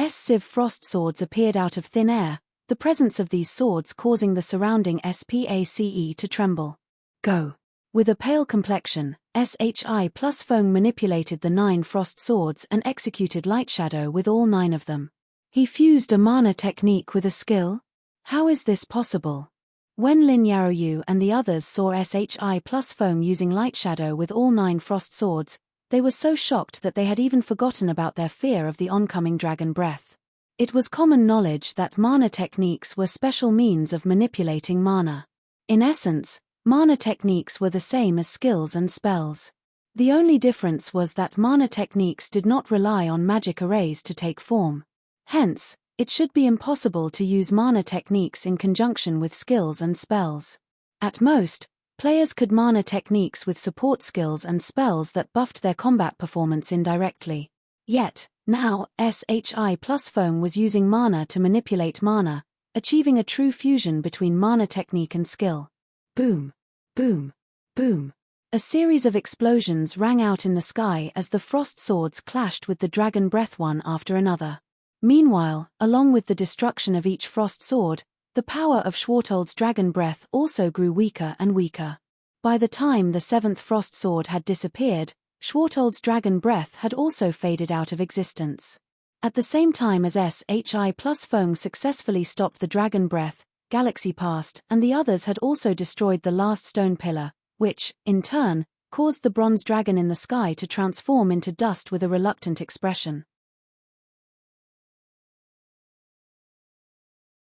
Civ frost swords appeared out of thin air, the presence of these swords causing the surrounding SPACE to tremble. Go. With a pale complexion, SHI+Fong manipulated the 9 frost swords and executed light shadow with all 9 of them. He fused a mana technique with a skill? How is this possible? When Lin Yaoyu and the others saw SHI+Fong using light shadow with all 9 frost swords, they were so shocked that they had even forgotten about their fear of the oncoming dragon breath. It was common knowledge that mana techniques were special means of manipulating mana. In essence, mana techniques were the same as skills and spells. The only difference was that mana techniques did not rely on magic arrays to take form. Hence, it should be impossible to use mana techniques in conjunction with skills and spells. At most, players could mana techniques with support skills and spells that buffed their combat performance indirectly. Yet, now, SHI+Fong was using mana to manipulate mana, achieving a true fusion between mana technique and skill. Boom! Boom! Boom! A series of explosions rang out in the sky as the frost swords clashed with the dragon breath one after another. Meanwhile, along with the destruction of each frost sword, the power of Schwartold's dragon breath also grew weaker and weaker. By the time the 7th frost sword had disappeared, Schwartold's dragon breath had also faded out of existence. At the same time as SHI+Fong successfully stopped the dragon breath, Galaxy passed, and the others had also destroyed the last stone pillar, which, in turn, caused the bronze dragon in the sky to transform into dust with a reluctant expression.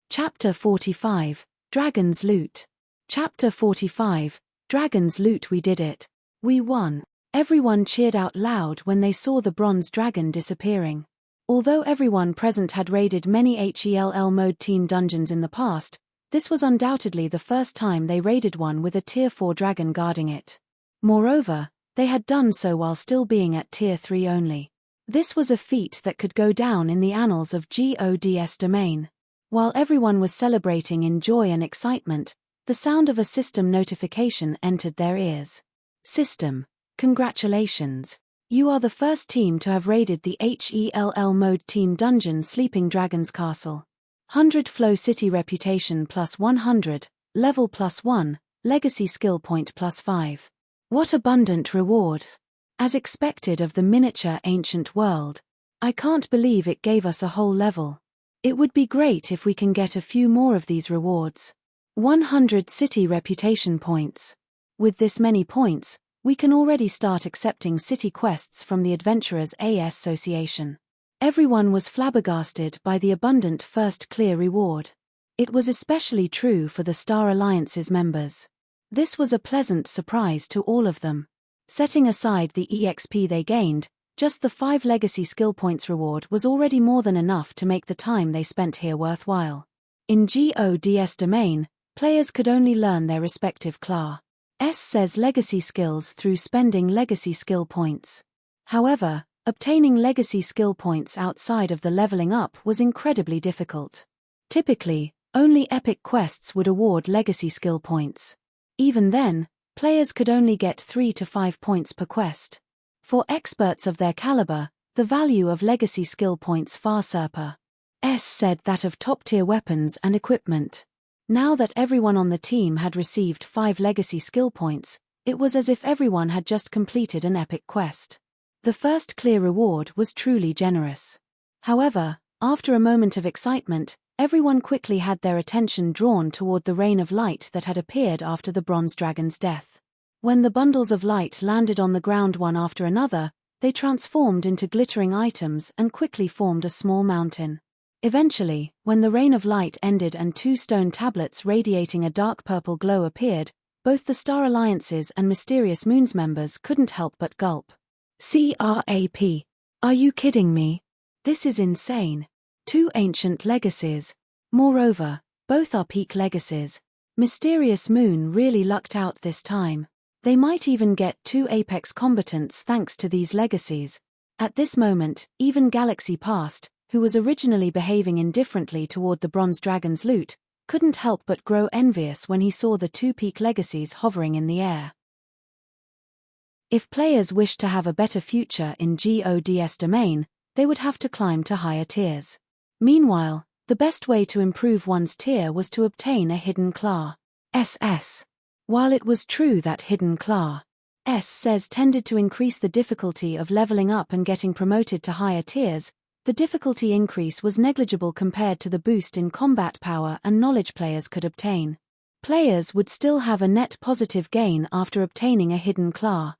Chapter 45, Dragon's Loot. Chapter 45, Dragon's Loot. We did it. We won. Everyone cheered out loud when they saw the bronze dragon disappearing. Although everyone present had raided many HELL mode team dungeons in the past, this was undoubtedly the first time they raided one with a Tier 4 dragon guarding it. Moreover, they had done so while still being at Tier 3 only. This was a feat that could go down in the annals of GODS domain. While everyone was celebrating in joy and excitement, the sound of a system notification entered their ears. System. Congratulations. You are the first team to have raided the HELL mode team dungeon Sleeping Dragon's Castle. 100 Flow City Reputation plus 100, Level plus 1, Legacy Skill Point plus 5. What abundant rewards. As expected of the miniature ancient world. I can't believe it gave us a whole level. It would be great if we can get a few more of these rewards. 100 City Reputation Points. With this many points, we can already start accepting city quests from the Adventurers Association. Everyone was flabbergasted by the abundant first clear reward. It was especially true for the Star Alliance's members. This was a pleasant surprise to all of them. Setting aside the EXP they gained, just the 5 legacy skill points reward was already more than enough to make the time they spent here worthwhile. In GODS domain, players could only learn their respective class. Says legacy skills through spending legacy skill points. However, obtaining legacy skill points outside of the leveling up was incredibly difficult. Typically, only epic quests would award legacy skill points. Even then, players could only get 3 to 5 points per quest. For experts of their caliber, the value of legacy skill points far surpassed that of top-tier weapons and equipment. Now that everyone on the team had received 5 legacy skill points, it was as if everyone had just completed an epic quest. The first clear reward was truly generous. However, after a moment of excitement, everyone quickly had their attention drawn toward the rain of light that had appeared after the bronze dragon's death. When the bundles of light landed on the ground one after another, they transformed into glittering items and quickly formed a small mountain. Eventually, when the rain of light ended and 2 stone tablets radiating a dark purple glow appeared, both the Star Alliances and Mysterious Moons members couldn't help but gulp. CRAP. Are you kidding me? This is insane. 2 ancient legacies. Moreover, both are peak legacies. Mysterious Moon really lucked out this time. They might even get 2 apex combatants thanks to these legacies. At this moment, even Galaxy Past, who was originally behaving indifferently toward the Bronze Dragon's loot, couldn't help but grow envious when he saw the 2 peak legacies hovering in the air. If players wished to have a better future in God's domain, they would have to climb to higher tiers. Meanwhile, the best way to improve one's tier was to obtain a hidden class. While it was true that hidden class tended to increase the difficulty of leveling up and getting promoted to higher tiers, the difficulty increase was negligible compared to the boost in combat power and knowledge players could obtain. Players would still have a net positive gain after obtaining a hidden class.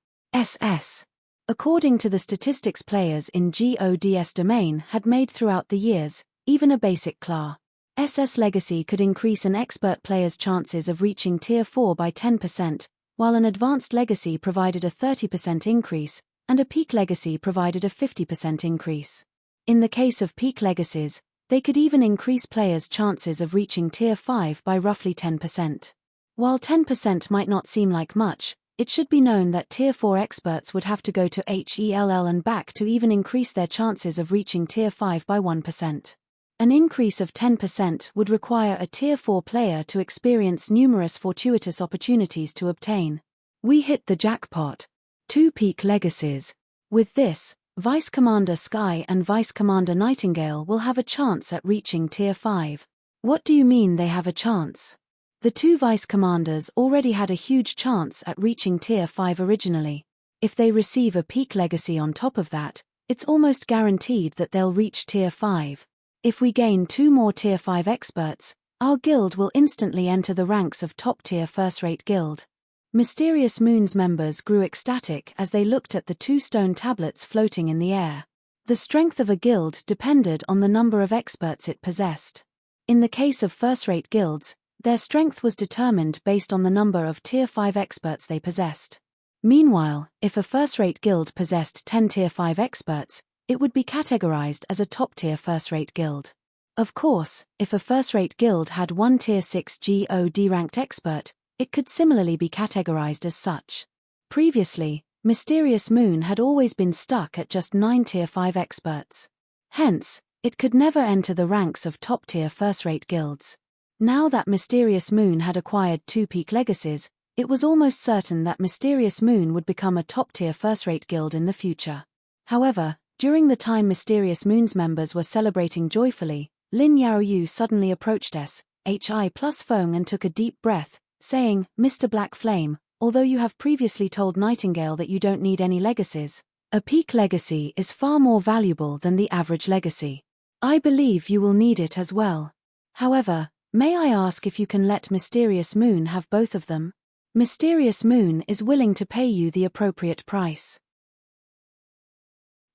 According to the statistics players in God's domain had made throughout the years, even a basic class SS legacy could increase an expert player's chances of reaching tier 4 by 10%, while an advanced legacy provided a 30% increase, and a peak legacy provided a 50% increase. In the case of peak legacies, they could even increase players' chances of reaching tier 5 by roughly 10%. While 10% might not seem like much, it should be known that tier 4 experts would have to go to HELL and back to even increase their chances of reaching tier 5 by 1%. An increase of 10% would require a tier 4 player to experience numerous fortuitous opportunities to obtain. We hit the jackpot. 2 peak legacies. With this, Vice Commander Sky and Vice Commander Nightingale will have a chance at reaching tier 5. What do you mean they have a chance? The 2 Vice Commanders already had a huge chance at reaching tier 5 originally. If they receive a peak legacy on top of that, it's almost guaranteed that they'll reach tier 5. If we gain 2 more tier 5 experts, our guild will instantly enter the ranks of top-tier first-rate guild. Mysterious Moon's members grew ecstatic as they looked at the 2 stone tablets floating in the air. The strength of a guild depended on the number of experts it possessed. In the case of first-rate guilds, their strength was determined based on the number of tier 5 experts they possessed. Meanwhile, if a first-rate guild possessed 10 tier 5 experts, it would be categorized as a top-tier first-rate guild. Of course, if a first-rate guild had 1 tier 6 God-ranked expert, it could similarly be categorized as such. Previously, Mysterious Moon had always been stuck at just 9 tier 5 experts. Hence, it could never enter the ranks of top-tier first-rate guilds. Now that Mysterious Moon had acquired 2 peak legacies, it was almost certain that Mysterious Moon would become a top-tier first-rate guild in the future. However, during the time Mysterious Moon's members were celebrating joyfully, Lin Yaoyu suddenly approached SHI plus Feng and took a deep breath, saying, "Mr. Black Flame, although you have previously told Nightingale that you don't need any legacies, a peak legacy is far more valuable than the average legacy. I believe you will need it as well. However, may I ask if you can let Mysterious Moon have both of them? Mysterious Moon is willing to pay you the appropriate price."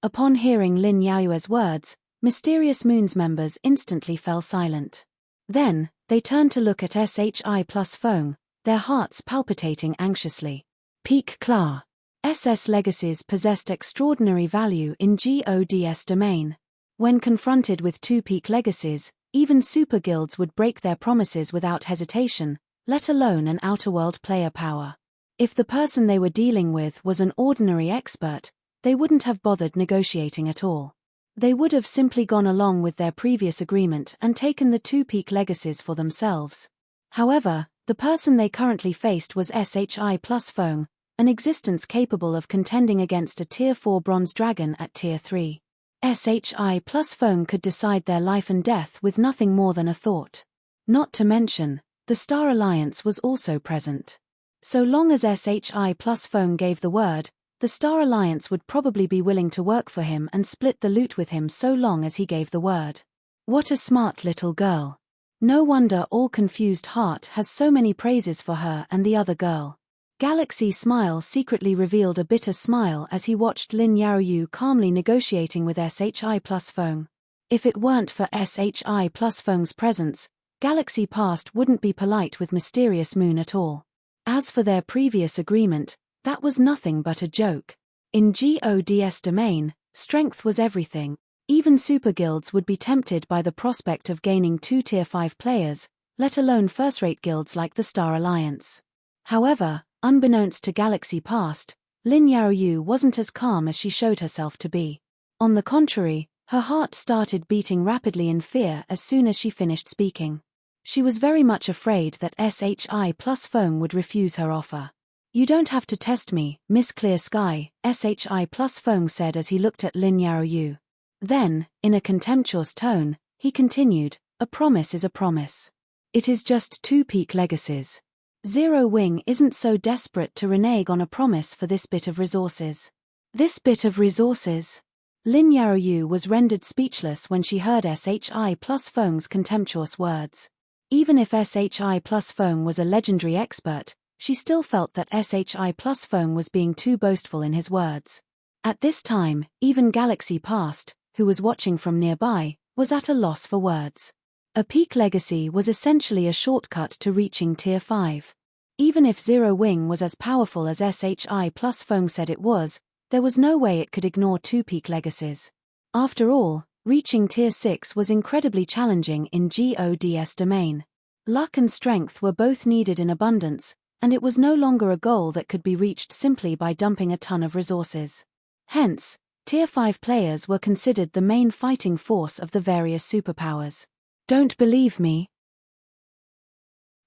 Upon hearing Lin Yaoyu's words, Mysterious Moon's members instantly fell silent. Then, they turned to look at SHI plus Feng, their hearts palpitating anxiously. Peak class. SS legacies possessed extraordinary value in God's domain. When confronted with 2 peak legacies, even super guilds would break their promises without hesitation, let alone an outerworld player power. If the person they were dealing with was an ordinary expert, they wouldn't have bothered negotiating at all. They would have simply gone along with their previous agreement and taken the 2 peak legacies for themselves. However, the person they currently faced was SHI plus Feng, an existence capable of contending against a tier 4 bronze dragon at tier 3. SHI plus Feng could decide their life and death with nothing more than a thought. Not to mention, the Star Alliance was also present. So long as SHI plus Feng gave the word, the Star Alliance would probably be willing to work for him and split the loot with him so long as he gave the word. What a smart little girl. No wonder All Confused Heart has so many praises for her and the other girl. Galaxy Smile secretly revealed a bitter smile as he watched Lin Yaoyu calmly negotiating with SHI plus Feng. If it weren't for SHI plus Feng's presence, Galaxy Past wouldn't be polite with Mysterious Moon at all. As for their previous agreement, that was nothing but a joke. In God's domain, strength was everything. Even super guilds would be tempted by the prospect of gaining 2 Tier 5 players, let alone first-rate guilds like the Star Alliance. However, unbeknownst to Galaxy Past, Lin Yaoyu wasn't as calm as she showed herself to be. On the contrary, her heart started beating rapidly in fear as soon as she finished speaking. She was very much afraid that SHI Plus Feng would refuse her offer. "You don't have to test me, Miss Clear Sky," SHI Plus Feng said as he looked at Lin Yaoyu. Then, in a contemptuous tone, he continued, "A promise is a promise. It is just 2 peak legacies. Zero Wing isn't so desperate to renege on a promise for this bit of resources." This bit of resources? Lin Yaoyu was rendered speechless when she heard SHI Plus Feng's contemptuous words. Even if SHI Plus Feng was a legendary expert, she still felt that SHI Plus Feng was being too boastful in his words. At this time, even Galaxy Past, who was watching from nearby, was at a loss for words. A peak legacy was essentially a shortcut to reaching Tier 5. Even if Zero Wing was as powerful as SHI Plus Feng said it was, there was no way it could ignore 2 peak legacies. After all, reaching Tier 6 was incredibly challenging in God's domain. Luck and strength were both needed in abundance, and it was no longer a goal that could be reached simply by dumping a ton of resources. Hence, Tier 5 players were considered the main fighting force of the various superpowers. Don't believe me?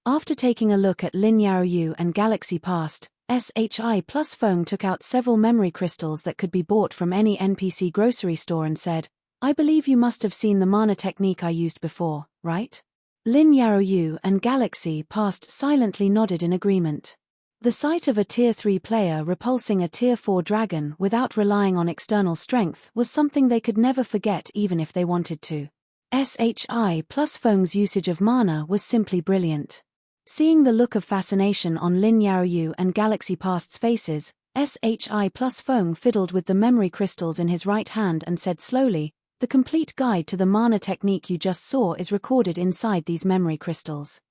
After taking a look at Lin Yaoyu and Galaxy Past, SHI Plus Feng took out several memory crystals that could be bought from any NPC grocery store and said, "I believe you must have seen the mana technique I used before, right?" Lin Yaoyu and Galaxy Past silently nodded in agreement. The sight of a Tier 3 player repulsing a Tier 4 dragon without relying on external strength was something they could never forget even if they wanted to. SHI Plus Feng's usage of mana was simply brilliant. Seeing the look of fascination on Lin Yaoyu and Galaxy Past's faces, SHI Plus Feng fiddled with the memory crystals in his right hand and said slowly, "The complete guide to the mana technique you just saw is recorded inside these memory crystals."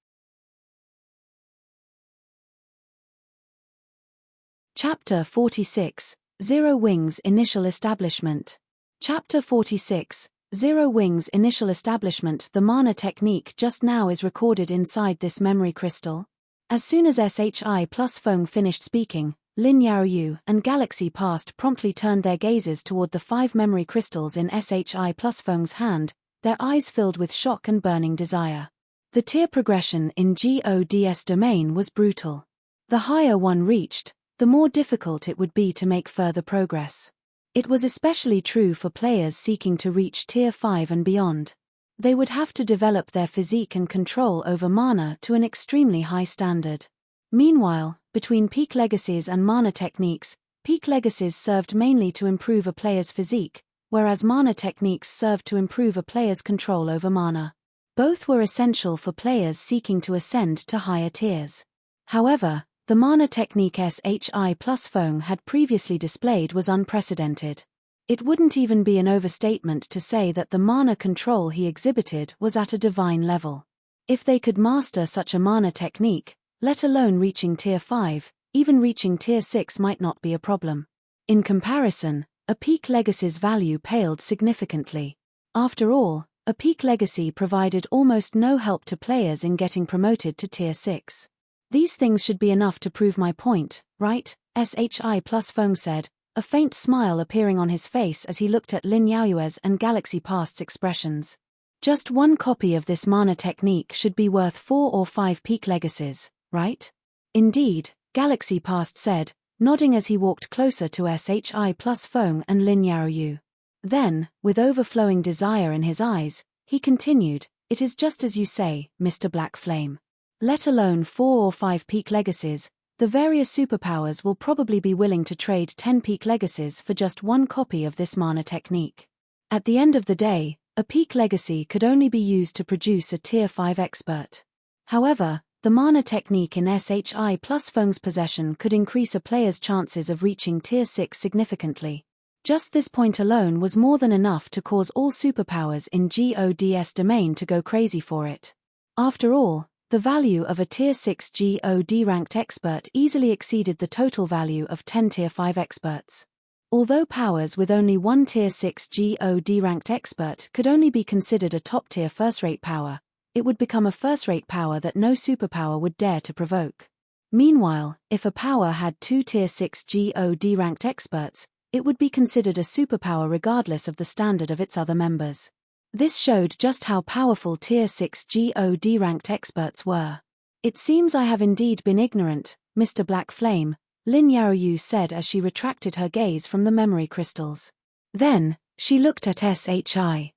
Chapter 46, Zero Wing's Initial Establishment. Chapter 46, Zero Wing's Initial Establishment. The mana technique just now is recorded inside this memory crystal. As soon as SHI Plus Feng finished speaking, Lin Yaoyu and Galaxy Past promptly turned their gazes toward the 5 memory crystals in SHI Plus Feng's hand, their eyes filled with shock and burning desire. The tier progression in God's domain was brutal. The higher one reached, the more difficult it would be to make further progress. It was especially true for players seeking to reach Tier 5 and beyond. They would have to develop their physique and control over mana to an extremely high standard. Meanwhile, between peak legacies and mana techniques, peak legacies served mainly to improve a player's physique, whereas mana techniques served to improve a player's control over mana. Both were essential for players seeking to ascend to higher tiers. However, the mana technique SHI Plus Feng had previously displayed was unprecedented. It wouldn't even be an overstatement to say that the mana control he exhibited was at a divine level. If they could master such a mana technique, let alone reaching Tier 5, even reaching Tier 6 might not be a problem. In comparison, a peak legacy's value paled significantly. After all, a peak legacy provided almost no help to players in getting promoted to Tier 6. "These things should be enough to prove my point, right?" SHI Plus Feng said, a faint smile appearing on his face as he looked at Lin Yaoyu's and Galaxy Past's expressions. "Just one copy of this mana technique should be worth 4 or 5 peak legacies, right?" "Indeed," Galaxy Past said, nodding as he walked closer to SHI Plus Feng and Lin Yaoyu. Then, with overflowing desire in his eyes, he continued, "It is just as you say, Mr. Black Flame. Let alone 4 or 5 peak legacies, the various superpowers will probably be willing to trade 10 peak legacies for just one copy of this mana technique. At the end of the day, a peak legacy could only be used to produce a Tier 5 expert. However, the mana technique in SHI Plus Feng's possession could increase a player's chances of reaching Tier 6 significantly. Just this point alone was more than enough to cause all superpowers in God's domain to go crazy for it. After all, the value of a Tier 6 God ranked expert easily exceeded the total value of 10 Tier 5 experts. Although powers with only one Tier 6 God ranked expert could only be considered a top-tier first-rate power, it would become a first-rate power that no superpower would dare to provoke. Meanwhile, if a power had two Tier 6 God ranked experts, it would be considered a superpower regardless of the standard of its other members. This showed just how powerful Tier 6 God ranked experts were. "It seems I have indeed been ignorant, Mr. Black Flame," Lin Yaoyu said as she retracted her gaze from the memory crystals. Then, she looked at SHI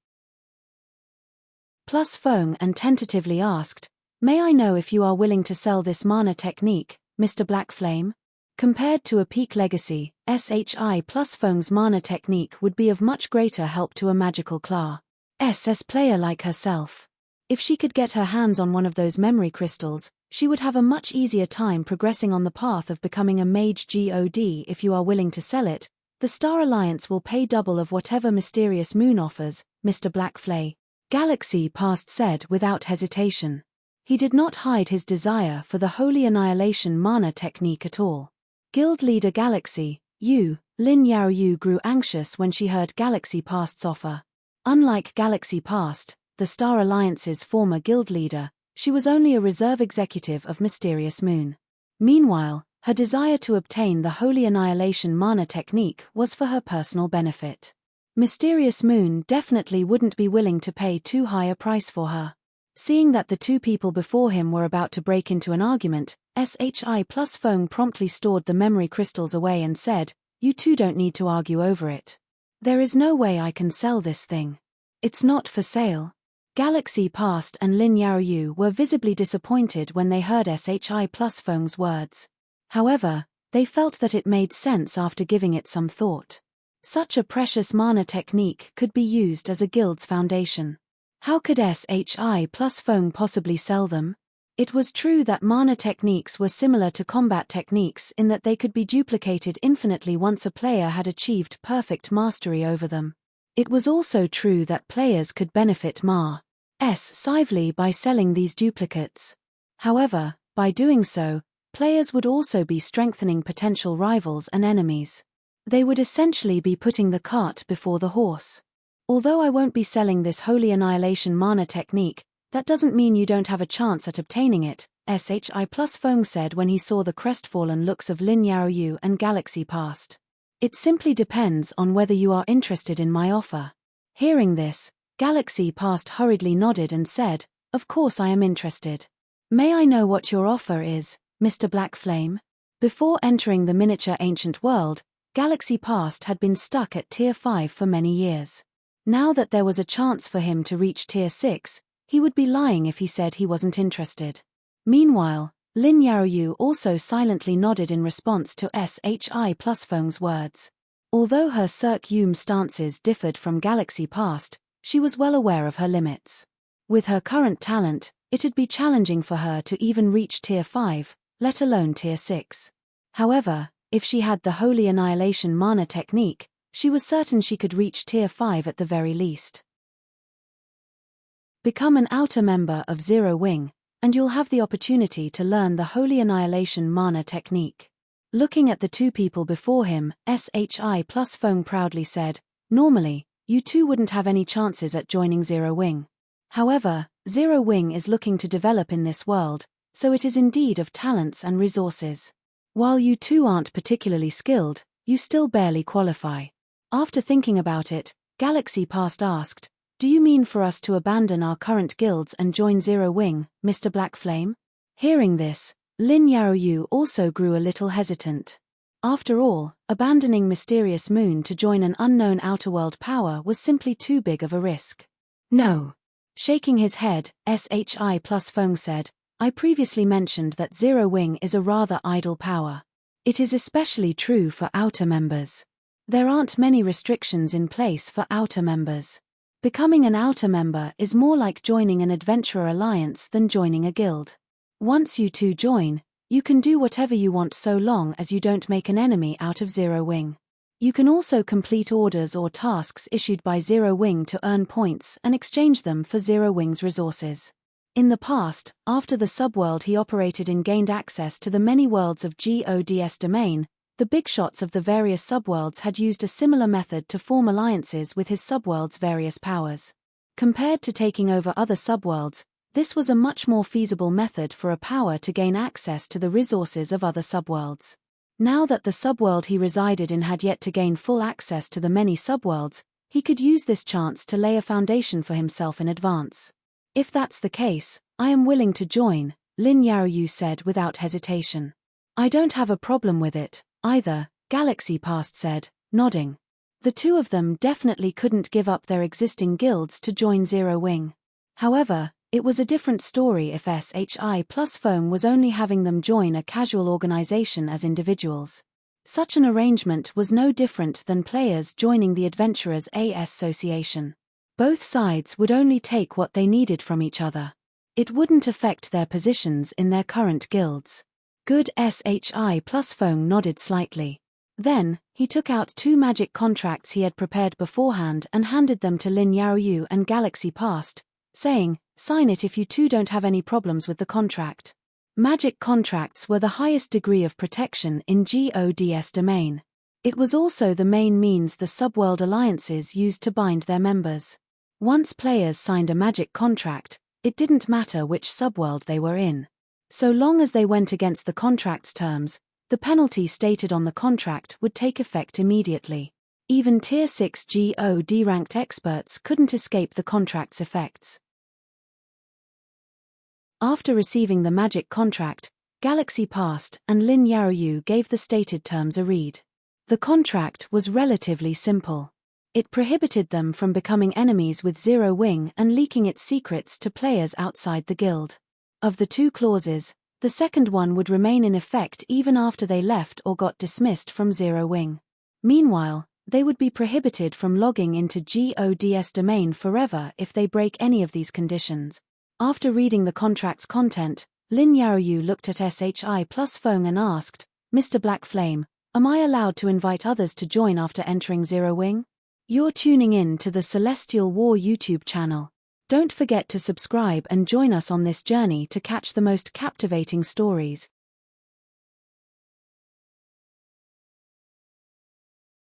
Plus Feng and tentatively asked, "May I know if you are willing to sell this mana technique, Mr. Black Flame?" Compared to a peak legacy, SHI Plus Feng's mana technique would be of much greater help to a magical class player like herself. If she could get her hands on one of those memory crystals, she would have a much easier time progressing on the path of becoming a mage god. If you are willing to sell it, the Star Alliance will pay double of whatever Mysterious Moon offers, Mr. Blackflay, Galaxy Past said without hesitation. He did not hide his desire for the Holy Annihilation mana technique at all. Guild leader Galaxy, Lin Yaoyu grew anxious when she heard Galaxy Past's offer. Unlike Galaxy Past, the Star Alliance's former guild leader, she was only a reserve executive of Mysterious Moon. Meanwhile, her desire to obtain the Holy Annihilation mana technique was for her personal benefit. Mysterious Moon definitely wouldn't be willing to pay too high a price for her. Seeing that the two people before him were about to break into an argument, SHI Plus Feng promptly stored the memory crystals away and said, "You two don't need to argue over it. There is no way I can sell this thing. It's not for sale." Galaxy Past and Lin Yaoyu were visibly disappointed when they heard SHI Plus Feng's words. However, they felt that it made sense after giving it some thought. Such a precious mana technique could be used as a guild's foundation. How could SHI Plus Feng possibly sell them? It was true that mana techniques were similar to combat techniques in that they could be duplicated infinitely once a player had achieved perfect mastery over them. It was also true that players could benefit Ma's Sively by selling these duplicates. However, by doing so, players would also be strengthening potential rivals and enemies. They would essentially be putting the cart before the horse. "Although I won't be selling this Holy Annihilation mana technique, that doesn't mean you don't have a chance at obtaining it," SHI Plus Feng said when he saw the crestfallen looks of Lin Yaoyu and Galaxy Past. "It simply depends on whether you are interested in my offer." Hearing this, Galaxy Past hurriedly nodded and said, "Of course I am interested. May I know what your offer is, Mr. Black Flame?" Before entering the miniature ancient world, Galaxy Past had been stuck at Tier 5 for many years. Now that there was a chance for him to reach Tier 6, he would be lying if he said he wasn't interested. Meanwhile, Lin Yaoyu also silently nodded in response to SHI Plus Feng's words. Although her Cirque Yume stances differed from Galaxy Past, she was well aware of her limits. With her current talent, it'd be challenging for her to even reach Tier 5, let alone Tier 6. However, if she had the Holy Annihilation mana technique, she was certain she could reach Tier 5 at the very least. Become an outer member of Zero Wing, and you'll have the opportunity to learn the Holy Annihilation mana technique. Looking at the two people before him, SHI Plus Feng proudly said, "Normally, you two wouldn't have any chances at joining Zero Wing. However, Zero Wing is looking to develop in this world, so it is indeed of talents and resources. While you two aren't particularly skilled, you still barely qualify." After thinking about it, Galaxy Past asked, "Do you mean for us to abandon our current guilds and join Zero Wing, Mr. Black Flame?" Hearing this, Lin Yaoyu also grew a little hesitant. After all, abandoning Mysterious Moon to join an unknown outerworld power was simply too big of a risk. "No." Shaking his head, SHI Plus Feng said, "I previously mentioned that Zero Wing is a rather idle power. It is especially true for outer members. There aren't many restrictions in place for outer members. Becoming an outer member is more like joining an adventurer alliance than joining a guild. Once you two join, you can do whatever you want so long as you don't make an enemy out of Zero Wing. You can also complete orders or tasks issued by Zero Wing to earn points and exchange them for Zero Wing's resources." In the past, after the subworld he operated in gained access to the many worlds of God's domain, The big shots of the various subworlds had used a similar method to form alliances with his subworld's various powers. Compared to taking over other subworlds, this was a much more feasible method for a power to gain access to the resources of other subworlds. Now that the subworld he resided in had yet to gain full access to the many subworlds, he could use this chance to lay a foundation for himself in advance. If that's the case, I am willing to join, Lin Yaoyu said without hesitation. I don't have a problem with it, either, Galaxy Past said, nodding. The two of them definitely couldn't give up their existing guilds to join Zero Wing. However, it was a different story if SHI plus Feng was only having them join a casual organization as individuals. Such an arrangement was no different than players joining the Adventurers Association. Both sides would only take what they needed from each other. It wouldn't affect their positions in their current guilds. Good. SHI plus Feng nodded slightly. Then, he took out 2 magic contracts he had prepared beforehand and handed them to Lin Yaoyu and Galaxy Past, saying, "Sign it if you two don't have any problems with the contract." Magic contracts were the highest degree of protection in God's domain. It was also the main means the subworld alliances used to bind their members. Once players signed a magic contract, it didn't matter which subworld they were in. So long as they went against the contract's terms, the penalty stated on the contract would take effect immediately. Even Tier 6 God ranked experts couldn't escape the contract's effects. After receiving the magic contract, Galaxy Past and Lin Yaoyu gave the stated terms a read. The contract was relatively simple. It prohibited them from becoming enemies with Zero Wing and leaking its secrets to players outside the guild. Of the 2 clauses, the second one would remain in effect even after they left or got dismissed from Zero Wing. Meanwhile, they would be prohibited from logging into God's domain forever if they break any of these conditions. After reading the contract's content, Lin Yaoyu looked at SHI plus Feng and asked, "Mr. Black Flame, am I allowed to invite others to join after entering Zero Wing?" You're tuning in to the Celestial War YouTube channel. Don't forget to subscribe and join us on this journey to catch the most captivating stories.